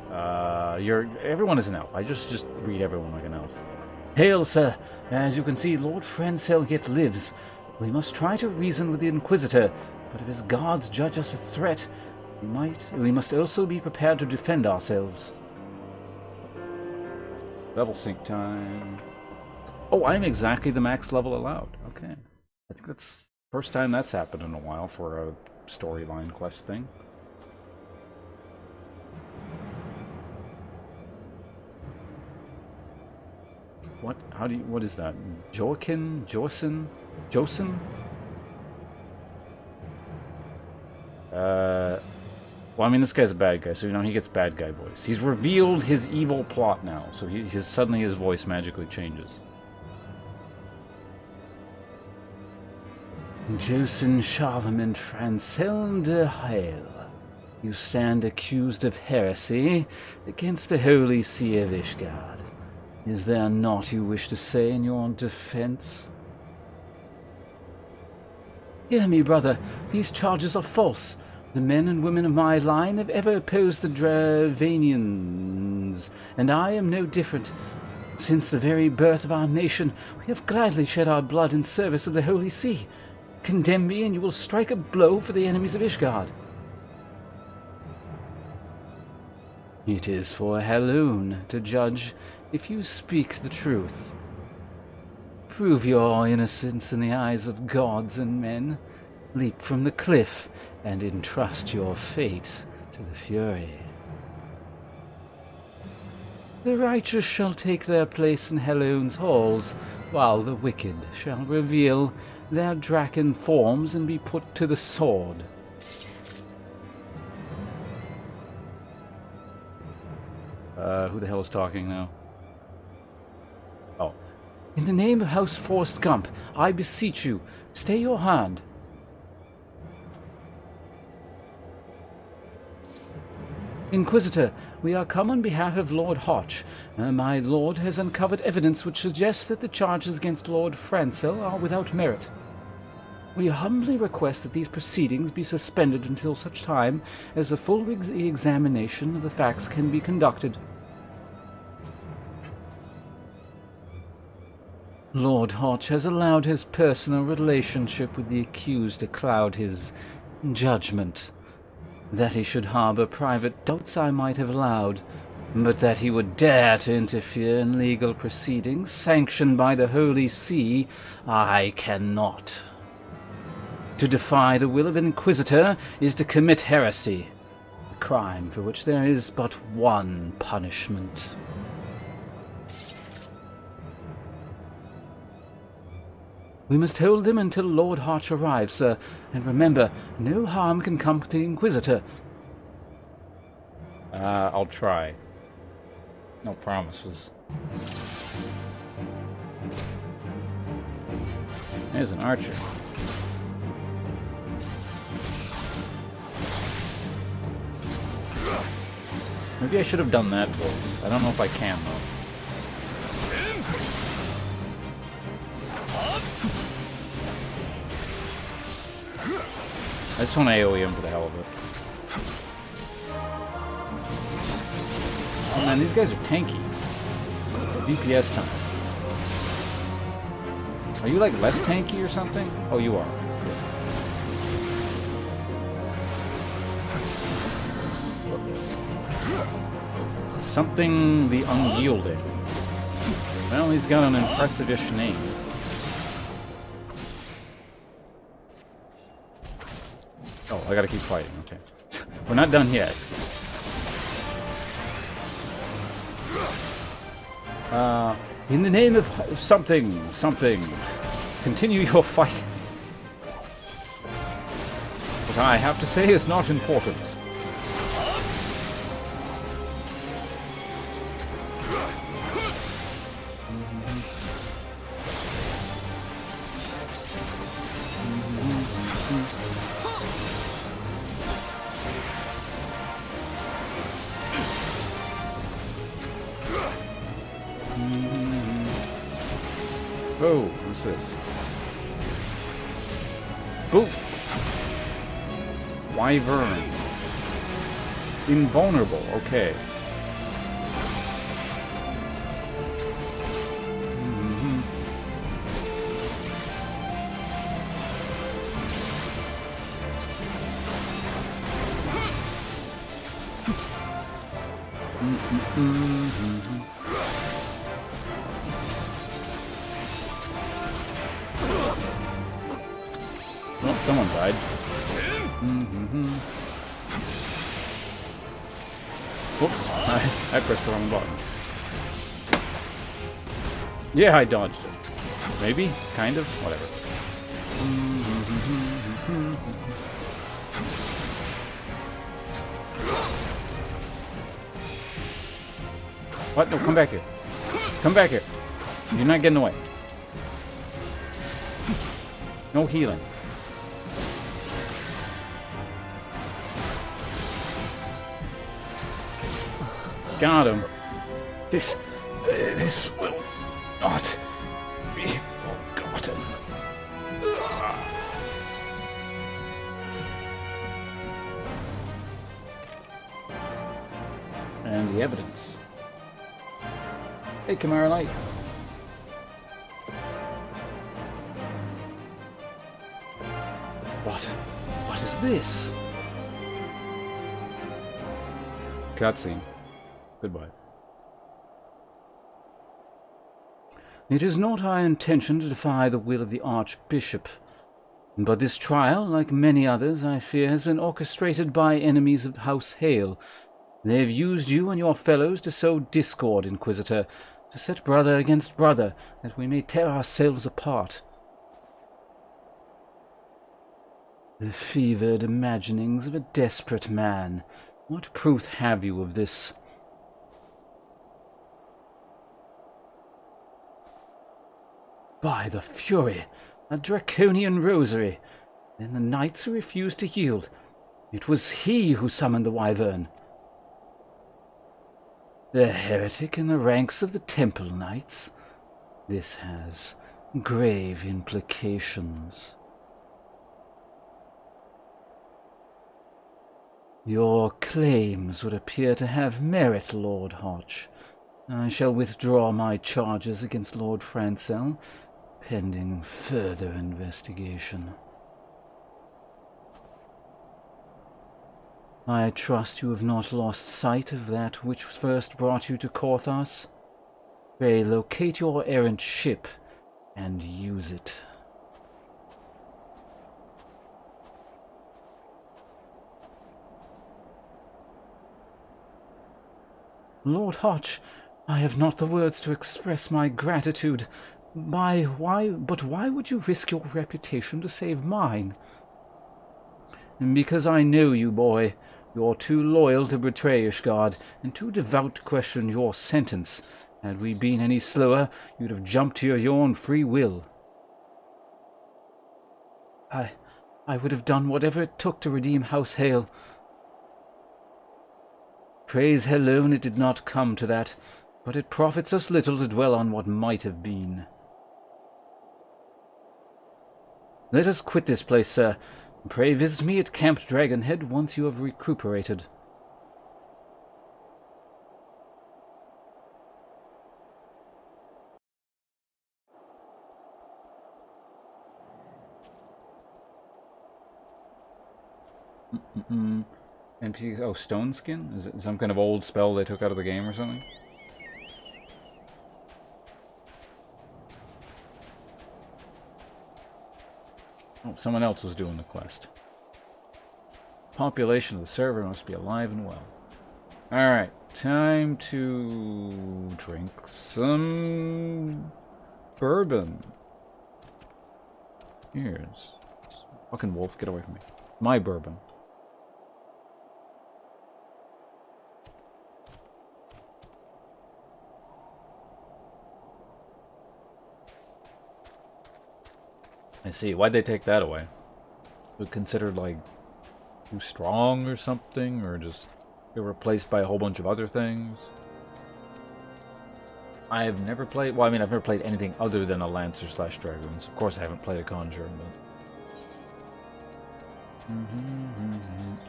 that. Everyone is an elf. I just read everyone like an elf. Hail, sir! As you can see, Lord Francel yet lives. We must try to reason with the Inquisitor, but if his guards judge us a threat, we must also be prepared to defend ourselves. Level sync time. Oh, I'm exactly the max level allowed. Okay. I think that's the first time that's happened in a while for a storyline quest thing. What? How do you... what is that? Joaquin? Josin? Josin? Well, I mean, this guy's a bad guy, so, you know, he gets bad guy voice. He's revealed his evil plot now, so suddenly his voice magically changes. Josin Charlemagne Francel de Hael, you stand accused of heresy against the Holy See of Ishgard. Is there naught you wish to say in your defense? Hear me, brother. These charges are false. The men and women of my line have ever opposed the Dravanians, and I am no different. Since the very birth of our nation, we have gladly shed our blood in service of the Holy See. Condemn me, and you will strike a blow for the enemies of Ishgard. It is for Haloon to judge if you speak the truth. Prove your innocence in the eyes of gods and men. Leap from the cliff and entrust your fate to the Fury. The righteous shall take their place in Haloon's halls, while the wicked shall reveal their draken forms and be put to the sword. Who the hell is talking now? Oh. In the name of House Forrest Gump, I beseech you, stay your hand. Inquisitor, we are come on behalf of Lord Hotch. My lord has uncovered evidence which suggests that the charges against Lord Francel are without merit. We humbly request that these proceedings be suspended until such time as a full examination of the facts can be conducted. Lord Hotch has allowed his personal relationship with the accused to cloud his judgment. That he should harbor private doubts I might have allowed, but that he would dare to interfere in legal proceedings sanctioned by the Holy See, I cannot. To defy the will of an Inquisitor is to commit heresy, a crime for which there is but one punishment. We must hold them until Lord Hotch arrives, sir, and remember, no harm can come to the Inquisitor. I'll try. No promises. There's an archer. Maybe I should have done that twice. I don't know if I can, though. I just want to AoE him for the hell of it. Oh man, these guys are tanky. DPS time. Are you like less tanky or something? Oh, you are. Something the Unyielding. Well, he's got an impressive-ish name. Oh, I gotta keep fighting, okay. We're not done yet. In the name of something, continue your fight. What I have to say is not important. Oh, what's this? Boom! Wyvern. Invulnerable, okay. Well, someone died. Whoops, I pressed the wrong button. Yeah, I dodged it. Maybe? Kind of? Whatever. What? No, come back here. Come back here. You're not getting away. No healing. Got him. This will not be forgotten. And the evidence. Hey, Kamara Light. What is this? Cutscene. Goodbye. It is not our intention to defy the will of the Archbishop, but this trial, like many others, I fear, has been orchestrated by enemies of House Hale. They have used you and your fellows to sow discord, Inquisitor, to set brother against brother, that we may tear ourselves apart. The fevered imaginings of a desperate man. What proof have you of this? By the Fury, a draconian rosary. Then the knights who refused to yield. It was he who summoned the Wyvern. The heretic in the ranks of the Temple Knights. This has grave implications. Your claims would appear to have merit, Lord Hodge. I shall withdraw my charges against Lord Francel, pending further investigation. I trust you have not lost sight of that which first brought you to Korthos. Pray locate your errant ship and use it. Lord Hodge, I have not the words to express my gratitude. Why would you risk your reputation to save mine? And because I know you, boy. You're too loyal to betray Ishgard, and too devout to question your sentence. Had we been any slower, you'd have jumped to your own free will. I would have done whatever it took to redeem House Hale. Praise Helone, it did not come to that, but it profits us little to dwell on what might have been. Let us quit this place, sir. Pray visit me at Camp Dragonhead once you have recuperated. NPC, oh, Stone Skin? Is it some kind of old spell they took out of the game or something? Oh, someone else was doing the quest. Population of the server must be alive and well. Alright, time to drink some bourbon. Here's... Fucking wolf, get away from me. My bourbon. I see. Why'd they take that away? Was it considered, like, too strong or something? Or just get replaced by a whole bunch of other things? I've never played... Well, I mean, I've never played anything other than a Lancer / Dragoons. Of course, I haven't played a Conjurer, but...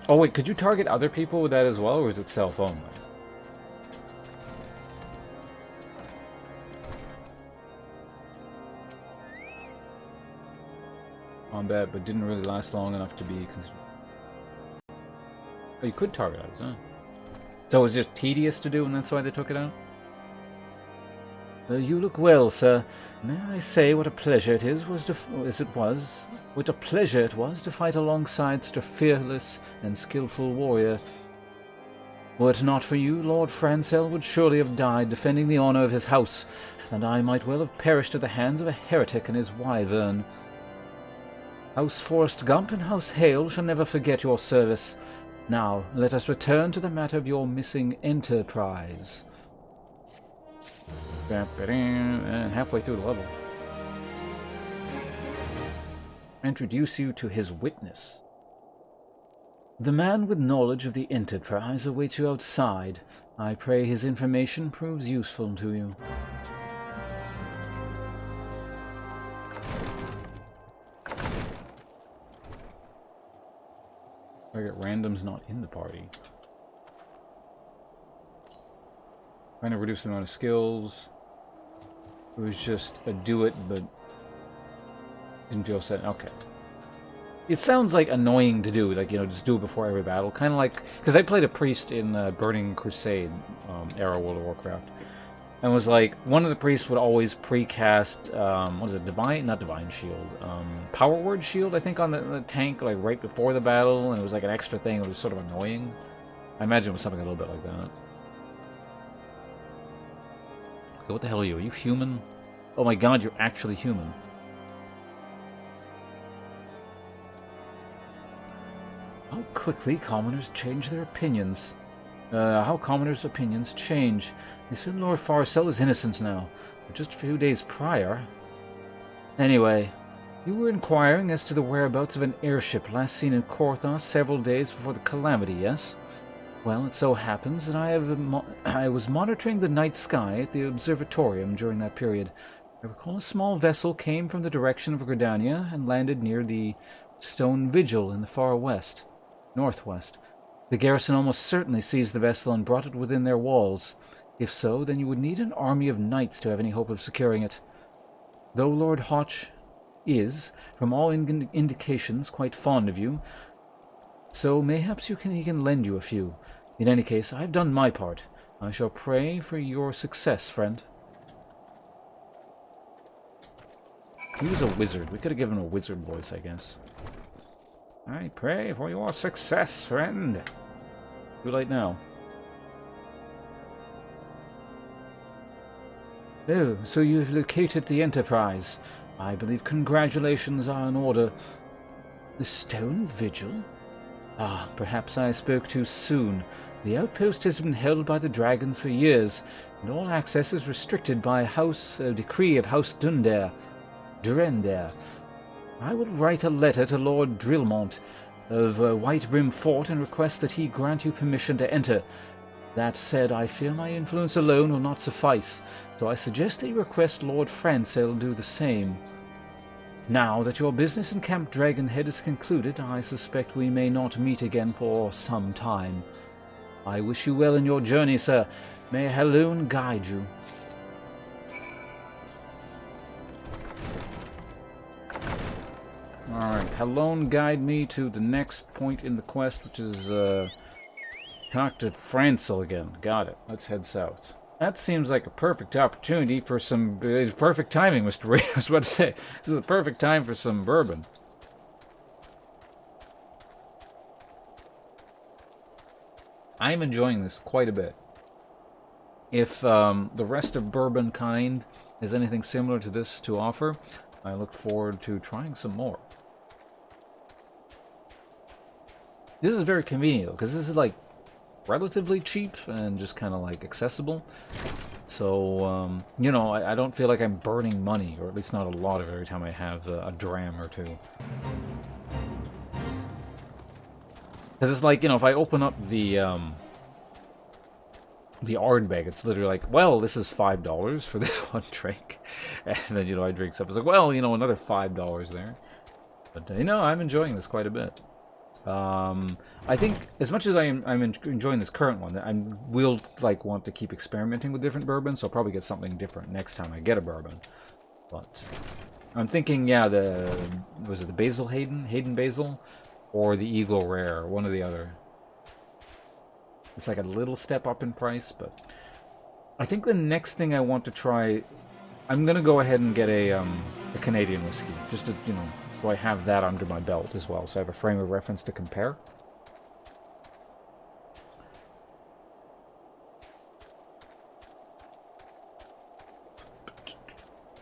Oh, wait, could you target other people with that as well, or is it self-only? Combat, but didn't really last long enough to be... Oh, you could target others, huh? So it was just tedious to do, and that's why they took it out? You look well, sir. May I say what a pleasure it was to fight alongside such a fearless and skillful warrior. Were it not for you, Lord Francel would surely have died defending the honor of his house, and I might well have perished at the hands of a heretic and his wyvern. House Forrest Gump and House Hale shall never forget your service. Now, let us return to the matter of your missing enterprise. And halfway through the level. Introduce you to his witness. The man with knowledge of the enterprise awaits you outside. I pray his information proves useful to you. Target randoms not in the party. Trying to reduce the amount of skills. It was just a do it, but didn't feel set. Okay. It sounds like annoying to do, like, you know, just do it before every battle. Kind of like, because I played a priest in Burning Crusade era World of Warcraft. And it was like, one of the priests would always precast, what is it, not Divine Shield, Power Word Shield, I think, on the tank, like, right before the battle, and it was like an extra thing. It was sort of annoying. I imagine it was something a little bit like that. What the hell are you? Are you human? Oh my god, you're actually human. How quickly commoners change their opinions. How commoners' opinions change. They said Lord Farcel is innocent now, but just a few days prior. Anyway, you were inquiring as to the whereabouts of an airship last seen in Korthos several days before the calamity, yes? Well, it so happens that I was monitoring the night sky at the observatorium during that period. I recall a small vessel came from the direction of Gridania and landed near the Stone Vigil in the far northwest. The garrison almost certainly seized the vessel and brought it within their walls. If so, then you would need an army of knights to have any hope of securing it. Though Lord Hotch is, from all indications, quite fond of you, so mayhaps he can lend you a few. In any case, I have done my part. I shall pray for your success, friend. He was a wizard. We could have given him a wizard voice, I guess. I pray for your success, friend. Too late now. Oh, so you've located the Enterprise. I believe congratulations are in order. The Stone Vigil? Ah, perhaps I spoke too soon. The outpost has been held by the dragons for years, and all access is restricted by a decree of House Durender. I will write a letter to Lord Drillmont of White Brim Fort and request that he grant you permission to enter. That said, I fear my influence alone will not suffice, so I suggest that you request Lord Francel do the same. Now that your business in Camp Dragonhead is concluded, I suspect we may not meet again for some time. I wish you well in your journey, sir. May Hallown guide you. Alright, Hallown guide me to the next point in the quest, which is, talk to Francel again. Got it. Let's head south. That seems like a perfect opportunity for some... perfect timing, Mr. Ray. I was about to say, this is the perfect time for some bourbon. I'm enjoying this quite a bit. If the rest of Bourbon Kind has anything similar to this to offer, I look forward to trying some more. This is very convenient, though, because this is, like, relatively cheap and just kind of, like, accessible. So, you know, I don't feel like I'm burning money, or at least not a lot of it every time I have a dram or two. Because it's like, you know, if I open up the Ardbeg, it's literally like, well, this is $5 for this one drink. And then, you know, I drink stuff. It's like, well, you know, another $5 there. But, you know, I'm enjoying this quite a bit. I think, as much as I'm enjoying this current one, I will, like, want to keep experimenting with different bourbons, so I'll probably get something different next time I get a bourbon. But I'm thinking, yeah, was it the Basil Hayden Basil? Or the Eagle Rare, one or the other. It's like a little step up in price, but I think the next thing I want to try, I'm gonna go ahead and get a Canadian whiskey, just to, you know, so I have that under my belt as well, so I have a frame of reference to compare.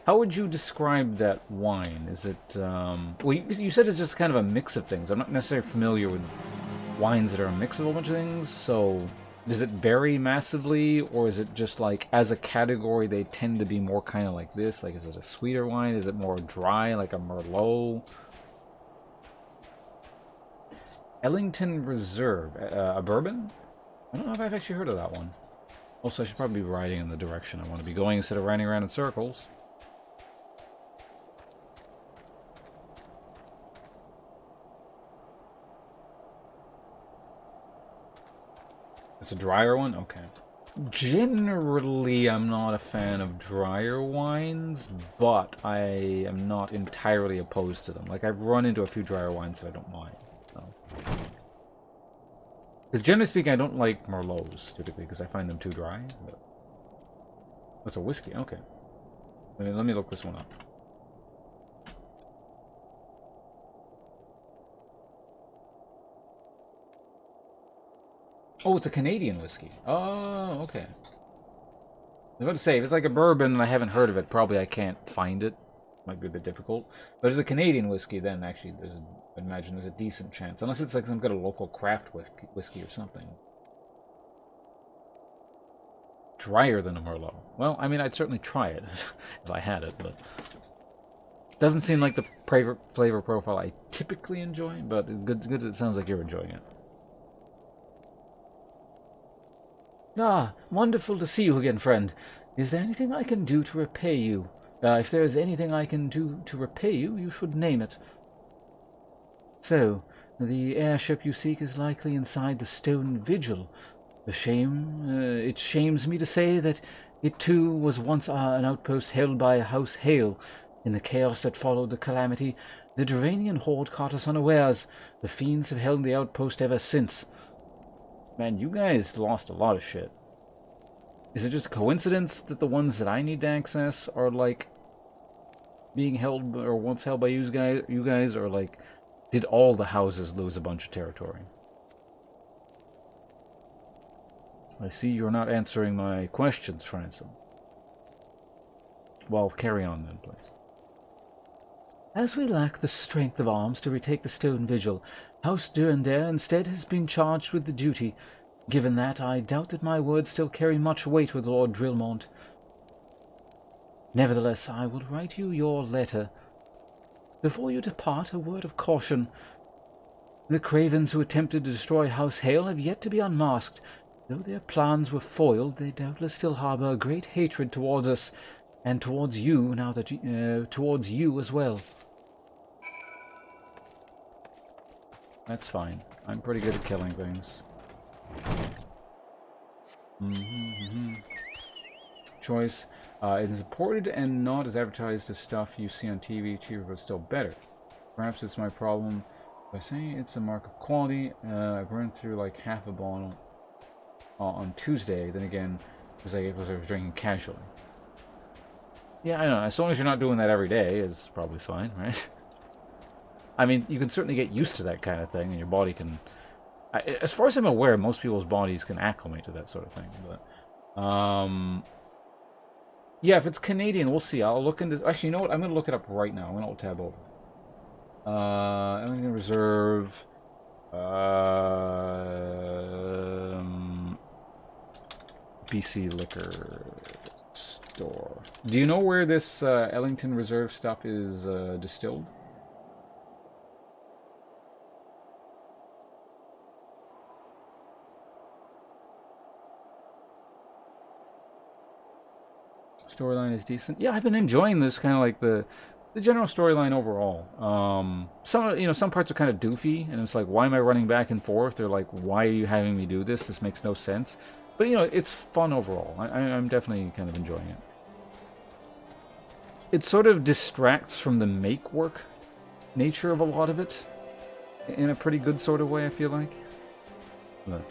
How would you describe that wine? Is it, well, you said it's just kind of a mix of things. I'm not necessarily familiar with wines that are a mix of a whole bunch of things, so does it vary massively, or is it just like, as a category, they tend to be more kind of like this? Like, is it a sweeter wine? Is it more dry, like a Merlot? Ellington Reserve, a bourbon? I don't know if I've actually heard of that one. Also, I should probably be riding in the direction I want to be going instead of riding around in circles. It's a drier one? Okay. Generally, I'm not a fan of drier wines, but I am not entirely opposed to them. Like, I've run into a few drier wines that I don't mind. Because generally speaking, I don't like Merlots, typically, because I find them too dry. But... That's a whiskey? Okay. Let me look this one up. Oh, it's a Canadian whiskey. Oh, okay. I was about to say, if it's like a bourbon and I haven't heard of it, probably I can't find it. Might be a bit difficult. But if it's a Canadian whiskey, then actually, I imagine there's a decent chance. Unless it's like some kind of local craft whiskey or something. Drier than a Merlot. Well, I mean, I'd certainly try it if I had it, but... It doesn't seem like the flavor profile I typically enjoy, but good it sounds like you're enjoying it. Ah, wonderful to see you again, friend. Is there anything I can do to repay you? If there is anything I can do to repay you, you should name it. So, the airship you seek is likely inside the Stone Vigil. It shames me to say that it too was once an outpost held by House Hale. In the chaos that followed the calamity, the Dravanian horde caught us unawares. The fiends have held the outpost ever since. Man, you guys lost a lot of shit. Is it just a coincidence that the ones that I need to access are, like, being held, or once held by you guys, or, like, did all the houses lose a bunch of territory? I see you're not answering my questions, Francel. Well, carry on then, please. As we lack the strength of arms to retake the Stone Vigil, House Durandare instead has been charged with the duty. Given that, I doubt that my words still carry much weight with Lord Drillmont. Nevertheless, I will write you your letter. Before you depart, a word of caution. The cravens who attempted to destroy House Hale have yet to be unmasked. Though their plans were foiled, they doubtless still harbor a great hatred towards us, and towards you, now that towards you as well. That's fine. I'm pretty good at killing things. Choice. It is imported and not as advertised as stuff you see on TV, cheaper but still better. Perhaps it's my problem. By saying it's a mark of quality, I burned through like half a bottle on Tuesday. Then again, because I was drinking casually. Yeah, I know. As long as you're not doing that every day, it's probably fine, right? I mean, you can certainly get used to that kind of thing, and your body can... as far as I'm aware, most people's bodies can acclimate to that sort of thing. But, yeah, if it's Canadian, we'll see. I'll look into... Actually, you know what? I'm going to look it up right now. I'm going to tab over. I'm going to reserve... BC Liquor Store. Do you know where this Ellington Reserve stuff is distilled? Storyline is decent. Yeah, I've been enjoying this kind of like the general storyline overall. Some parts are kind of doofy, and it's like, why am I running back and forth? Or like, why are you having me do this? This makes no sense. But it's fun overall. I'm definitely kind of enjoying it. It sort of distracts from the make work nature of a lot of it in a pretty good sort of way, I feel like. But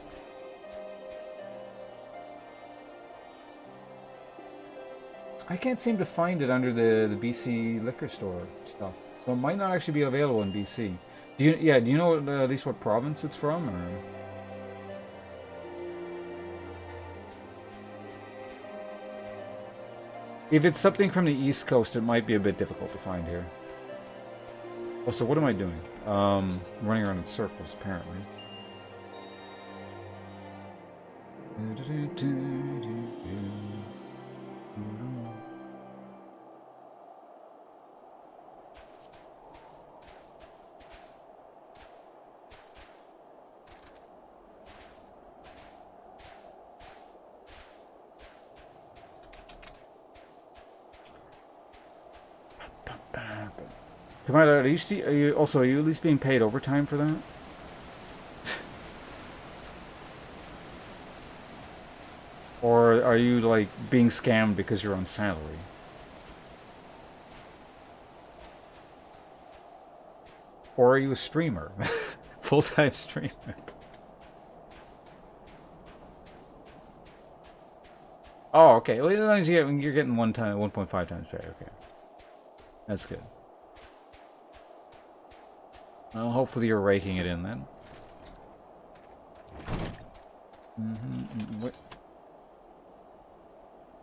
I can't seem to find it under the BC liquor store stuff, so it might not actually be available in BC. Do you know at least what province it's from, or? If it's something from the East Coast, it might be a bit difficult to find here. Also, what am I doing? Running around in circles, apparently. Commander, are you at least being paid overtime for that? Or are you like being scammed because you're on salary? Or are you a streamer? Full-time streamer. Oh, okay. Well, as long as you're getting 1.5 times pay. Okay, that's good. Well, hopefully you're raking it in then. What?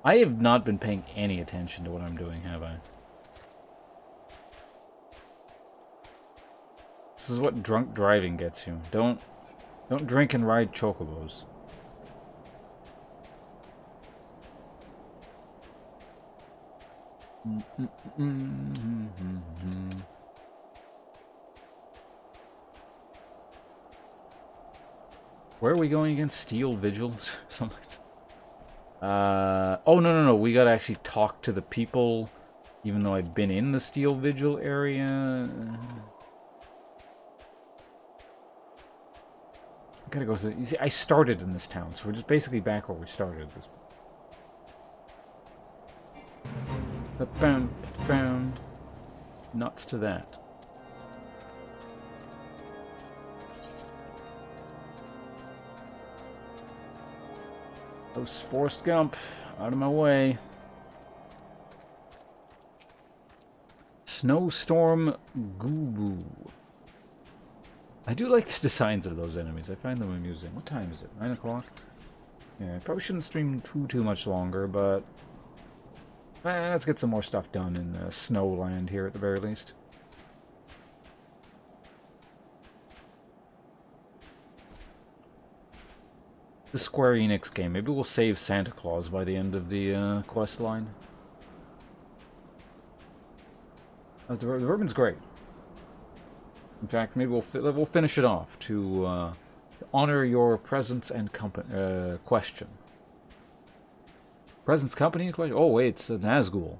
I have not been paying any attention to what I'm doing, have I? This is what drunk driving gets you. Don't drink and ride chocobos. Where are we going again? Steel Vigils? Something like that. Oh, no. We gotta actually talk to the people, even though I've been in the Steel Vigil area. I gotta go to... You see, I started in this town, so we're just basically back where we started at this point. Bam. Nuts to that. Forrest Gump, out of my way. Snowstorm Gubu. I do like the designs of those enemies. I find them amusing. What time is it? 9 o'clock? Yeah, I probably shouldn't stream too much longer, but let's get some more stuff done in Snowland here at the very least. The Square Enix game. Maybe we'll save Santa Claus by the end of the quest line. The ribbon's great. In fact, maybe we'll finish it off to honor your presence and question. Presence, company, question. Oh wait, it's a Nazgul.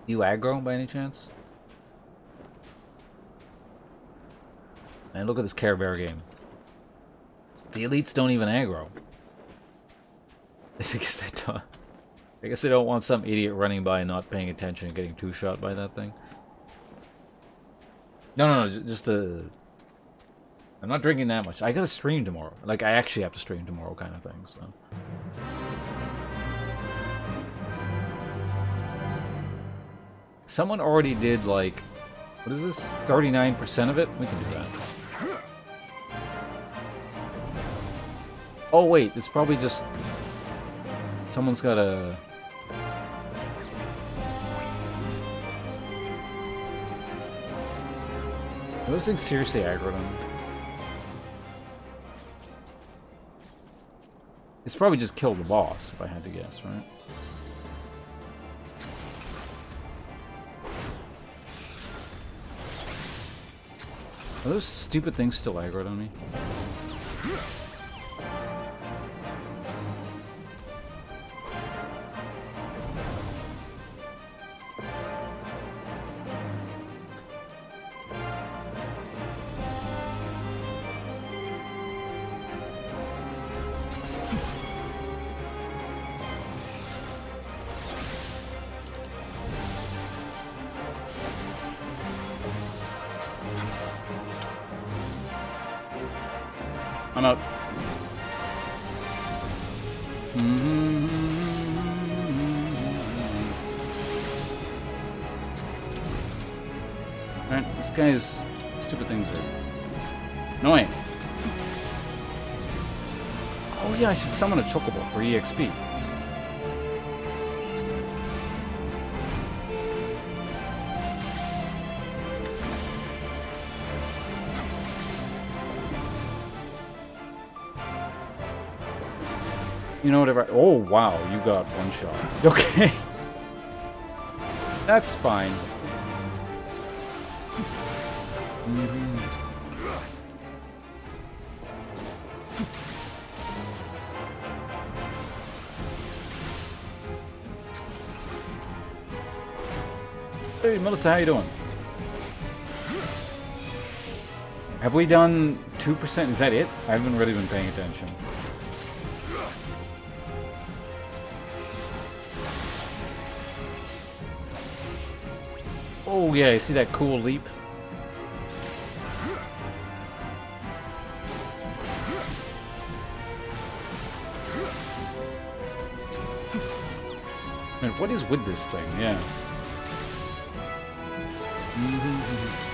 You aggro by any chance? And look at this Care Bear game. The elites don't even aggro. I guess they don't want some idiot running by and not paying attention and getting two-shot by that thing. No, just the... I'm not drinking that much. I gotta stream tomorrow. Like, I actually have to stream tomorrow kind of thing, so... Someone already did, like... What is this? 39% of it? We can do that. Oh, wait. It's probably just... Someone's got a... Are those things seriously aggroed on? It's probably just killed the boss, if I had to guess, right? Are those stupid things still aggroed on me? I'm out. Alright, this guy's stupid things are annoying. Oh yeah, I should summon a chocobo for EXP. You know whatever. Oh wow, you got one shot. Okay, that's fine. Hey Melissa, how you doing? Have we done 2%? Is that it? I haven't really been paying attention. Oh yeah, you see that cool leap? Man, what is with this thing? Yeah.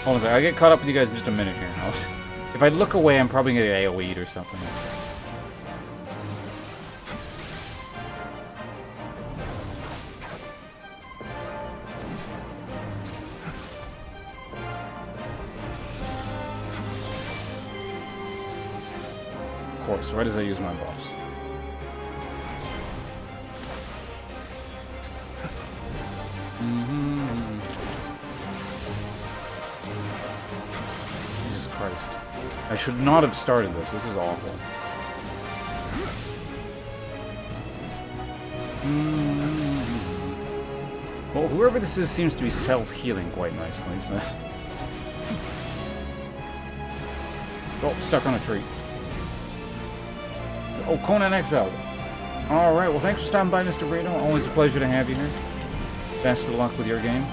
Hold on a second, I'll get caught up with you guys in just a minute here. If I look away, I'm probably gonna get AoE'd or something. Of course, right as I use my buffs. Jesus Christ. I should not have started this. This is awful. Well, whoever this is seems to be self-healing quite nicely, so... Oh, stuck on a tree. Oh, Conan Exiled. Alright, well thanks for stopping by, Mr. Rado. Always a pleasure to have you here. Best of luck with your game.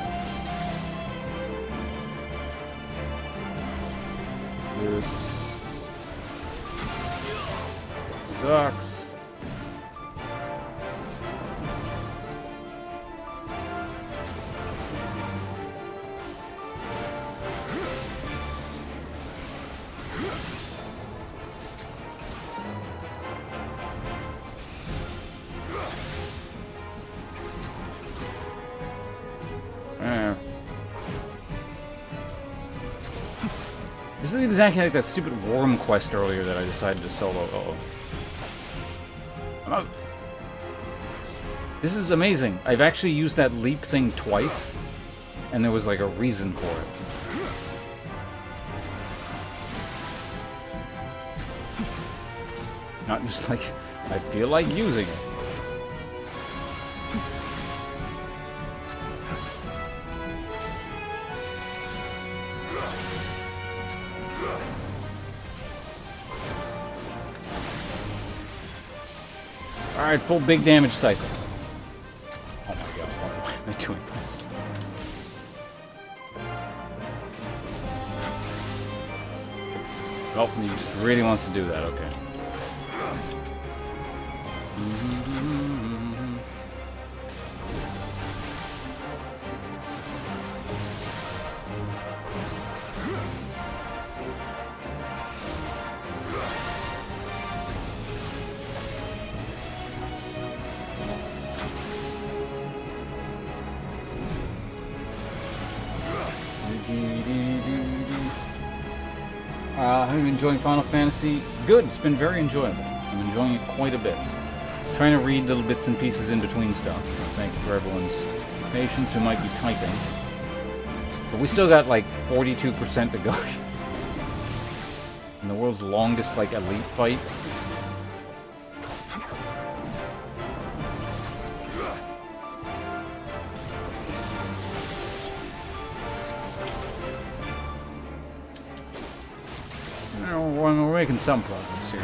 This sucks. This is exactly like that stupid worm quest earlier that I decided to solo. Uh-oh. I'm out. This is amazing. I've actually used that leap thing twice, and there was like a reason for it. Not just like, I feel like using it. Alright, full big damage cycle. Oh my god, why am I doing this? Oh, he just really wants to do that, okay. How are you enjoying Final Fantasy? Good, it's been very enjoyable. I'm enjoying it quite a bit. Trying to read little bits and pieces in between stuff. Thank you for everyone's patience who might be typing. But we still got like 42% to go. In the world's longest like elite fight. We're making some progress here.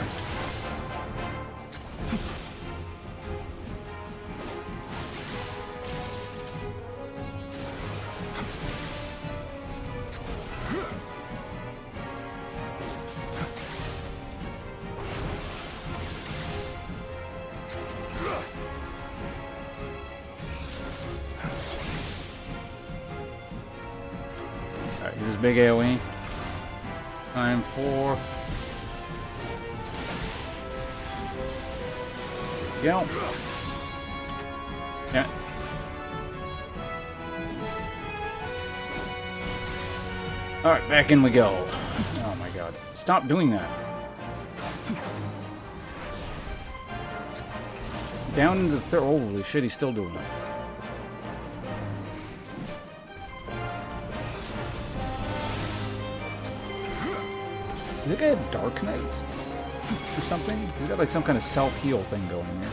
Alright, here's big AoE. Time for... Go. Yeah. Alright, back in we go. Oh my god. Stop doing that. Down into the third. Holy shit, he's still doing it. Is that guy a Dark Knight? Or something? He's got like some kind of self-heal thing going here.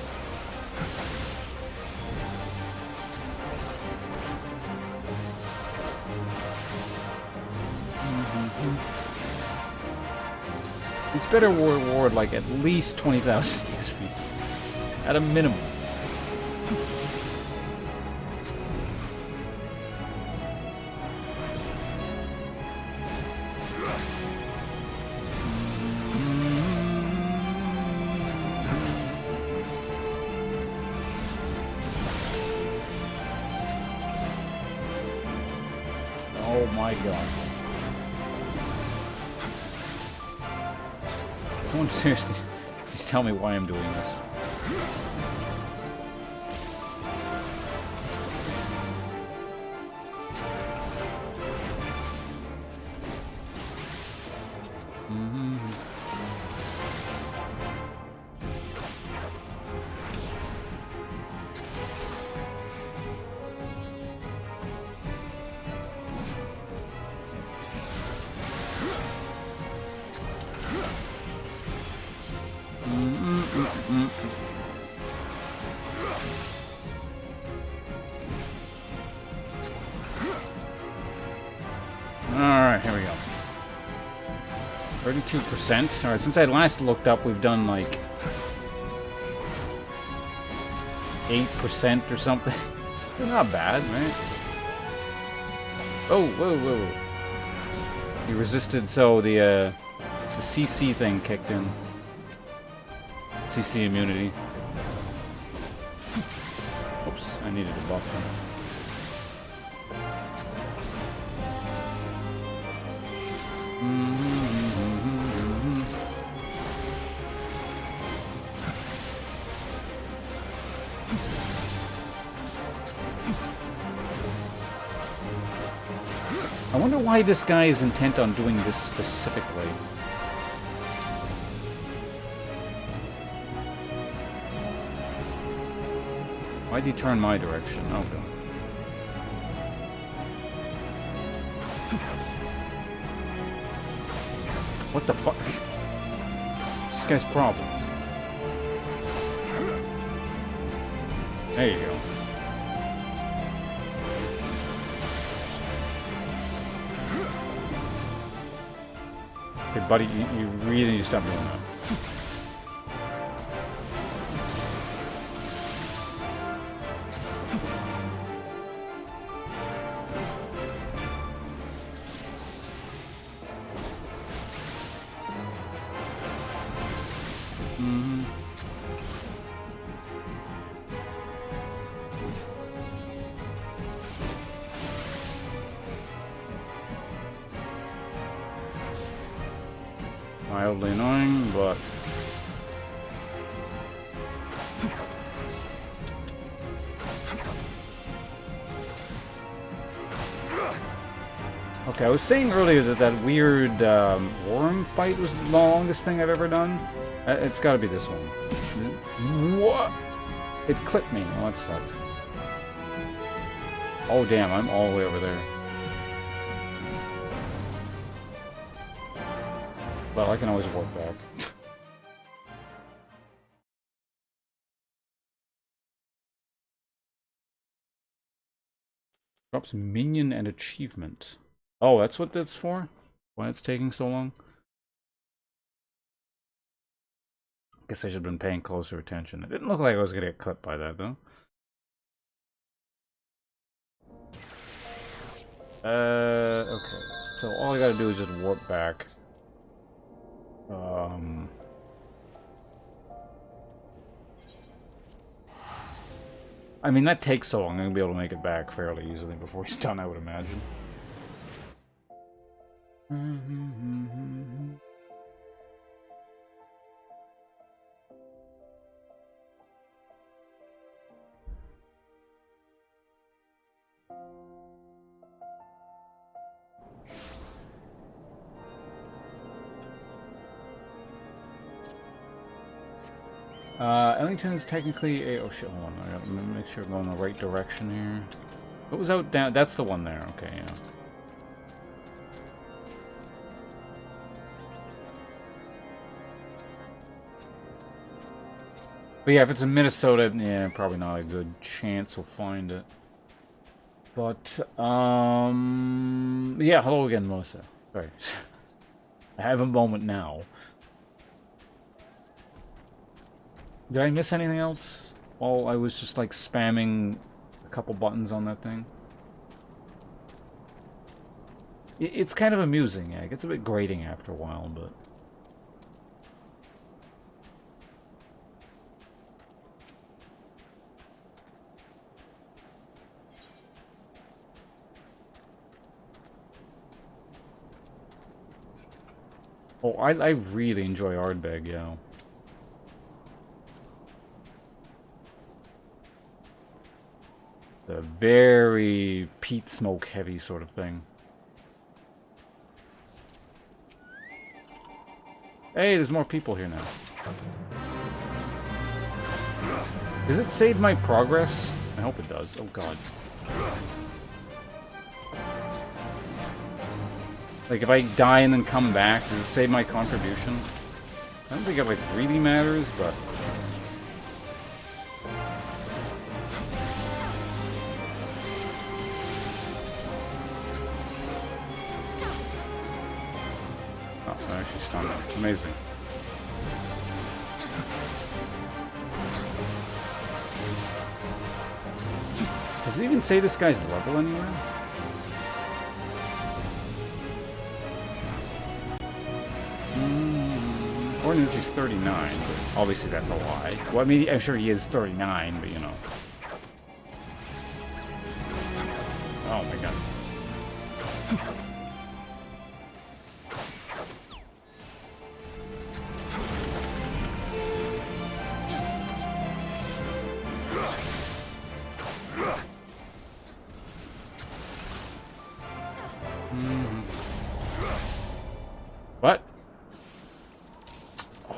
He's better reward like at least 20,000 XP. At a minimum. Oh my god. Someone seriously, please tell me why I'm doing this. Alright, here we go. 32%. Alright, since I last looked up, we've done like 8% or something. Not bad, right? Oh, whoa, whoa. He resisted, so the CC thing kicked in. CC immunity. Oops, I needed to buff him. I wonder why this guy is intent on doing this specifically. Why'd he turn my direction? Oh, God. What the fuck? This guy's problem. There you go. Okay, buddy, you really need to stop doing that. Mildly annoying, but... Okay, I was saying earlier that that weird worm fight was the longest thing I've ever done. It's gotta be this one. What? It clipped me. Oh, that sucked. Oh, damn, I'm all the way over there. Well, I can always work back. Drops minion and achievement. Oh, that's what that's for? Why it's taking so long? Guess I should have been paying closer attention. It didn't look like I was gonna get clipped by that, though. Okay. So all I gotta do is just warp back. I mean, that takes so long. I'm gonna be able to make it back fairly easily before he's done, I would imagine. Ellington is technically a... Oh shit, hold on. I gotta make sure I'm going the right direction here. What was out down? That's the one there. Okay, yeah. But yeah, if it's in Minnesota, yeah, probably not a good chance we'll find it. But, yeah, hello again, Melissa. Sorry. I have a moment now. Did I miss anything else? While I was just, like, spamming a couple buttons on that thing? It's kind of amusing, yeah. It gets a bit grating after a while, but... Oh, I really enjoy Ardbeg, yeah. The very peat smoke heavy sort of thing. Hey, there's more people here now. Does it save my progress? I hope it does. Oh god. Like, if I die and then come back, does it save my contribution? I don't think it, like, really matters, but... Oh, I actually stunned him. Amazing. Does it even say this guy's level anywhere? Ordinance is 39, but obviously that's a lie. Well, I mean, I'm sure he is 39, but you know. Oh my god. What?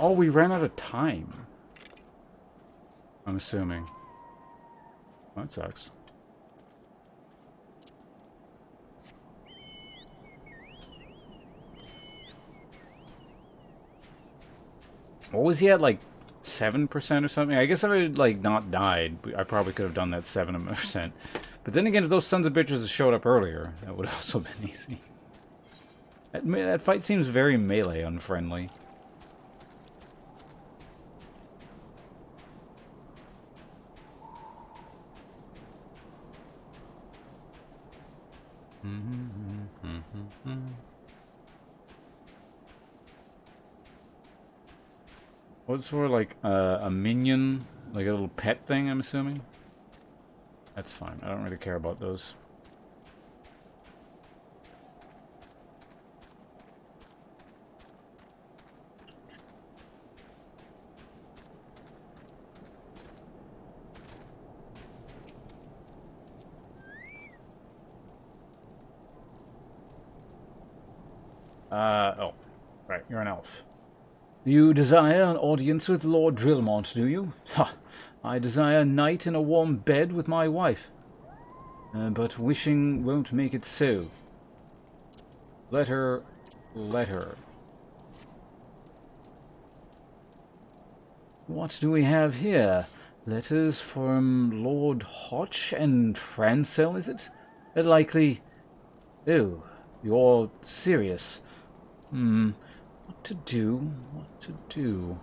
Oh, we ran out of time. I'm assuming. That sucks. What was he at, like 7% or something? I guess if I had, like, not died, I probably could have done that 7%. But then again, if those sons of bitches had showed up earlier, that would have also been easy. That fight seems very melee unfriendly. What's for, like, a minion? Like a little pet thing, I'm assuming? That's fine. I don't really care about those. Oh. Right, you're an elf. You desire an audience with Lord Drillmont, do you? Ha! I desire a night in a warm bed with my wife. But wishing won't make it so. Letter. What do we have here? Letters from Lord Hotch and Francel, is it? Likely... Oh, you're serious. What to do? What to do?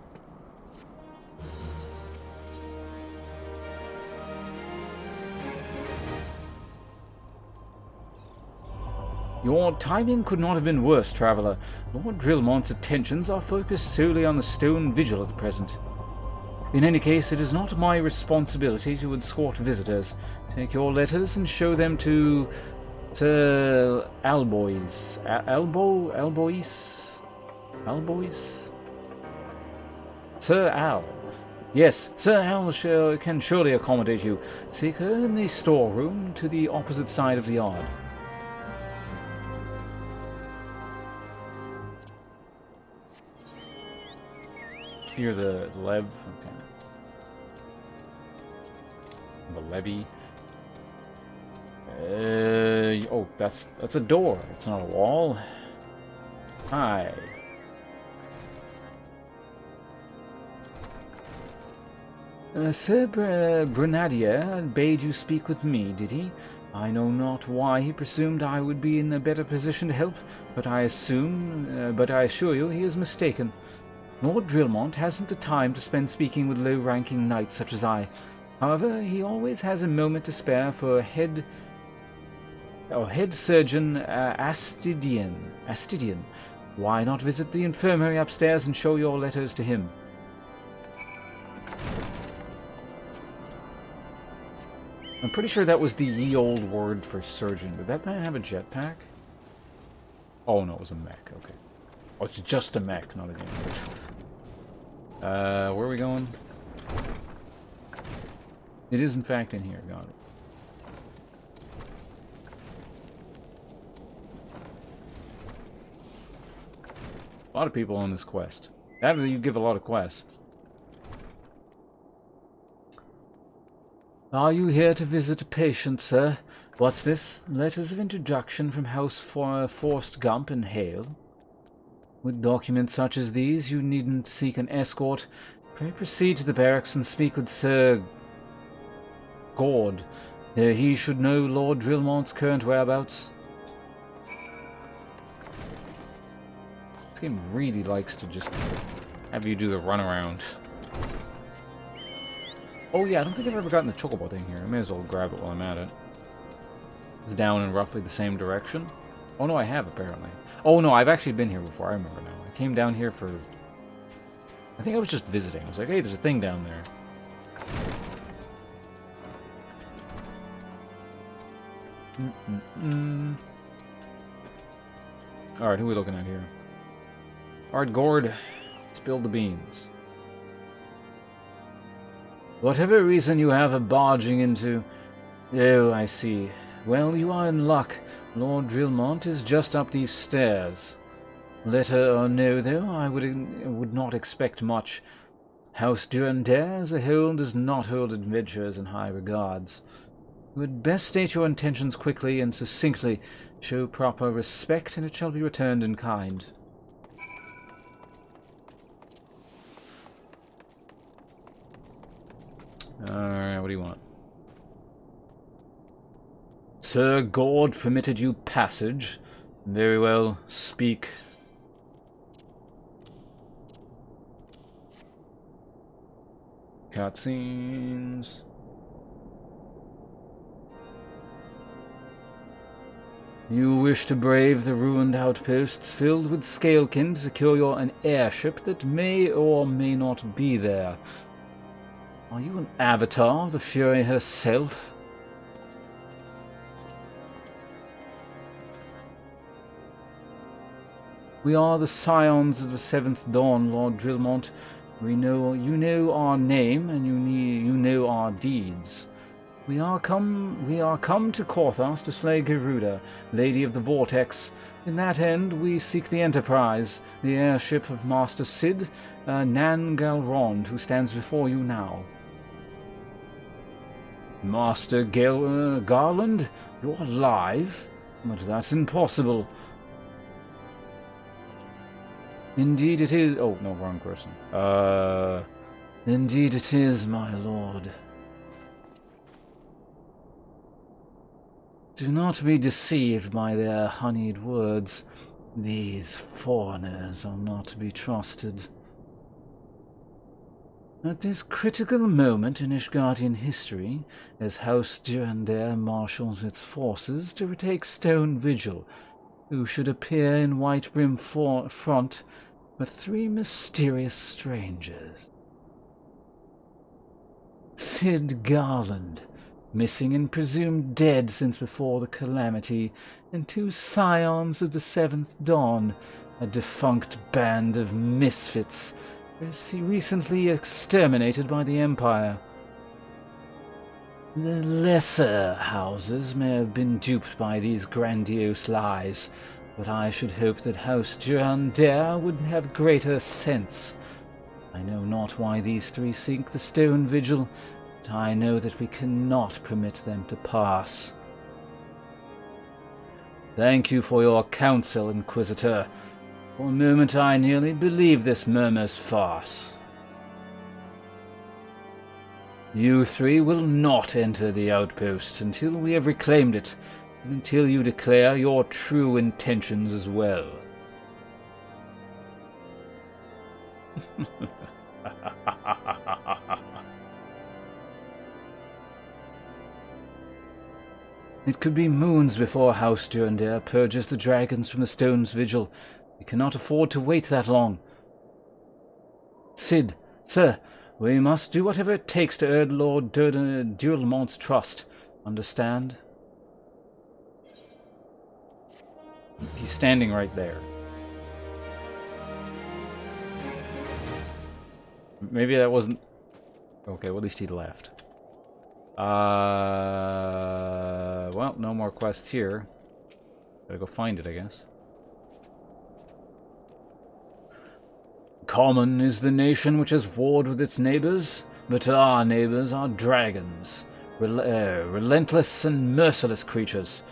Your timing could not have been worse, traveler. Lord Drillmont's attentions are focused solely on the stone vigil at present. In any case, it is not my responsibility to escort visitors. Take your letters and show them to Sir Alboys. Alboys? Sir Al. Yes, Sir Al can surely accommodate you. Seek her in the storeroom to the opposite side of the yard. Here the Lev. Okay. The levy. Oh, that's a door. It's not a wall. Hi. Sir Brunadier bade you speak with me, did he? I know not why he presumed I would be in a better position to help, but I assure you he is mistaken. Lord Drillmont hasn't the time to spend speaking with low-ranking knights such as I. However, he always has a moment to spare for head surgeon Astidian. Why not visit the infirmary upstairs and show your letters to him? I'm pretty sure that was the ye old word for surgeon. Did that man have a jetpack? Oh no, it was a mech. Okay. Oh, it's just a mech, not a game. Where are we going? It is in fact in here. Got it. A lot of people on this quest. After you give a lot of quests. Are you here to visit a patient, sir? What's this? Letters of introduction from House Forst Gump and Hale? With documents such as these, you needn't seek an escort. Pray proceed to the barracks and speak with Sir Gord. He should know Lord Drillmont's current whereabouts. This game really likes to just have you do the runaround. Oh yeah, I don't think I've ever gotten the chocobo thing here. I may as well grab it while I'm at it. It's down in roughly the same direction. Oh no, I have apparently. Oh no, I've actually been here before. I remember now. I came down here for... I think I was just visiting. I was like, hey, there's a thing down there. Alright, who are we looking at here? Alright, Gord. Spill the beans. Whatever reason you have for barging into... Oh, I see. Well, you are in luck. Lord Drillmont is just up these stairs. Letter or no, though, I would not expect much. House Durandare as a whole does not hold adventurers in high regards. You had best state your intentions quickly and succinctly, show proper respect, and it shall be returned in kind. Alright, what do you want? Sir Gord permitted you passage. Very well, speak. Cutscenes. You wish to brave the ruined outposts filled with scalekin to secure an airship that may or may not be there. Are you an avatar of the Fury herself? We are the scions of the Seventh Dawn, Lord Drillmont. You know our name, and you know our deeds. We are come to Korthos to slay Garuda, Lady of the Vortex. In that end, we seek the Enterprise, the airship of Master Sid, Nan Galrond, who stands before you now. Master Garland, you're alive? But that's impossible. Indeed it is. Oh, no, wrong person. Indeed it is, my lord. Do not be deceived by their honeyed words. These foreigners are not to be trusted. At this critical moment in Ishgardian history, as House Durandare marshals its forces to retake Stone Vigil, who should appear in White Brim front but 3 mysterious strangers. Sid Garland, missing and presumed dead since before the calamity, and 2 scions of the Seventh Dawn, a defunct band of misfits, recently exterminated by the Empire. The lesser houses may have been duped by these grandiose lies, but I should hope that House Durandare would have greater sense. I know not why these 3 seek the Stone Vigil, but I know that we cannot permit them to pass. Thank you for your counsel, Inquisitor. For a moment I nearly believed this murmur's farce. You 3 will not enter the outpost until we have reclaimed it, and until you declare your true intentions as well. It could be moons before House Durandare purges the dragons from the Stone's Vigil. We cannot afford to wait that long. Sid, sir, we must do whatever it takes to earn Lord Durlemont's trust. Understand? He's standing right there. Maybe that wasn't... Okay, well, at least he left. Well, no more quests here. Gotta go find it, I guess. Common is the nation which has warred with its neighbors, but our neighbors are dragons, relentless and merciless creatures.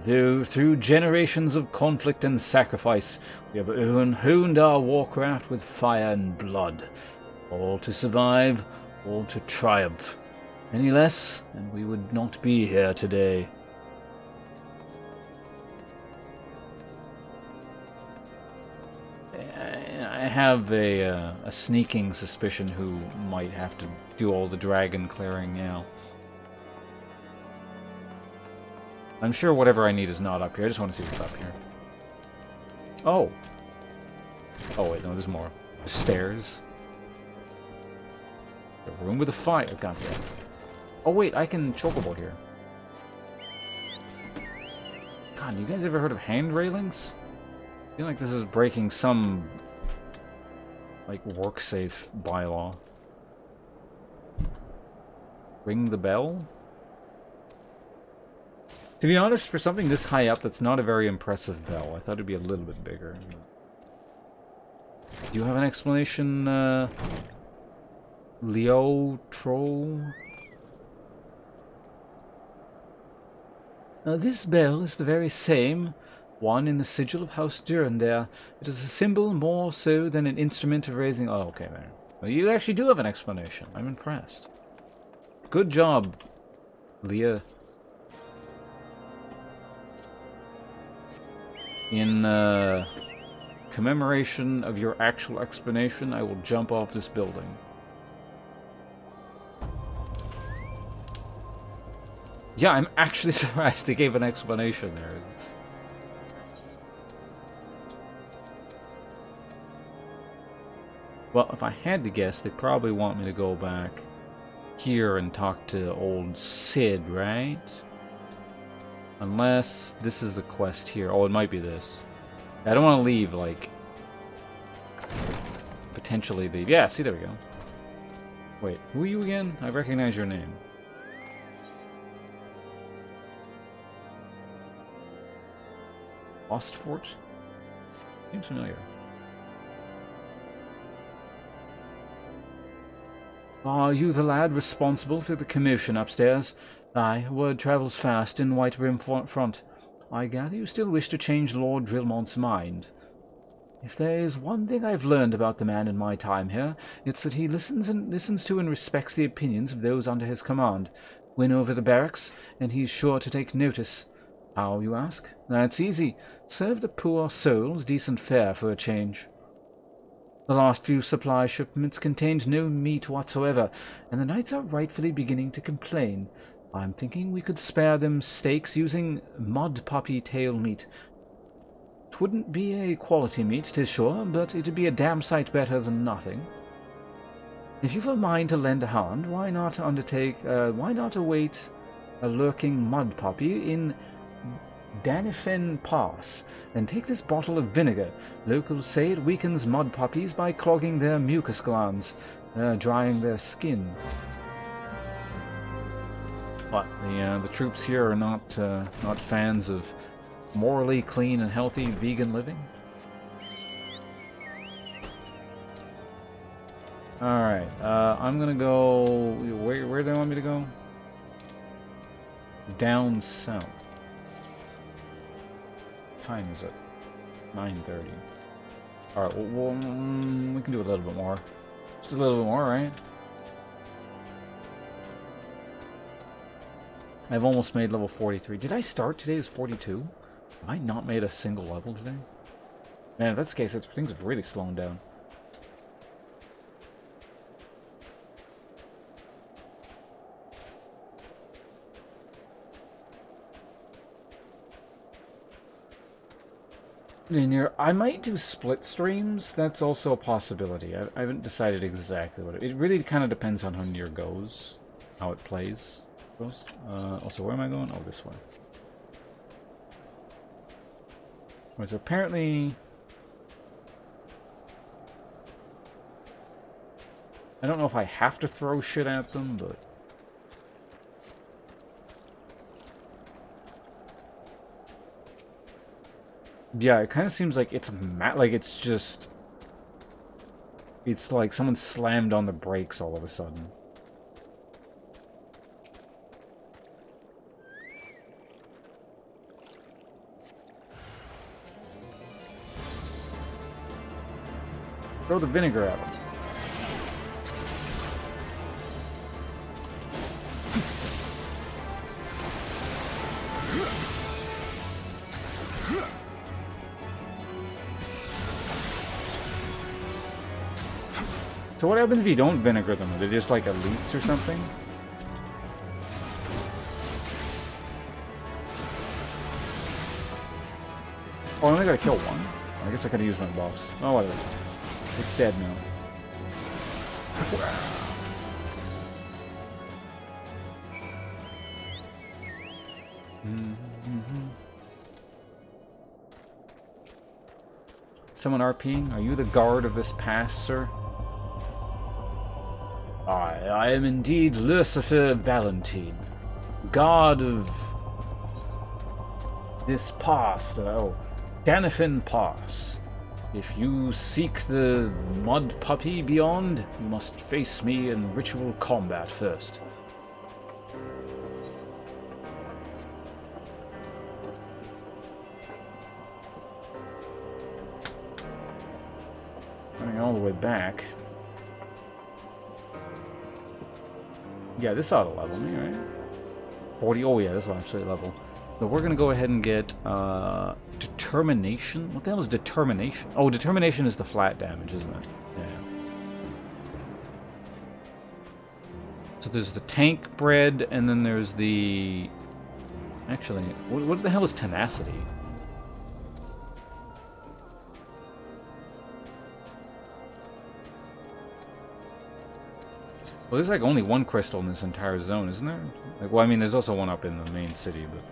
Though through generations of conflict and sacrifice, we have honed our warcraft with fire and blood, all to survive, all to triumph. Any less, and we would not be here today. I have a sneaking suspicion who might have to do all the dragon clearing now. I'm sure whatever I need is not up here. I just want to see what's up here. Oh. Oh wait, no, there's more. Stairs. The room with a fire. God damn. Oh wait, I can chocobo here. God, you guys ever heard of hand railings? I feel like this is breaking some, like, work-safe bylaw. Ring the bell? To be honest, for something this high up, that's not a very impressive bell. I thought it'd be a little bit bigger. Do you have an explanation, Leo Troll. This bell is the very same one in the sigil of House Durandare. It is a symbol more so than an instrument of raising... Oh, okay, man. Well, you actually do have an explanation. I'm impressed. Good job, Leah. In commemoration of your actual explanation, I will jump off this building. Yeah, I'm actually surprised they gave an explanation there. Well, if I had to guess, they probably want me to go back here and talk to old Sid, right? Unless this is the quest here. Oh, it might be this. I don't want to leave, like... Potentially leave. Yeah, see, there we go. Wait, who are you again? I recognize your name. Lost Fort? Seems familiar. Are you the lad responsible for the commotion upstairs? Aye, word travels fast in White Rim front. I gather you still wish to change Lord Drillmont's mind. If there is one thing I've learned about the man in my time here, it's that he listens to and respects the opinions of those under his command. Win over the barracks, and he's sure to take notice. How, you ask? That's easy. Serve the poor souls decent fare for a change. The last few supply shipments contained no meat whatsoever, and the knights are rightfully beginning to complain. I'm thinking we could spare them steaks using mud puppy tail meat. 'Twouldn't be a quality meat, 'tis sure, but it'd be a damn sight better than nothing. If you've a mind to lend a hand, why not await a lurking mud puppy in Danifen Pass, and take this bottle of vinegar. Locals say it weakens mud puppies by clogging their mucus glands, drying their skin. But the troops here are not fans of morally clean and healthy vegan living. All right, I'm gonna go. Where do they want me to go? Down south. Time is it? 9:30. Alright, well, we can do a little bit more. Just a little bit more, right? I've almost made level 43. Did I start today as 42? Have I not made a single level today? Man, if that's the case, things have really slowed down. I might do split streams. That's also a possibility. I haven't decided exactly what it really kind of depends on how near goes, how it plays. Also, where am I going? Oh, this way. Right, so apparently, I don't know if I have to throw shit at them, but yeah, it kind of seems like it's it's like someone slammed on the brakes all of a sudden. Throw the vinegar at them. So what happens if you don't vinegar them? Are they just like elites or something? Oh, I only gotta kill one. I guess I could use my buffs. Oh, whatever. It's dead now. Someone RPing? Are you the guard of this pass, sir? I am indeed Lucifer Valentine, guard of this pass. Oh, Danifin Pass. If you seek the mud puppy beyond, you must face me in ritual combat first. Running all the way back. Yeah, this ought to level me, right? 40. Oh yeah, this will actually level. So we're gonna go ahead and get determination. What the hell is determination? Oh, determination is the flat damage, isn't it? Yeah. So there's the tank bread, and then there's the. Actually, what the hell is tenacity? Well, there's like only one crystal in this entire zone, isn't there? Like, well, I mean, there's also one up in the main city, but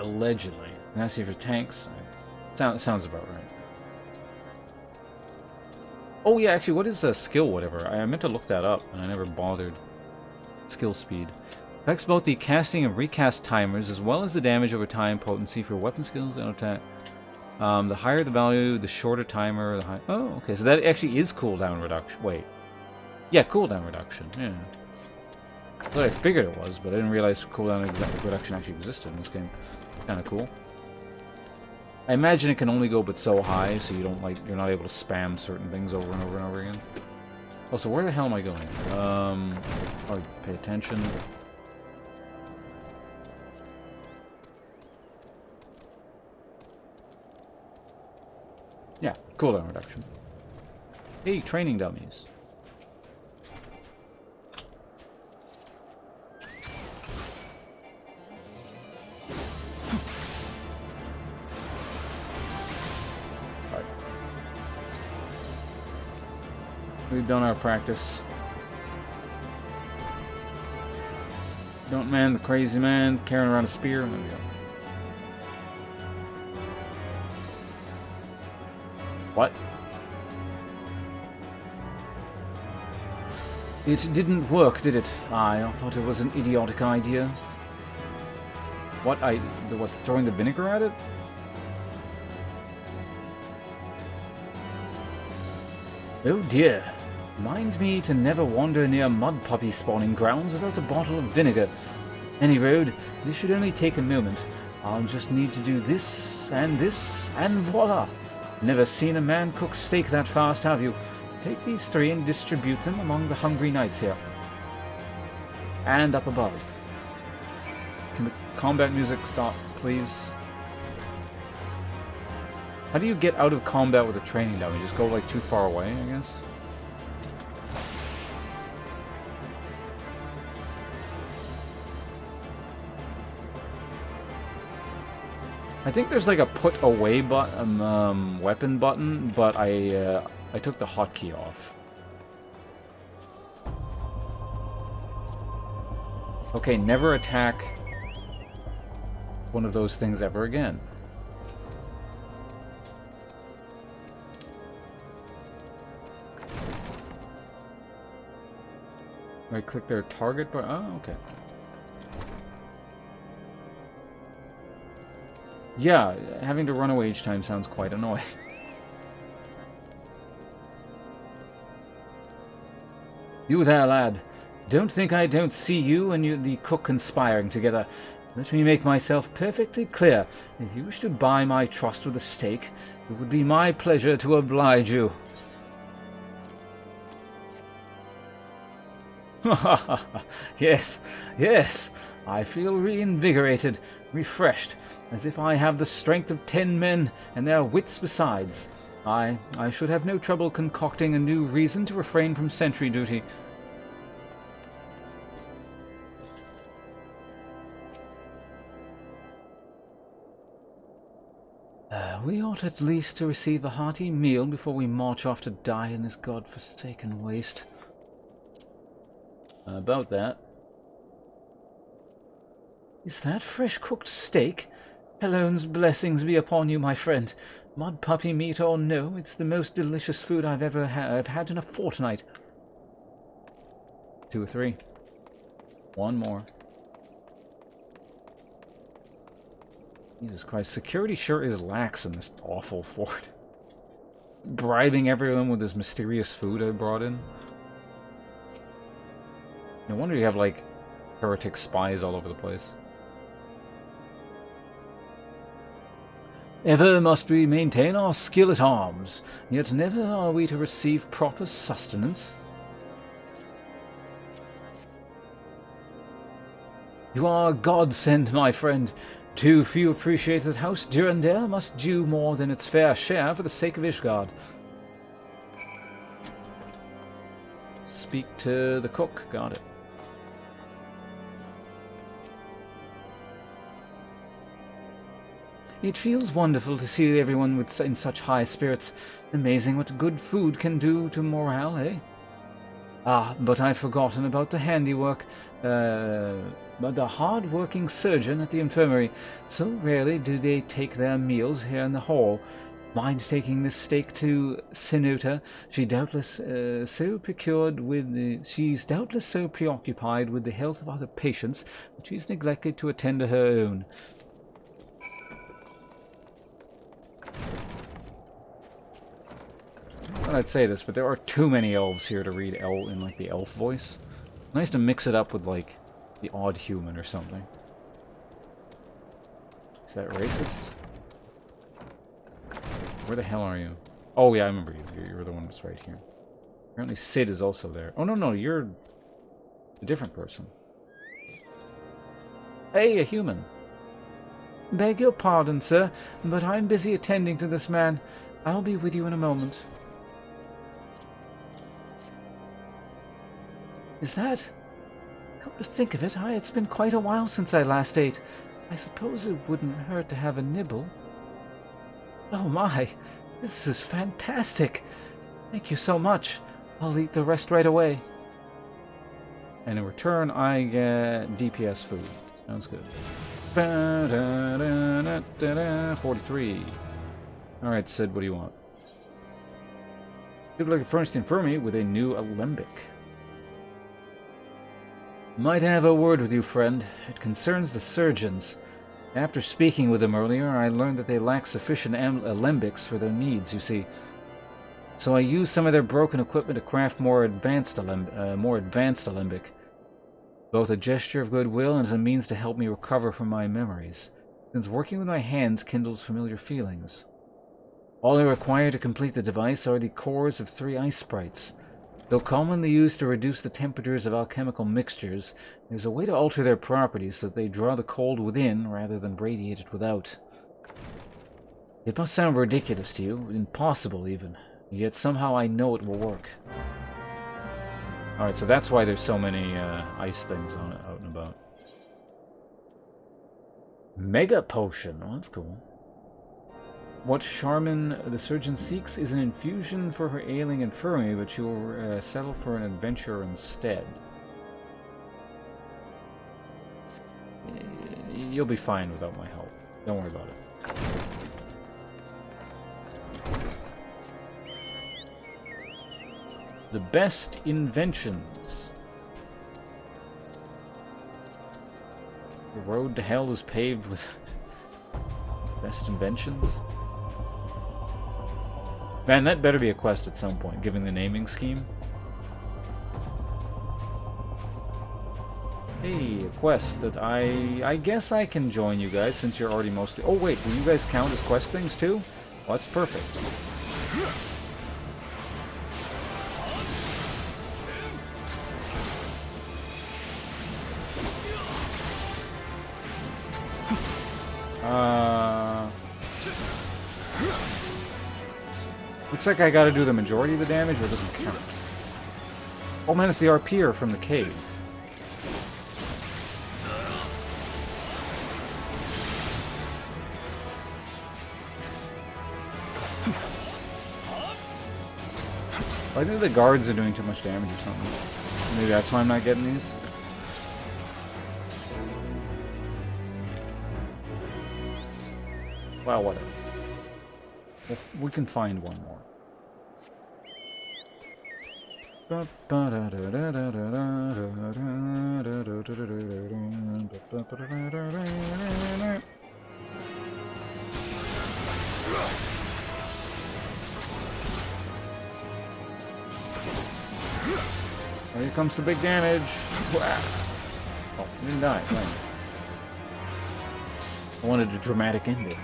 allegedly, tenacity for tanks. Sounds about right. Oh yeah, actually, what is a skill? Whatever. I meant to look that up, and I never bothered. Skill speed affects both the casting and recast timers, as well as the damage over time potency for weapon skills and attack. The higher the value, the shorter timer, the high... Oh, okay, so that actually is cooldown reduction. Wait. Yeah, cooldown reduction, yeah. Well, I figured it was, but I didn't realize cooldown reduction actually existed in this game. Kind of cool. I imagine it can only go but so high, so you don't, like, you're not able to spam certain things over and over and over again. Oh, so where the hell am I going? Oh, pay attention. Yeah, cooldown reduction. Hey, training dummies. Alright. We've done our practice. Don't man the crazy man carrying around a spear. There we go. What? It didn't work, did it? I thought it was an idiotic idea. What, what, throwing the vinegar at it? Oh dear. Mind me to never wander near mud puppy spawning grounds without a bottle of vinegar. Any road, this should only take a moment. I'll just need to do this, and voila! Never seen a man cook steak that fast, have you? Take these 3 and distribute them among the hungry knights here. And up above. Can the combat music stop, please? How do you get out of combat with a training dummy? Just go, like, too far away, I guess? I think there's like a put away button, weapon button, but I took the hotkey off. Okay, never attack one of those things ever again. Right click their target, but oh, okay. Yeah, having to run away each time sounds quite annoying. You there, lad. Don't think I don't see you and the cook conspiring together. Let me make myself perfectly clear. If you wish to buy my trust with a steak, it would be my pleasure to oblige you. Yes, yes. I feel reinvigorated, refreshed, as if I have the strength of 10 men and their wits besides. I should have no trouble concocting a new reason to refrain from sentry duty. We ought at least to receive a hearty meal before we march off to die in this god-forsaken waste. About that. Is that fresh-cooked steak? Helen's blessings be upon you, my friend. Mud puppy meat or no, it's the most delicious food I've ever had in a fortnight. 2 or 3. One more. Jesus Christ, security sure is lax in this awful fort. Bribing everyone with this mysterious food I brought in. No wonder you have, like, heretic spies all over the place. Ever must we maintain our skill at arms, yet never are we to receive proper sustenance. You are a godsend, my friend. Too few appreciate that House Durandare must do more than its fair share for the sake of Ishgard. Speak to the cook. Got it. It feels wonderful to see everyone in such high spirits. Amazing what good food can do to morale, eh? Ah, but I've forgotten about the handiwork, but the hard-working surgeon at the infirmary. So rarely do they take their meals here in the hall. Mind taking this steak to Sinuta? She's doubtless so preoccupied with the health of other patients that she's neglected to attend to her own. I'd say this, but there are too many elves here to read in like the elf voice. Nice to mix it up with like the odd human or something. Is that racist? Where the hell are you? Oh yeah, I remember you. You're the one that's right here. Apparently Sid is also there. Oh no, you're a different person. Hey, a human. Beg your pardon, sir, but I'm busy attending to this man. I'll be with you in a moment. Is that? Come to think of it, it's been quite a while since I last ate. I suppose it wouldn't hurt to have a nibble. Oh my, this is fantastic. Thank you so much. I'll eat the rest right away. And in return, I get DPS food. Sounds good. 43. Alright, Sid, what do you want? You'd like to furnish the infirmary with a new alembic. Might have a word with you, friend. It concerns the surgeons. After speaking with them earlier, I learned that they lack sufficient alembics for their needs, you see. So I used some of their broken equipment to craft more advanced alembic. Both a gesture of goodwill and as a means to help me recover from my memories, since working with my hands kindles familiar feelings. All I require to complete the device are the cores of 3 ice sprites. Though commonly used to reduce the temperatures of alchemical mixtures, there's a way to alter their properties so that they draw the cold within rather than radiate it without. It must sound ridiculous to you, impossible even, yet somehow I know it will work. Alright, so that's why there's so many ice things on it, out and about. Mega Potion, oh that's cool. What Charmin the surgeon seeks is an infusion for her ailing infirmary, but she will settle for an adventure instead. You'll be fine without my help. Don't worry about it. The best inventions. The road to hell is paved with best inventions. Man, that better be a quest at some point, given the naming scheme. Hey, a quest that I guess I can join you guys since you're already mostly... Oh wait, will you guys count as quest things too? Well, that's perfect. Looks like I gotta do the majority of the damage, or it doesn't count. Oh man, it's the RPer from the cave. I think the guards are doing too much damage or something. Maybe that's why I'm not getting these. Well, whatever. We can find one more. Here comes the big damage. Oh, he didn't die. Fine. I wanted a dramatic ending.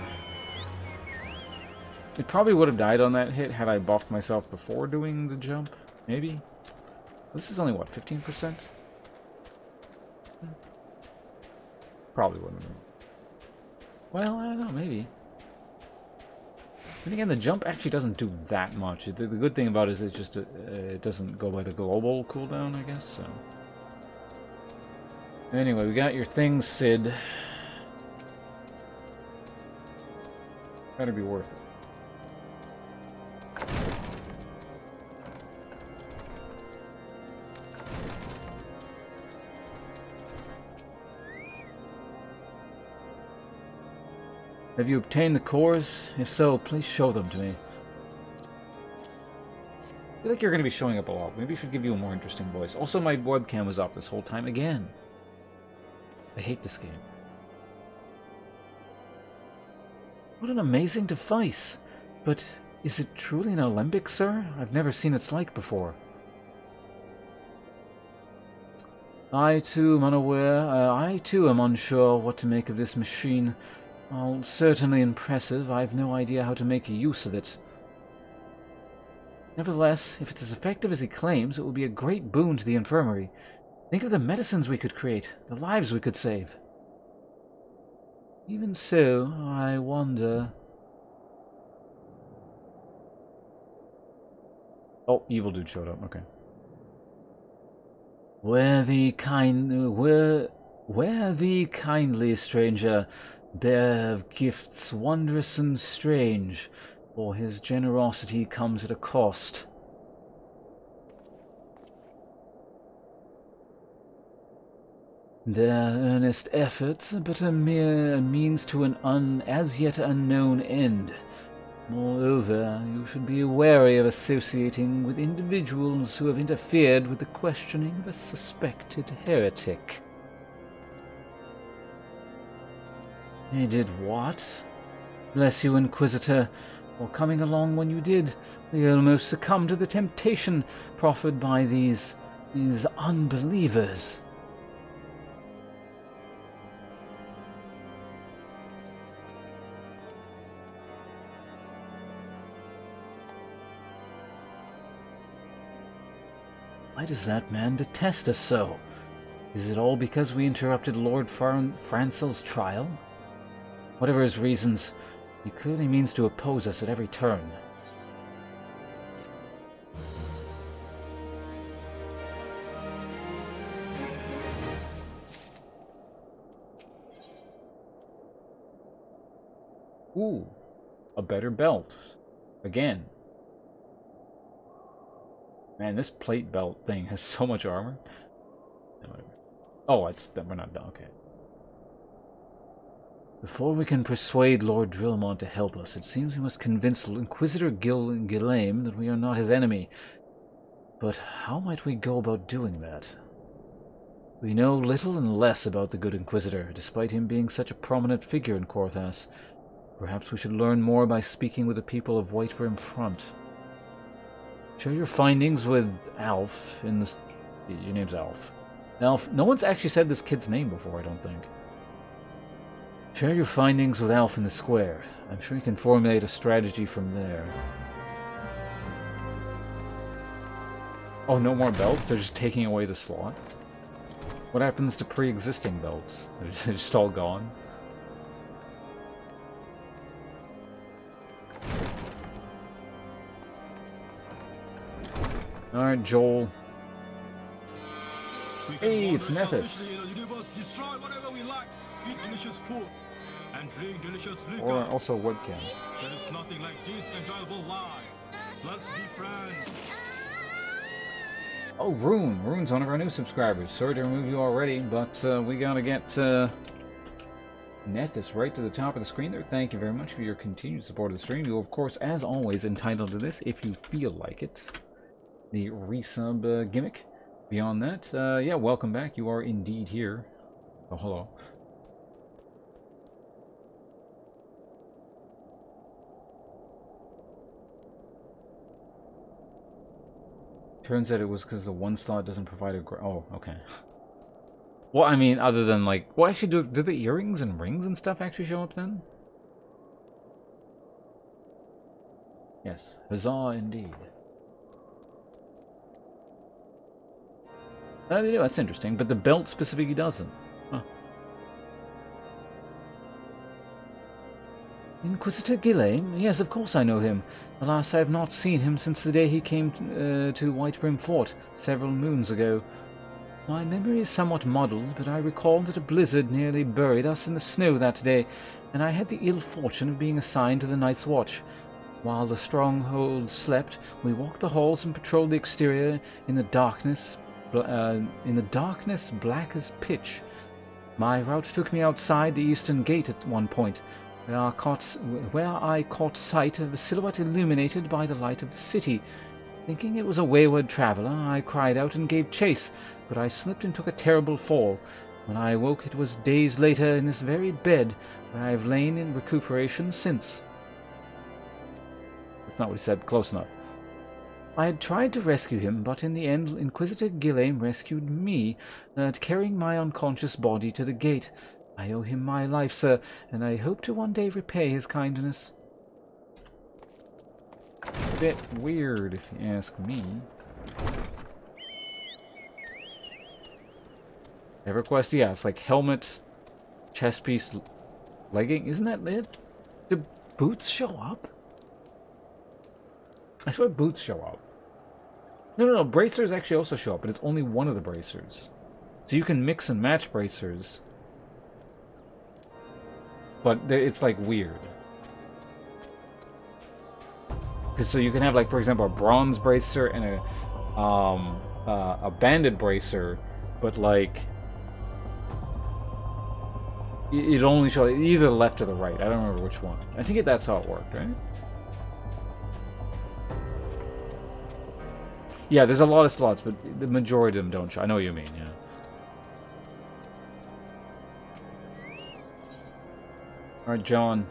It probably would have died on that hit had I buffed myself before doing the jump. Maybe. This is only, what, 15%? Probably wouldn't have been. Well, I don't know, maybe. And again, the jump actually doesn't do that much. The good thing about it is it just it doesn't go by the global cooldown, I guess. So. Anyway, we got your thing, Sid. Better be worth it. Have you obtained the cores? If so, please show them to me. I feel like you're going to be showing up a lot. Maybe I should give you a more interesting voice. Also, my webcam was off this whole time again. I hate this game. What an amazing device! But is it truly an alembic, sir? I've never seen its like before. I too am unaware. I too am unsure what to make of this machine. While certainly impressive, I've no idea how to make use of it. Nevertheless, if it's as effective as he claims, it will be a great boon to the infirmary. Think of the medicines we could create, the lives we could save. Even so, I wonder... Oh, evil dude showed up, okay. Where the kindly stranger bear of gifts wondrous and strange, for his generosity comes at a cost. Their earnest efforts are but a mere means to an as yet unknown end. Moreover, you should be wary of associating with individuals who have interfered with the questioning of a suspected heretic. They did what? Bless you, Inquisitor, for coming along when you did. They almost succumbed to the temptation proffered by these unbelievers. Why does that man detest us so? Is it all because we interrupted Lord Francel's trial? Whatever his reasons, he clearly means to oppose us at every turn. Ooh, a better belt. Again. Man, this plate belt thing has so much armor. Oh, we're not done. Okay. Before we can persuade Lord Drillmont to help us, it seems we must convince Inquisitor Ghislaine that we are not his enemy. But how might we go about doing that? We know little and less about the good Inquisitor, despite him being such a prominent figure in Korthas. Perhaps we should learn more by speaking with the people of Whiteburn Front. Share your findings with Alf in this... Your name's Alf. Alf, no one's actually said this kid's name before, I don't think. Share your findings with Alf in the square. I'm sure you can formulate a strategy from there. Oh, no more belts? They're just taking away the slot? What happens to pre-existing belts? They're just all gone? Alright, Joel. Hey, it's Nethys. Or also webcam. There is nothing like this enjoyable life. Let's be friends. Oh, Rune. Rune's one of our new subscribers. Sorry to remove you already, but we gotta get Nethys right to the top of the screen there. Thank you very much for your continued support of the stream. You're, of course, as always, entitled to this if you feel like it. The resub gimmick. Beyond that, yeah, welcome back. You are indeed here. Oh, hello. Turns out it was because the one slot doesn't provide a... Oh, okay. Well, I mean, other than like... Well, actually, do the earrings and rings and stuff actually show up then? Yes. Huzzah, indeed. That's interesting, but the belt specifically doesn't. Huh. Inquisitor Ghislaine? Yes, of course I know him. Alas, I have not seen him since the day he came to Whitebrim Fort several moons ago. My memory is somewhat muddled, but I recall that a blizzard nearly buried us in the snow that day, and I had the ill fortune of being assigned to the night's watch. While the stronghold slept, we walked the halls and patrolled the exterior in the darkness black as pitch. My route took me outside the eastern gate at one point, where I caught sight of a silhouette illuminated by the light of the city. Thinking it was a wayward traveler, I cried out and gave chase, but I slipped and took a terrible fall. When I awoke, it was days later in this very bed, where I have lain in recuperation since. That's not what he said. Close enough. I had tried to rescue him, but in the end Inquisitor Ghislaine rescued me, carrying my unconscious body to the gate. I owe him my life, sir, and I hope to one day repay his kindness. A bit weird, if you ask me. EverQuest, yeah, it's like helmet, chest piece, legging. Isn't that it? Do boots show up? I swear boots show up. No, bracers actually also show up, but it's only one of the bracers. So you can mix and match bracers. But it's like weird. So you can have, like, for example, a bronze bracer and a banded bracer, but like it only shows either the left or the right. I don't remember which one. I think that's how it worked, right? Yeah, there's a lot of slots, but the majority of them don't show. I know what you mean, yeah. Alright, John.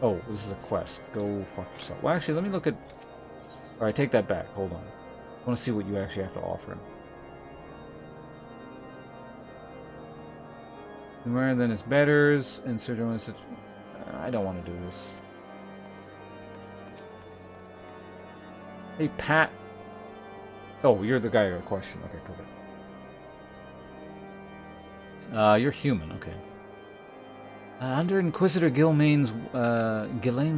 Oh, this is a quest. Go fuck yourself. Well, actually, let me look at... Alright, take that back. Hold on. I want to see what you actually have to offer him. More than his betters, and Sir John is... I don't want to do this. Hey, Pat. Oh, you're the guy I got a question. Okay, perfect. You're human, okay. Under Inquisitor Ghislaine's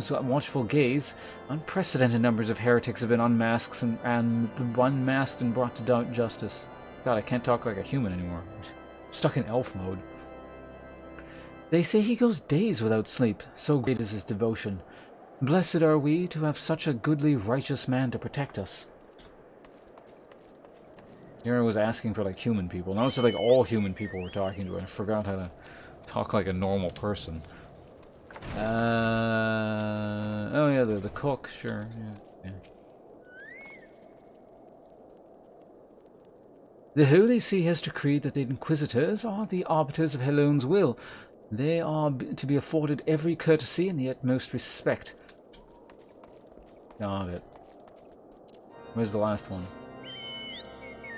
watchful gaze, unprecedented numbers of heretics have been unmasked and brought to justice. God, I can't talk like a human anymore. I'm stuck in elf mode. They say he goes days without sleep, so great is his devotion. Blessed are we to have such a goodly, righteous man to protect us. Here I was asking for, like, human people. Now it's like all human people we're talking to, and I forgot how to talk like a normal person. Oh yeah, the cook, sure, yeah. The Holy See has decreed that the Inquisitors are the arbiters of Helone's will. They are to be afforded every courtesy and the utmost respect. Got it. Where's the last one?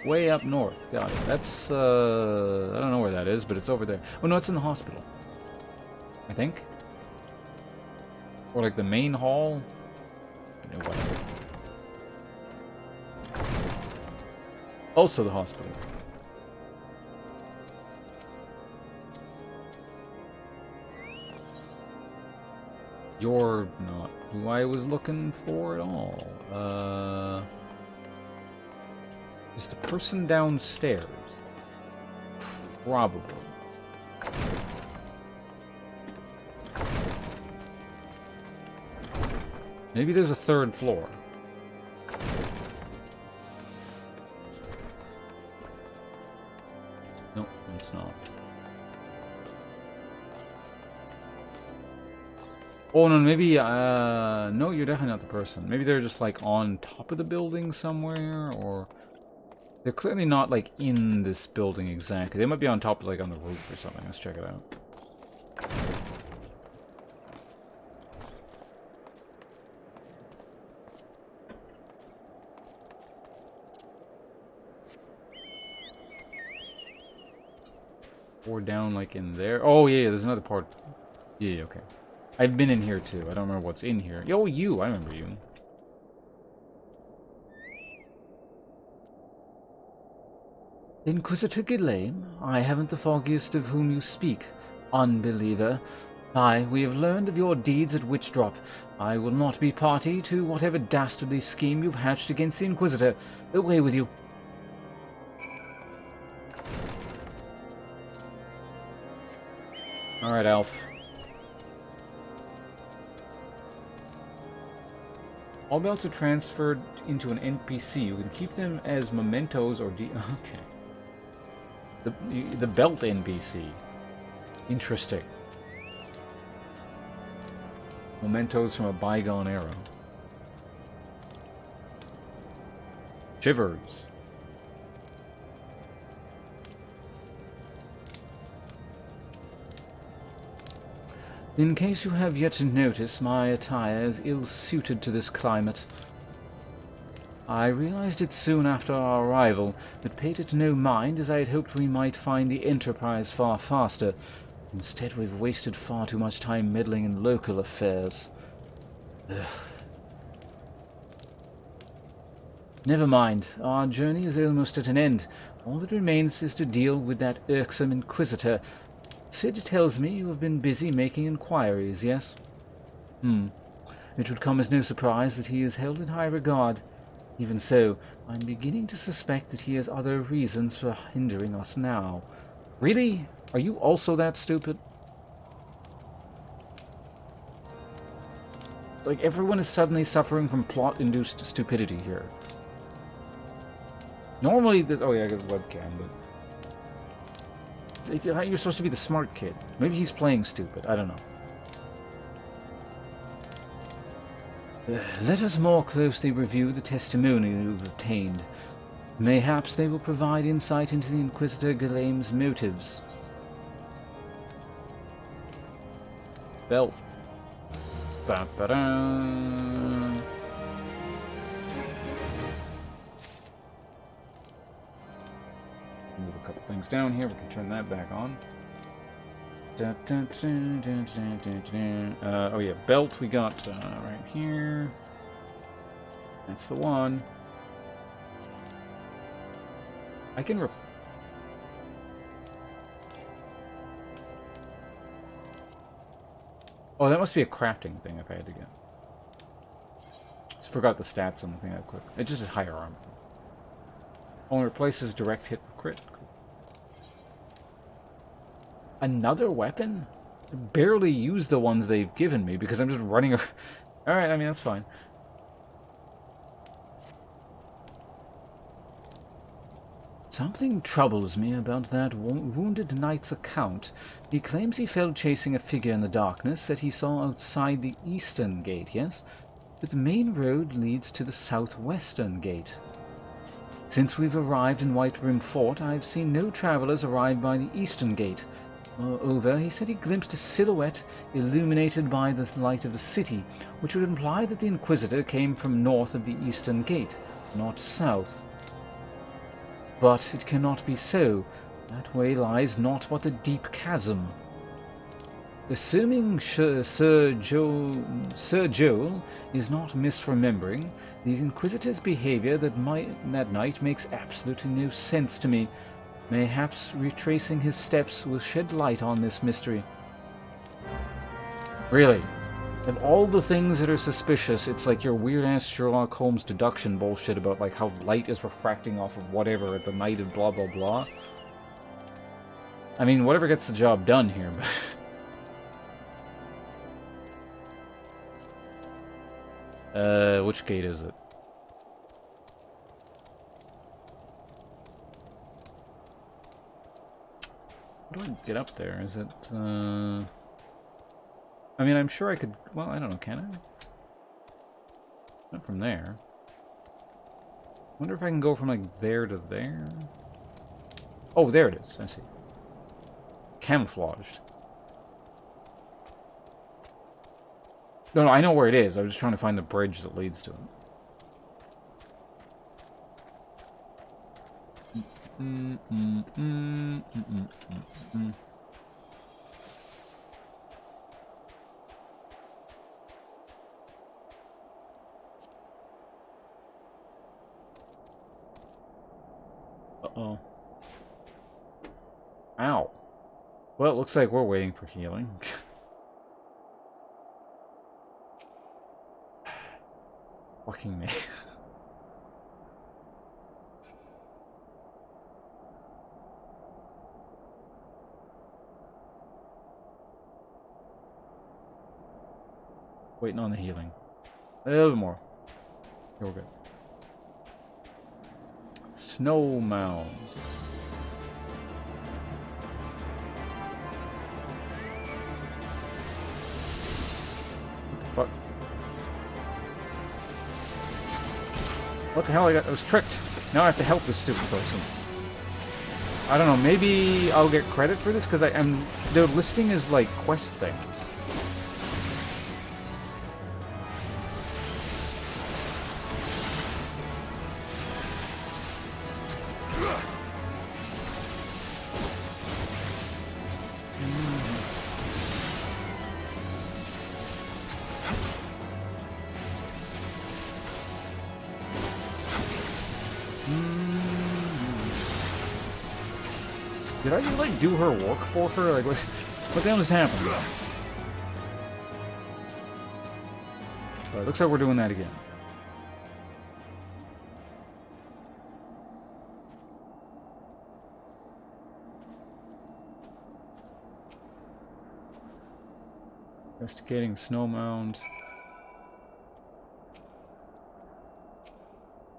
Way up north. Got it. That's, I don't know where that is, but it's over there. Oh, no, it's in the hospital. I think. Or like the main hall. Whatever. Also the hospital. You're not who I was looking for at all. Is the person downstairs? Probably. Maybe there's a third floor. Nope, it's not. Oh no, maybe, no, you're definitely not the person. Maybe they're just like on top of the building somewhere, or... They're clearly not, like, in this building exactly. They might be on top of, like, on the roof or something. Let's check it out. Or down, like, in there. Oh, yeah, there's another part. Yeah, okay. I've been in here, too. I don't remember what's in here. Yo, you! I remember you. Inquisitor Ghislaine, I haven't the foggiest of whom you speak. Unbeliever. Aye, we have learned of your deeds at Witchdrop. I will not be party to whatever dastardly scheme you've hatched against the Inquisitor. Away with you. Alright, Alf. All belts are transferred into an NPC. You can keep them as mementos or okay. The belt NPC. Interesting. Mementos from a bygone era. Shivers. In case you have yet to notice, my attire is ill-suited to this climate. I realized it soon after our arrival, but paid it no mind, as I had hoped we might find the Enterprise far faster. Instead, we've wasted far too much time meddling in local affairs. Ugh. Never mind, our journey is almost at an end. All that remains is to deal with that irksome Inquisitor. Sid tells me you have been busy making inquiries, yes? It would come as no surprise that he is held in high regard. Even so, I'm beginning to suspect that he has other reasons for hindering us now. Really? Are you also that stupid? Like, everyone is suddenly suffering from plot-induced stupidity here. Normally, this... Oh yeah, I got a webcam, but... You're supposed to be the smart kid. Maybe he's playing stupid. I don't know. Let us more closely review the testimony you've obtained. Mayhaps they will provide insight into the Inquisitor Ghislaine's motives. Belt. Ba-ba-da. Move a couple things down here. We can turn that back on. Oh yeah, belt we got right here. That's the one. I can Oh, that must be a crafting thing if I had to guess. Just forgot the stats on the thing that quick. It just is higher armor. Only replaces direct hit for crit. Another weapon? I barely use the ones they've given me because I'm just running around. Alright, I mean, that's fine. Something troubles me about that wounded knight's account. He claims he fell chasing a figure in the darkness that he saw outside the eastern gate, yes? But the main road leads to the southwestern gate. Since we've arrived in White Rim Fort, I've seen no travelers arrive by the eastern gate. Moreover, he said he glimpsed a silhouette illuminated by the light of the city, which would imply that the Inquisitor came from north of the eastern gate, not south. But it cannot be so. That way lies naught but the deep chasm. Assuming Sir Joel is not misremembering, the Inquisitor's behavior that night makes absolutely no sense to me. Mayhaps retracing his steps will shed light on this mystery. Really? Of all the things that are suspicious, it's like your weird-ass Sherlock Holmes deduction bullshit about like how light is refracting off of whatever at the night of blah blah blah. I mean, whatever gets the job done here, but... which gate is it? How do I get up there? Is it, I mean, I'm sure I could... Well, I don't know, can I? Not from there. Wonder if I can go from, like, there to there? Oh, there it is. I see. Camouflaged. No, I know where it is. I was just trying to find the bridge that leads to it. Uh-oh. Ow. Well, it looks like we're waiting for healing. Fucking me. Waiting on the healing. A little bit more. Here we're good. Snow mound. What the fuck? What the hell? I was tricked. Now I have to help this stupid person. I don't know. Maybe I'll get credit for this because the listing is like quest things. Did I just, like, do her work for her? Like, what the hell just happened? Alright, looks like we're doing that again. Investigating snow mound.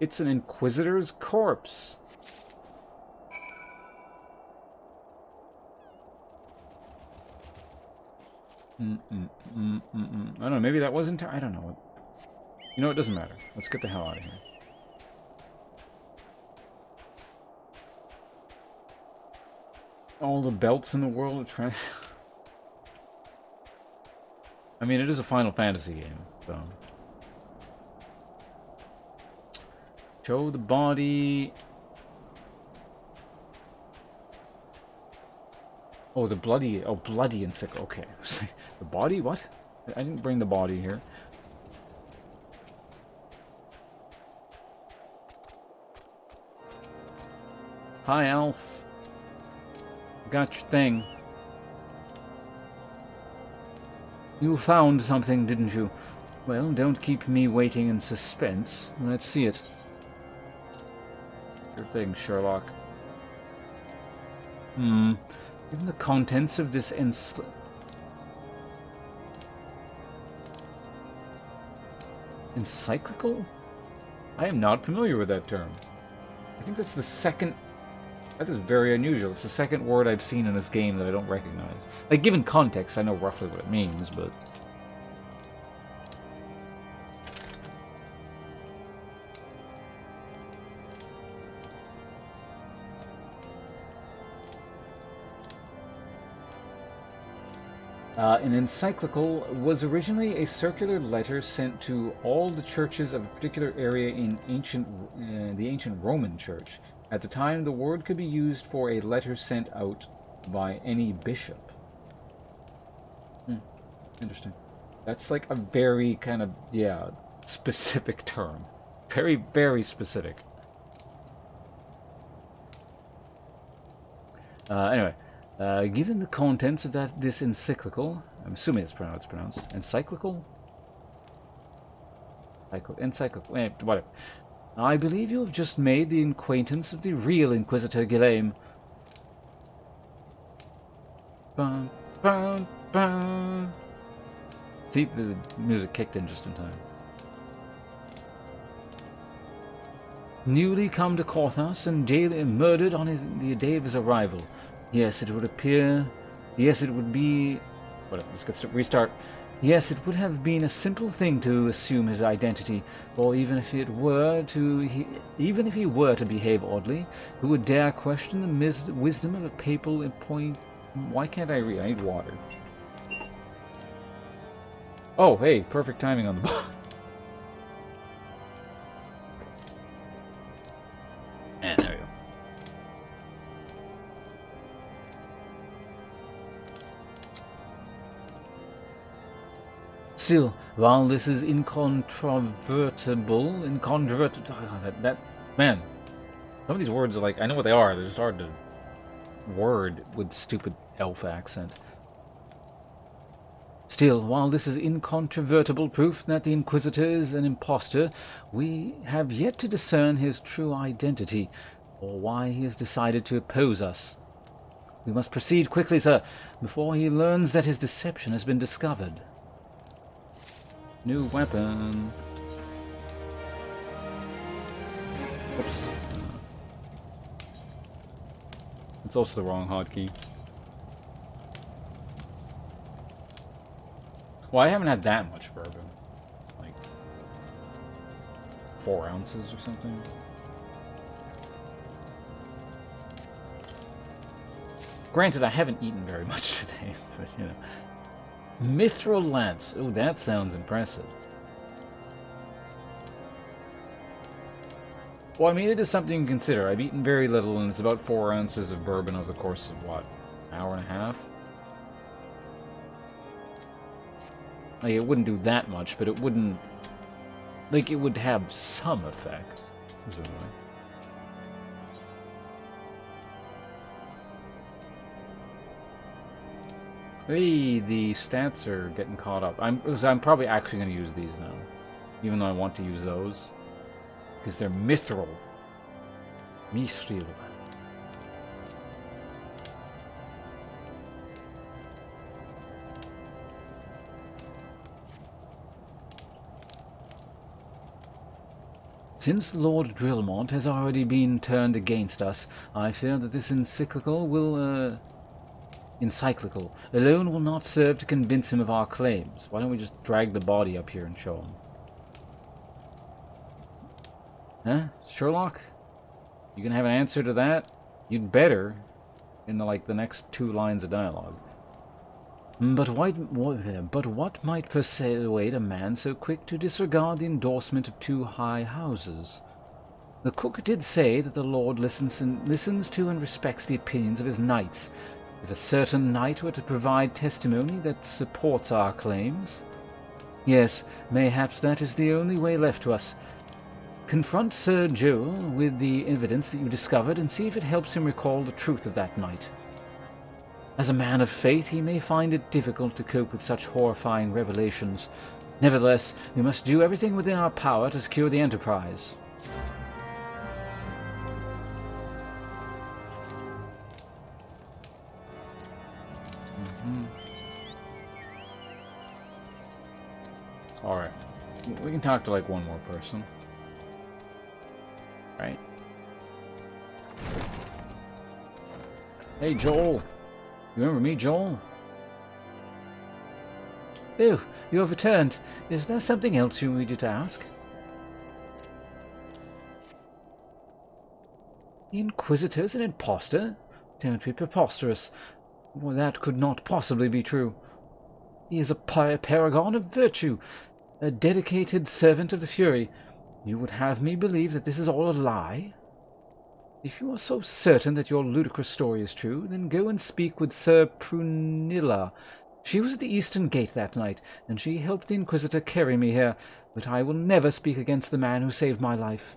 It's an Inquisitor's corpse. I don't know, maybe that wasn't... I don't know. You know, it doesn't matter. Let's get the hell out of here. All the belts in the world are trying... I mean, it is a Final Fantasy game, so... Show the body... Oh, the bloody... Oh, bloody encyclical. Okay. The body? What? I didn't bring the body here. Hi, Alf. Got your thing. You found something, didn't you? Well, don't keep me waiting in suspense. Let's see it. Your thing, Sherlock. Given the contents of this encyclical? I am not familiar with that term. I think that's the second... That is very unusual. It's the second word I've seen in this game that I don't recognize. Like, given context, I know roughly what it means, but... An encyclical was originally a circular letter sent to all the churches of a particular area in the ancient Roman Church. At the time, the word could be used for a letter sent out by any bishop. Interesting. That's like a very kind of, yeah, specific term. Very, very specific. Anyway. Given the contents of this encyclical, I'm assuming it's pronounced, encyclical? Encyclical, whatever. I believe you have just made the acquaintance of the real Inquisitor Guillaume. Bum, bum, bum. See, the music kicked in just in time. Newly come to Korthos and daily murdered on the day of his arrival. Yes, it would appear... Yes, it would be... Whatever, let's restart. Yes, it would have been a simple thing to assume his identity, or even if he were to behave oddly, who would dare question the wisdom of a papal appointment? Why can't I read? I need water. Oh, hey, perfect timing on the ball. And there we go. Still, while this is man, some of these words are like, I know what they are, they're just hard to word with stupid elf accent. Still, while this is incontrovertible proof that the Inquisitor is an impostor, we have yet to discern his true identity, or why he has decided to oppose us. We must proceed quickly, sir, before he learns that his deception has been discovered. New weapon. Oops. It's also the wrong hotkey. Well, I haven't had that much bourbon. Like 4 ounces or something. Granted, I haven't eaten very much today, but you know. Mithril Lance. Oh, that sounds impressive. Well, I mean, it is something to consider. I've eaten very little, and it's about 4 ounces of bourbon over the course of, what, an hour and a half? Like, it wouldn't do that much, but it wouldn't... Like, it would have some effect, presumably. Hey, the stats are getting caught up. I'm probably actually going to use these now, even though I want to use those, because they're mithril. Mithril. Since Lord Drillmont has already been turned against us, I fear that this encyclical alone will not serve to convince him of our claims. Why don't we just drag the body up here and show him? Huh? Sherlock? You gonna have an answer to that? You'd better, in the next 2 lines of dialogue. But what might persuade a man so quick to disregard the endorsement of 2 high houses? The cook did say that the Lord listens to and respects the opinions of his knights. If a certain knight were to provide testimony that supports our claims... Yes, mayhaps that is the only way left to us. Confront Sir Joel with the evidence that you discovered and see if it helps him recall the truth of that night. As a man of faith, he may find it difficult to cope with such horrifying revelations. Nevertheless, we must do everything within our power to secure the Enterprise. Alright. We can talk to, one more person. Right. Hey, Joel. You remember me, Joel? Oh, you have returned. Is there something else you needed to ask? The Inquisitor's an impostor? Don't be preposterous. Well, that could not possibly be true. He is a paragon of virtue, a dedicated servant of the Fury. You would have me believe that this is all a lie? If you are so certain that your ludicrous story is true, then go and speak with Sir Prunilla. She was at the Eastern Gate that night, and she helped the Inquisitor carry me here, but I will never speak against the man who saved my life.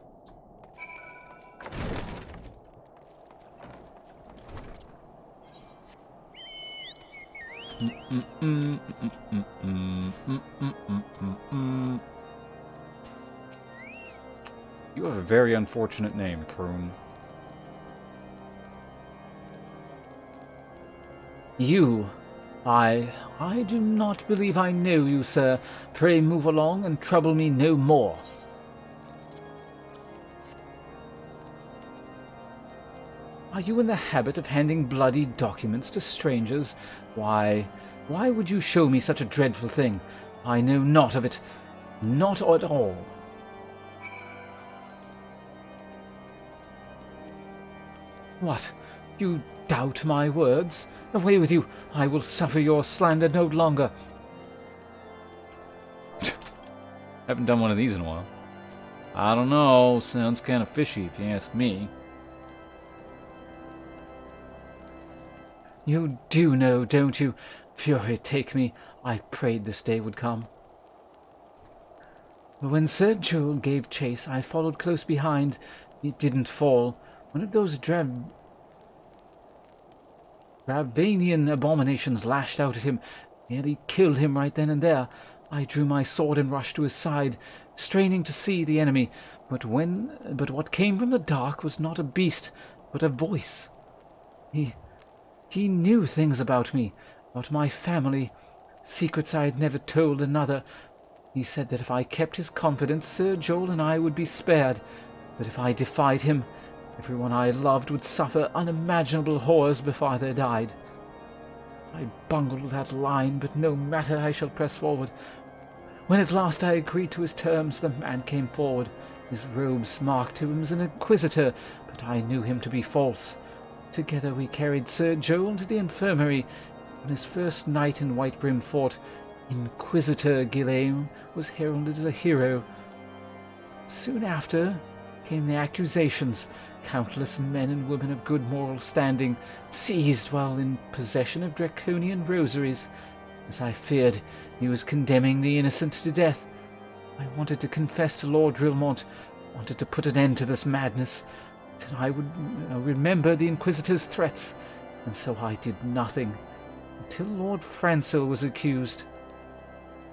You have a very unfortunate name, Prune. You. I do not believe I know you, sir. Pray move along and trouble me no more. Are you in the habit of handing bloody documents to strangers? Why would you show me such a dreadful thing? I know not of it. Not at all. What? You doubt my words? Away with you! I will suffer your slander no longer. Haven't done one of these in a while. I don't know. Sounds kind of fishy if you ask me. You do know, don't you? Fury take me. I prayed this day would come. But when Sir Joel gave chase, I followed close behind. It didn't fall. One of those Dravanian abominations lashed out at him, nearly killed him right then and there. I drew my sword and rushed to his side, straining to see the enemy. But what came from the dark was not a beast, but a voice. He knew things about me, about my family, secrets I had never told another. He said that if I kept his confidence, Sir Joel and I would be spared. But if I defied him, everyone I loved would suffer unimaginable horrors before they died. I bungled that line, but no matter, I shall press forward. When at last I agreed to his terms, the man came forward. His robes marked him as an inquisitor, but I knew him to be false. Together we carried Sir Joel to the infirmary. On his first night in Whitebrim Fort, Inquisitor Gilliam was heralded as a hero. Soon after came the accusations. Countless men and women of good moral standing seized while in possession of draconian rosaries. As I feared, he was condemning the innocent to death. I wanted to confess to Lord Drillmont, wanted to put an end to this madness, that I would remember the Inquisitor's threats, and so I did nothing, until Lord Francil was accused.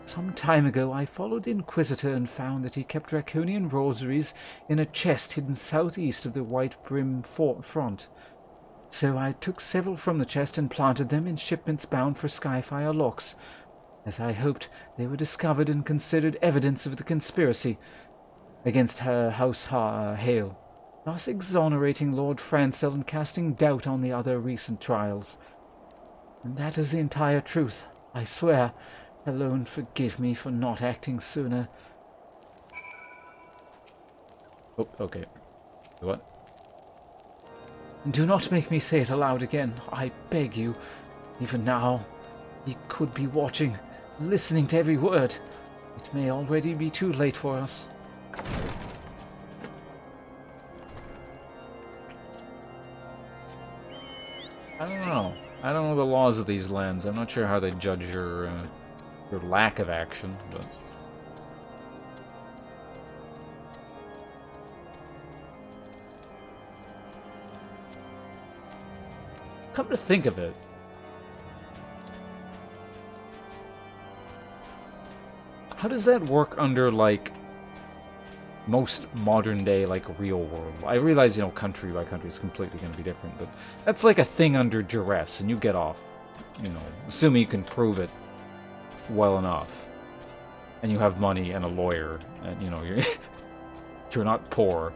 Some time ago I followed the Inquisitor and found that he kept draconian rosaries in a chest hidden southeast of the Whitebrim Fort front. So I took several from the chest and planted them in shipments bound for Skyfire Locks. As I hoped, they were discovered and considered evidence of the conspiracy against her House Hale, thus exonerating Lord Francil and casting doubt on the other recent trials. And that is the entire truth, I swear. Alone forgive me for not acting sooner. Oh, okay. What? Do not make me say it aloud again, I beg you. Even now, he could be watching, listening to every word. It may already be too late for us. I don't know. I don't know the laws of these lands. I'm not sure how they judge your lack of action, but... Come to think of it, how does that work under, like, most modern day, like, real world? I realize, you know, country by country is completely going to be different, but that's like a thing under duress, and you get off, you know, assuming you can prove it well enough, and you have money and a lawyer, and, you know, you're not poor.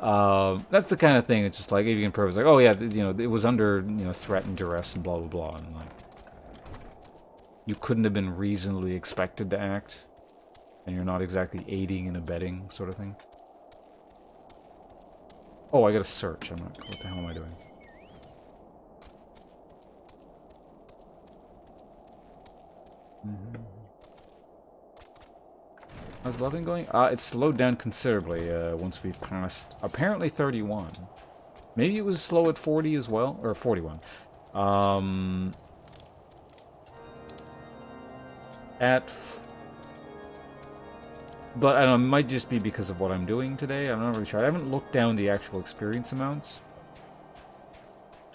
That's the kind of thing. It's just like, if you can prove, it's like, oh yeah, you know, it was under, you know, threat and duress and blah blah blah, and like, you couldn't have been reasonably expected to act, and you're not exactly aiding and abetting, sort of thing. Oh, I gotta search. I'm not. What the hell am I doing? How's loving going? It's slowed down considerably once we've passed, apparently 31. Maybe it was slow at 40 as well, or 41. But I don't know, it might just be because of what I'm doing today. I'm not really sure. I haven't looked down the actual experience amounts.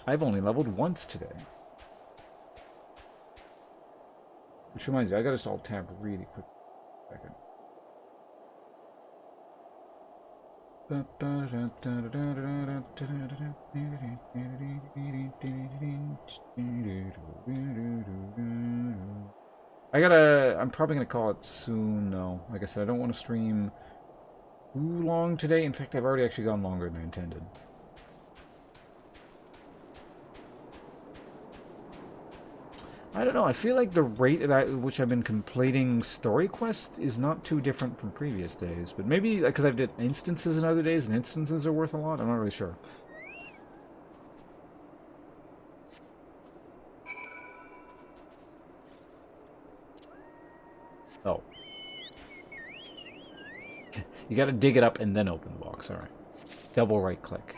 I've only leveled once today. Which reminds me, I gotta just alt-tab really quick. Second. I'm probably gonna call it soon, though. Like I said, I don't want to stream too long today. In fact, I've already actually gone longer than I intended. I don't know, I feel like the rate at which I've been completing story quests is not too different from previous days. But maybe because I've did instances in other days, and instances are worth a lot. I'm not really sure. Oh. You gotta dig it up and then open the box, alright. Double right click.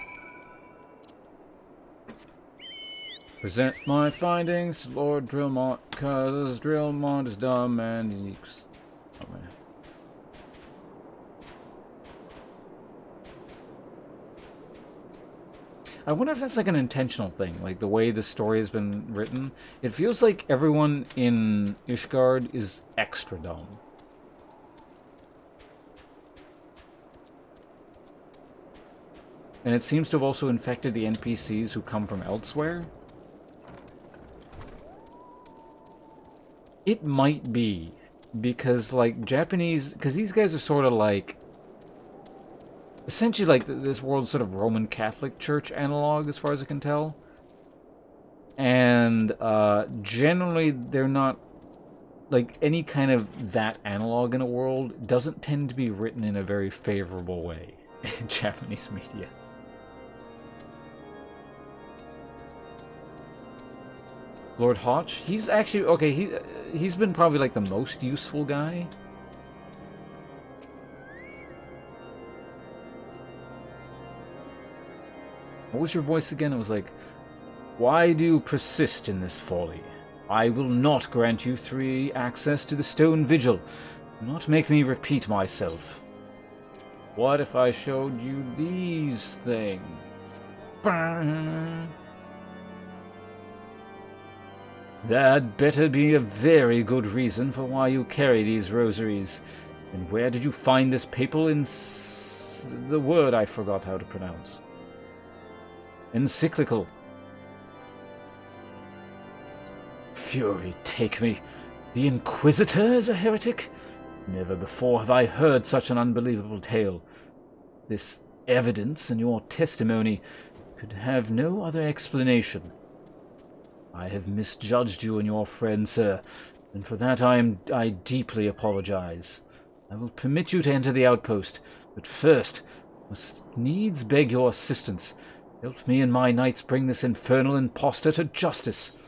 Present my findings to Lord Drillmont, cause Drillmont is dumb and he... Oh, man. I wonder if that's like an intentional thing, like the way the story has been written. It feels like everyone in Ishgard is extra dumb. And it seems to have also infected the NPCs who come from elsewhere. It might be, because, like, Japanese... Because these guys are sort of like... Essentially, like, this world's sort of Roman Catholic Church analog, as far as I can tell. And, generally, they're not... Like, any kind of that analog in a world doesn't tend to be written in a very favorable way in Japanese media. Lord Hotch? He's actually... Okay, he's been probably, like, the most useful guy. What was your voice again? It was like, why do you persist in this folly? I will not grant you free access to the stone vigil. Do not make me repeat myself. What if I showed you these things? That'd better be a very good reason for why you carry these rosaries. And where did you find this papal the word I forgot how to pronounce. Encyclical. Fury take me. The Inquisitor is a heretic? Never before have I heard such an unbelievable tale. This evidence and your testimony could have no other explanation. I have misjudged you and your friend, sir, and for that I deeply apologize. I will permit you to enter the outpost, but first must needs beg your assistance. Help me and my knights bring this infernal impostor to justice.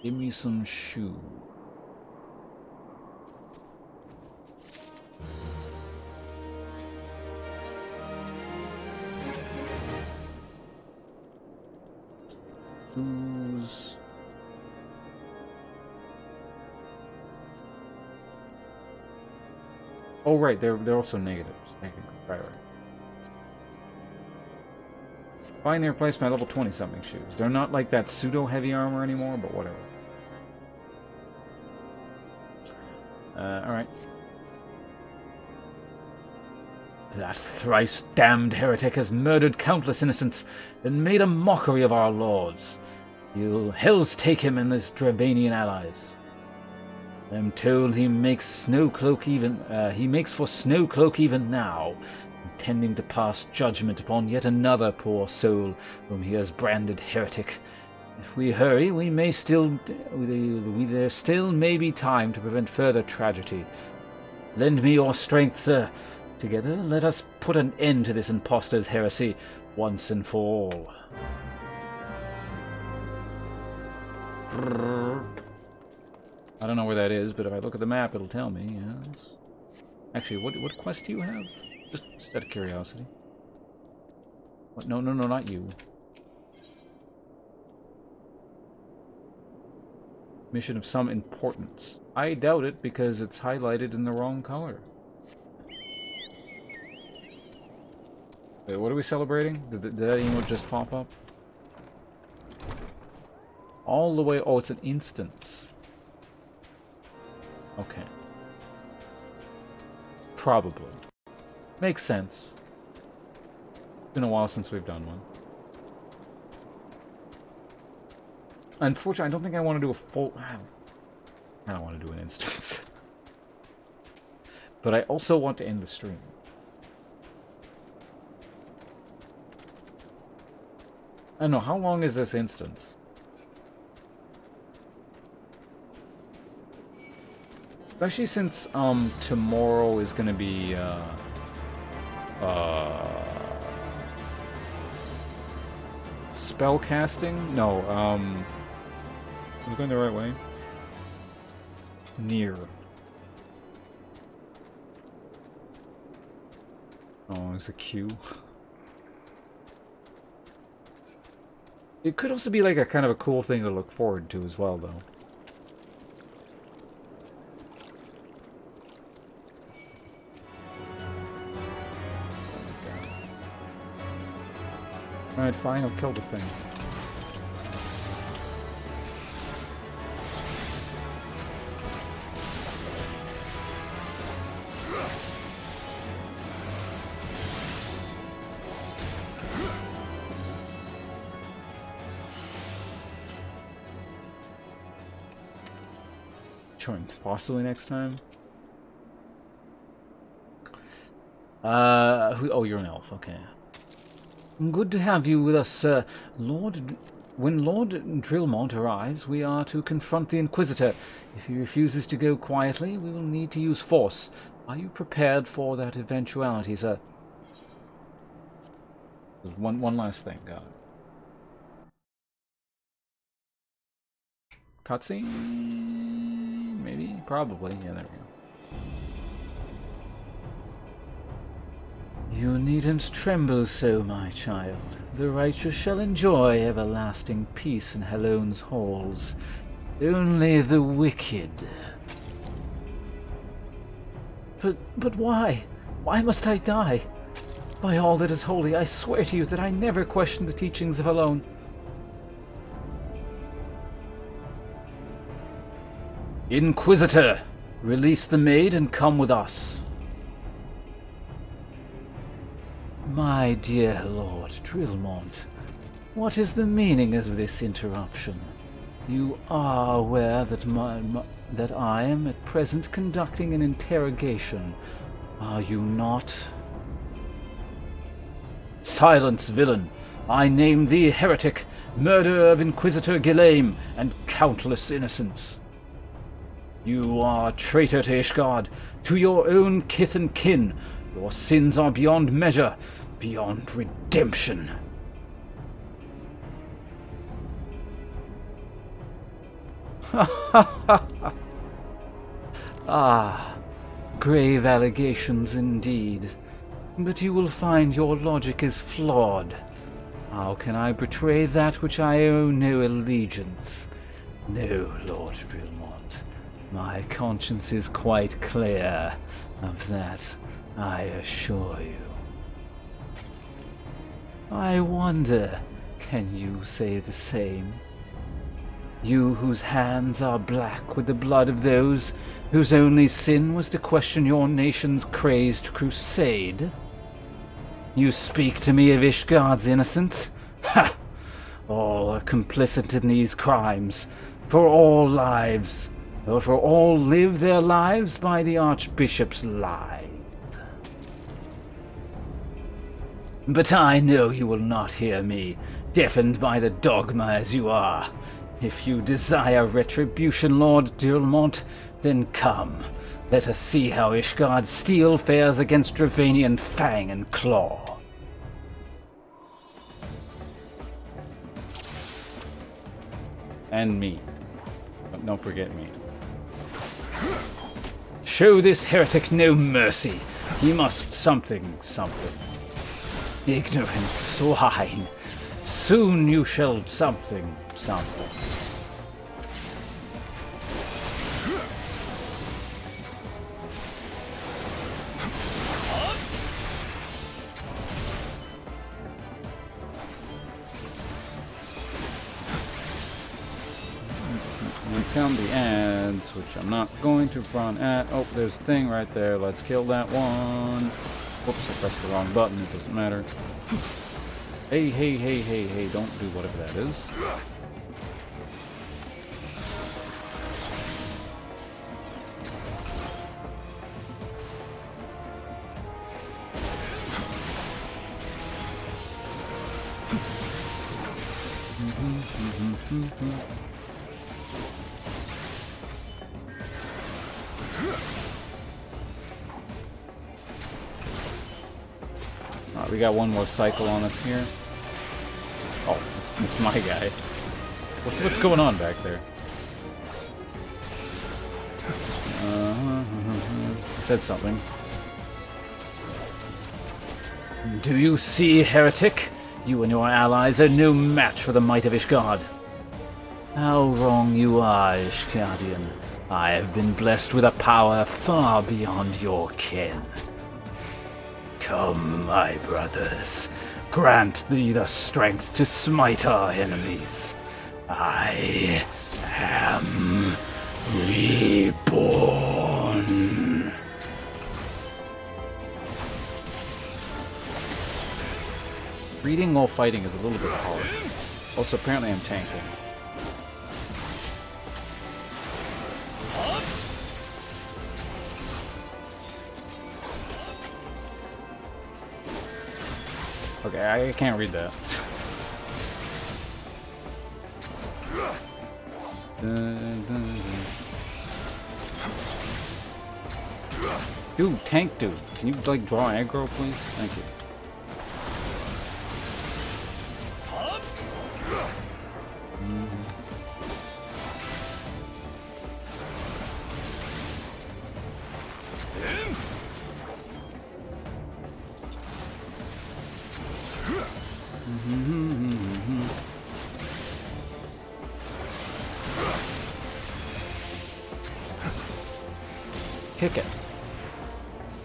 Give me some shoe. Shoes. Oh right, they're also negatives. Right. Find and replace my level 20 something shoes. They're not like that pseudo heavy armor anymore, but whatever. Alright. That thrice damned heretic has murdered countless innocents and made a mockery of our lords. You'll hells take him and his Dravanian allies. I'm told he makes for Snowcloak even now, intending to pass judgment upon yet another poor soul whom he has branded heretic. If we hurry, there still may be time to prevent further tragedy. Lend me your strength, sir. Together, let us put an end to this impostor's heresy once and for all. I don't know where that is, but if I look at the map, it'll tell me, yes. Actually, what quest do you have? Just out of curiosity. What? No, not you. Mission of some importance. I doubt it, because it's highlighted in the wrong color. Wait, what are we celebrating? Did that emote just pop up? All the way... Oh, it's an instance. Okay. Probably. Makes sense. It's been a while since we've done one. Unfortunately, I don't think I want to do a full... I don't want to do an instance. But I also want to end the stream. I don't know, how long is this instance? Especially since, tomorrow is gonna be, spell casting? No, am I going the right way? Near. Oh, there's a queue. It could also be like a kind of a cool thing to look forward to as well, though. Alright, fine, I'll kill the thing. Possibly next time. Oh, you're an elf. Okay. Good to have you with us, sir. When Lord Drillmont arrives, we are to confront the Inquisitor. If he refuses to go quietly, we will need to use force. Are you prepared for that eventuality, sir? There's one last thing. Got it. Cutscene? Maybe? Probably. Yeah, there we go. You needn't tremble so, my child. The righteous shall enjoy everlasting peace in Halone's halls. Only the wicked. But why? Why must I die? By all that is holy, I swear to you that I never questioned the teachings of Halone. Inquisitor, release the maid and come with us. My dear Lord Drillmont, what is the meaning of this interruption? You are aware that I am at present conducting an interrogation, are you not? Silence, villain! I name thee heretic, murderer of Inquisitor Ghislaine, and countless innocents. You are traitor to Ishgard, to your own kith and kin. Your sins are beyond measure, beyond redemption. Ah, grave allegations indeed. But you will find your logic is flawed. How can I betray that which I owe no allegiance? No, Lord Drillmont. My conscience is quite clear. Of that, I assure you. I wonder, can you say the same? You whose hands are black with the blood of those whose only sin was to question your nation's crazed crusade? You speak to me of Ishgard's innocence? Ha! All are complicit in these crimes, for all lives, or for all live their lives by the Archbishop's lies. But I know you will not hear me, deafened by the dogma as you are. If you desire retribution, Lord Drillmont, then come. Let us see how Ishgard's steel fares against Dravanian fang and claw. And me. But don't forget me. Show this heretic no mercy. He must something. Ignorant swine. Soon you shall something. We found the ads, which I'm not going to run at. Oh, there's a thing right there. Let's kill that one. Whoops, I pressed the wrong button. It doesn't matter. Hey, don't do whatever that is. Alright, we got one more cycle on us here. Oh, it's my guy. What's going on back there? He said something. Do you see, heretic? You and your allies are no match for the might of Ishgard. How wrong you are, Ishgardian. I have been blessed with a power far beyond your ken. Come, my brothers. grant thee the strength to smite our enemies. I am reborn. Reading while fighting is a little bit hard. Also, apparently I'm tanking. Okay, I can't read that. Dude, tank dude. Can you, like, draw aggro, please? Thank you. Kick it.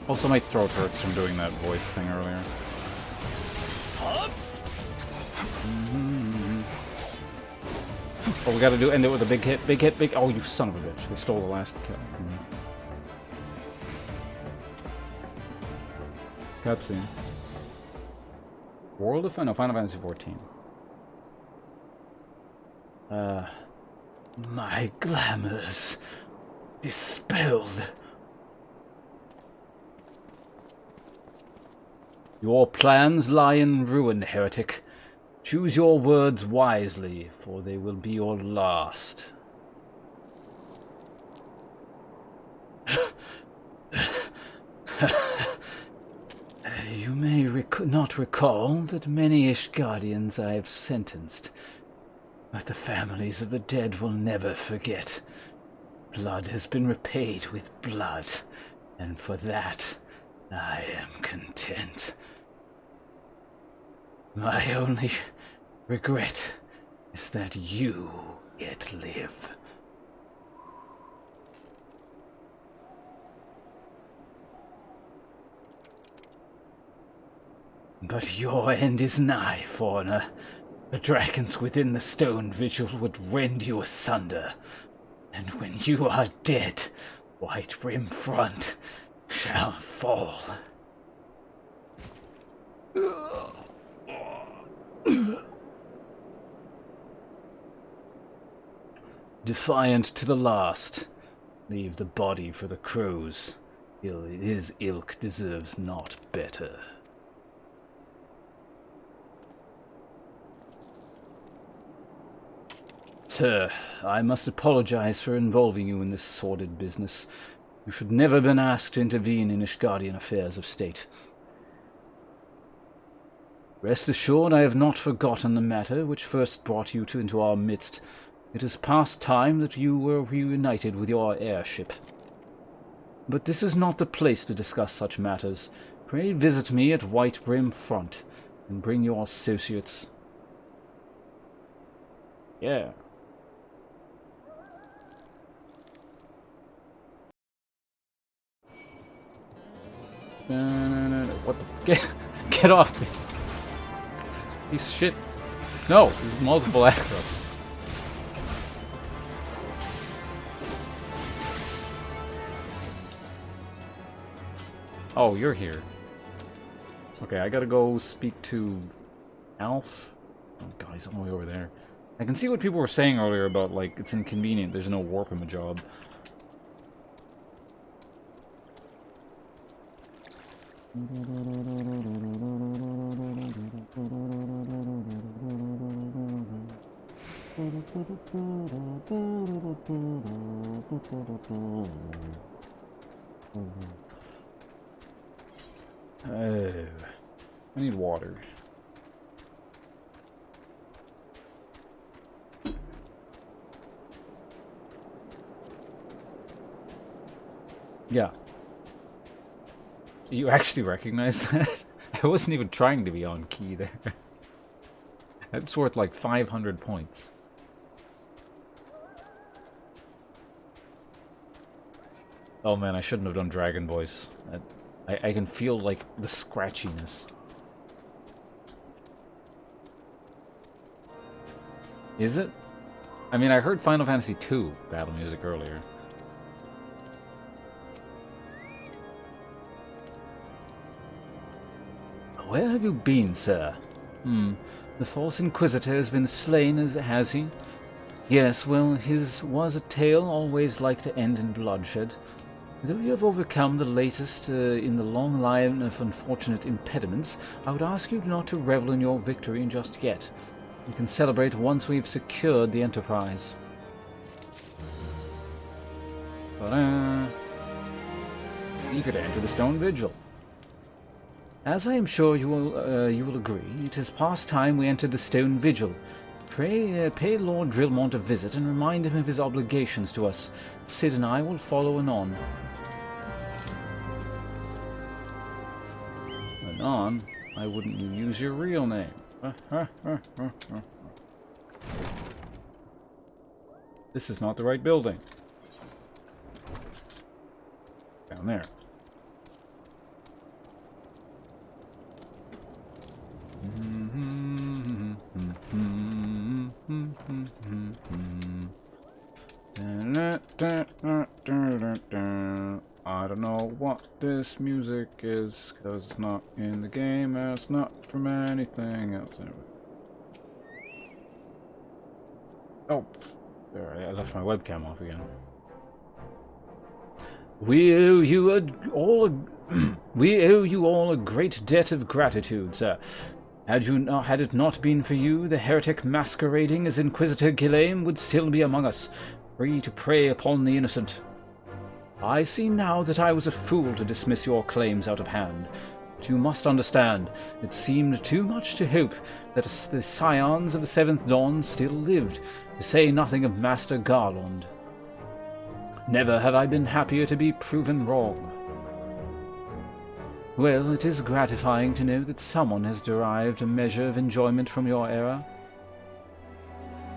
Also, my throat hurts from doing that voice thing earlier. Oh, we gotta end it with a big hit, big hit, big. Oh, you son of a bitch! They stole the last kill from me. Cutscene. World of Final Fantasy XIV. My glamours dispelled. Your plans lie in ruin, heretic. Choose your words wisely, for they will be your last. You may not recall that many Ishgardians I have sentenced, but the families of the dead will never forget. Blood has been repaid with blood, and for that I am content. My only regret is that you yet live. But your end is nigh, foreigner. The dragons within the stone vigil would rend you asunder. And when you are dead, White Brim Front shall fall. Defiant to the last, leave the body for the crows. His ilk deserves naught better. Sir, I must apologize for involving you in this sordid business. You should never have been asked to intervene in Ishgardian affairs of state. Rest assured I have not forgotten the matter which first brought you into our midst. It is past time that you were reunited with your airship. But this is not the place to discuss such matters. Pray visit me at White Brim Front, and bring your associates. Yeah. What the? Get off me! Piece of shit. No, there's multiple acros. Oh, you're here. Okay, I gotta go speak to Alf. Oh god, he's all the way over there. I can see what people were saying earlier about, like, it's inconvenient, there's no warp in the job. Oh, I need water. Yeah. You actually recognize that? I wasn't even trying to be on key there. That's worth like 500 points. Oh man, I shouldn't have done Dragon Voice. I can feel like the scratchiness. Is it? I mean, I heard Final Fantasy II battle music earlier. Where have you been, sir? The false Inquisitor has been slain, has he? Yes, well, his was a tale always like to end in bloodshed. Though you have overcome the latest in the long line of unfortunate impediments, I would ask you not to revel in your victory just yet. We can celebrate once we've secured the Enterprise. Eager to enter the Stone Vigil. As I am sure you will agree, it is past time we entered the Stone Vigil. Pray pay Lord Drillmont a visit and remind him of his obligations to us. Sid and I will follow anon. Anon? Why wouldn't you use your real name? This is not the right building. Down there. I don't know what this music is, because it's not in the game, and it's not from anything else. Oh, there, I left my webcam off again. We owe you all a great debt of gratitude, sir. Had it not been for you, the heretic masquerading as Inquisitor Ghislaine would still be among us, free to prey upon the innocent. I see now that I was a fool to dismiss your claims out of hand. But you must understand, it seemed too much to hope that the scions of the Seventh Dawn still lived, to say nothing of Master Garland. Never have I been happier to be proven wrong. Well, it is gratifying to know that someone has derived a measure of enjoyment from your error.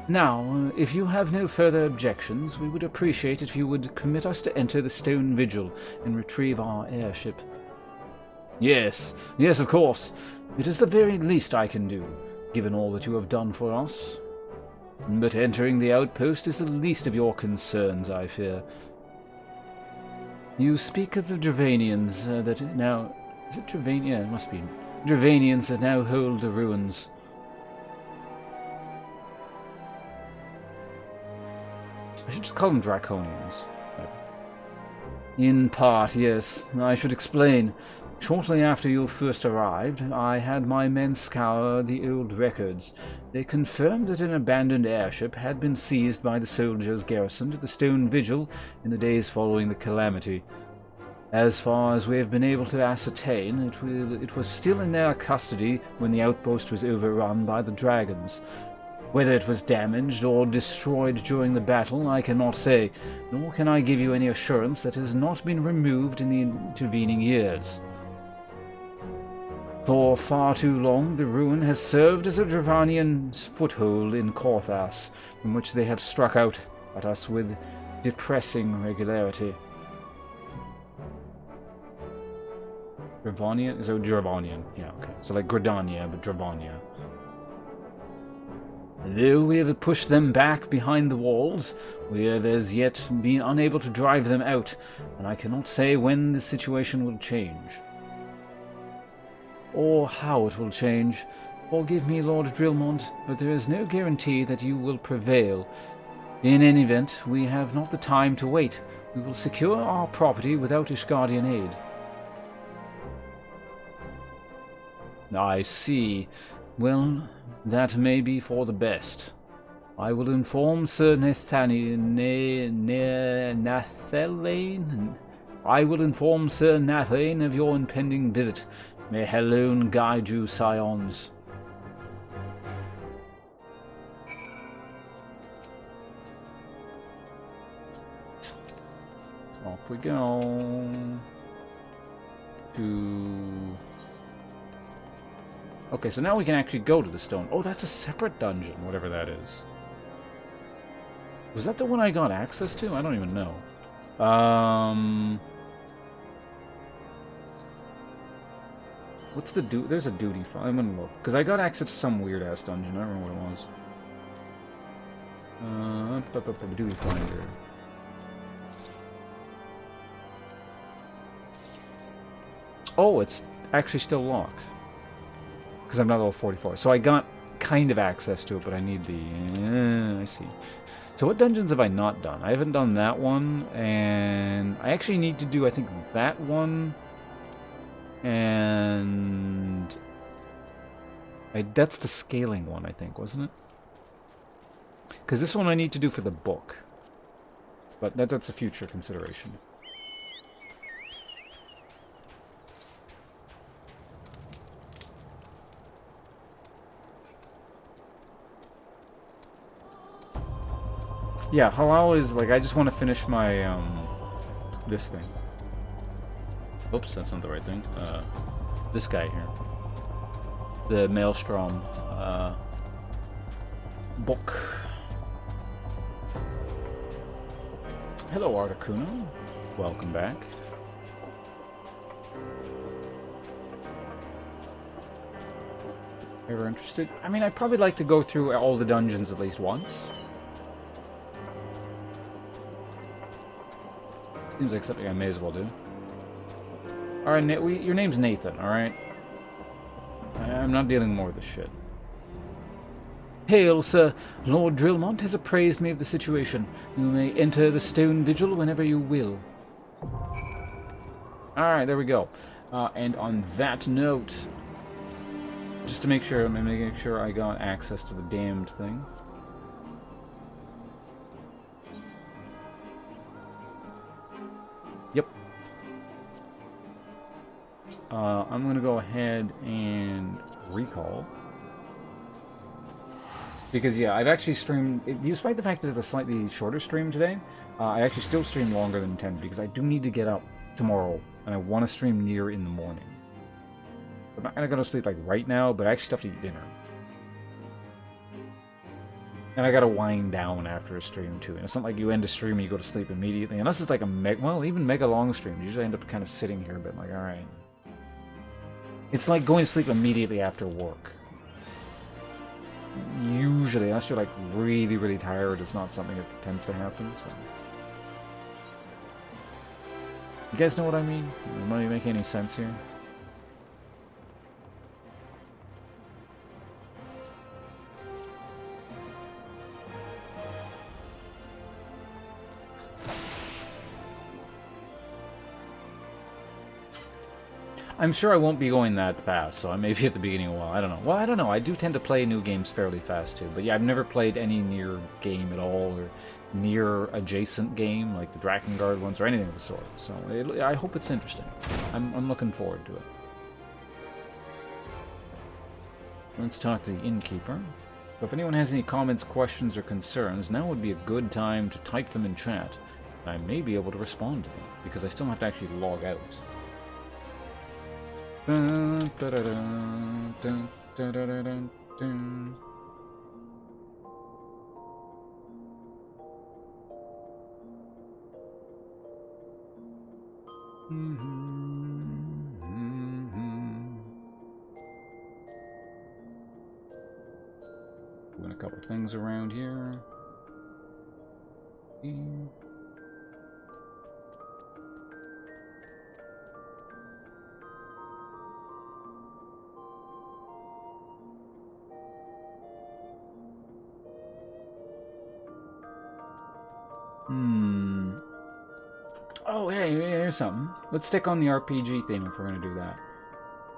Now, if you have no further objections, we would appreciate if you would permit us to enter the Stone Vigil and retrieve our airship. Yes, of course. It is the very least I can do, given all that you have done for us. But entering the outpost is the least of your concerns, I fear. You speak of the Dravanians that now... Is it Dravania? It must be. Dravanians that now hold the ruins. I should just call them Draconians. In part, yes. I should explain. Shortly after you first arrived, I had my men scour the old records. They confirmed that an abandoned airship had been seized by the soldiers garrisoned at the Stone Vigil in the days following the calamity. As far as we have been able to ascertain, it was still in their custody when the outpost was overrun by the dragons. Whether it was damaged or destroyed during the battle, I cannot say, nor can I give you any assurance that it has not been removed in the intervening years. For far too long, the ruin has served as a Dravanian foothold in Korthas, from which they have struck out at us with depressing regularity. Dravanian? So Dravanian, yeah, okay. So like Gridania, but Dravania. Though we have pushed them back behind the walls, we have as yet been unable to drive them out, and I cannot say when the situation will change. Or how it will change. Forgive me, Lord Drillmont, but there is no guarantee that you will prevail. In any event, we have not the time to wait. We will secure our property without Ishgardian aid. I see. Well, that may be for the best. I will inform Sir Nathaniel of your impending visit. May Helone guide you, scions. Off we go. Okay, so now we can actually go to the stone. Oh, that's a separate dungeon, whatever that is. Was that the one I got access to? I don't even know. What's the There's a duty file. I'm gonna look. Because I got access to some weird-ass dungeon. I don't remember what it was. Do finder. Oh, it's actually still locked. Because I'm not level 44. So I got kind of access to it, but I need the... I see. So what dungeons have I not done? I haven't done that one, and I actually need to do, I think, that one, and... that's the scaling one, I think, wasn't it? Because this one I need to do for the book. But that's a future consideration. Yeah, halal is like, I just want to finish my, this thing. Oops, that's not the right thing. This guy here. The Maelstrom, book. Hello, Articuno. Welcome back. Ever interested? I mean, I'd probably like to go through all the dungeons at least once. Seems like something I may as well do. Alright, your name's Nathan, alright? I'm not dealing more with this shit. Hail, sir. Lord Drillmont has appraised me of the situation. You may enter the stone vigil whenever you will. Alright, there we go. And on that note, just to make sure, I'm making sure I got access to the damned thing. Yep. I'm going to go ahead and recall. Because, yeah, I've actually streamed, despite the fact that it's a slightly shorter stream today, I actually still stream longer than intended because I do need to get up tomorrow, and I want to stream near in the morning. I'm not going to go to sleep, like, right now, but I actually have to eat dinner. And I got to wind down after a stream, too. And it's not like you end a stream and you go to sleep immediately, unless it's like a well, even mega long stream. You usually end up kind of sitting here a bit like, alright. It's like going to sleep immediately after work. Usually, unless you're like really, really tired, it's not something that tends to happen. So, you guys know what I mean? Am I making any sense here? I'm sure I won't be going that fast, so I may be at the beginning of a while. I don't know. Well, I don't know. I do tend to play new games fairly fast, too. But yeah, I've never played any near game at all, or near adjacent game, like the Drakengard ones, or anything of the sort. So I hope it's interesting. I'm looking forward to it. Let's talk to the innkeeper. So if anyone has any comments, questions, or concerns, now would be a good time to type them in chat. I may be able to respond to them, because I still have to actually log out. Dun, da, da, dun, dun, da, da, da, dun, dun. Doing a couple things around here. Oh, hey, here's something. Let's stick on the RPG theme if we're going to do that.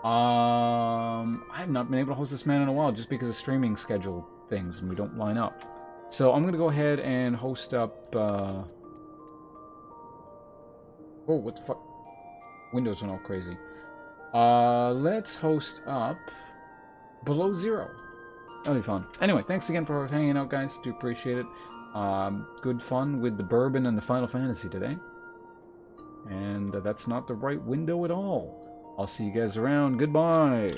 I've not been able to host this man in a while just because of streaming schedule things and we don't line up. So I'm going to go ahead and host up, Oh, what the fuck? Windows went all crazy. Let's host up Below Zero. That'll be fun. Anyway, thanks again for hanging out, guys. Do appreciate it. Good fun with the bourbon and the Final Fantasy today. And that's not the right window at all. I'll see you guys around. Goodbye.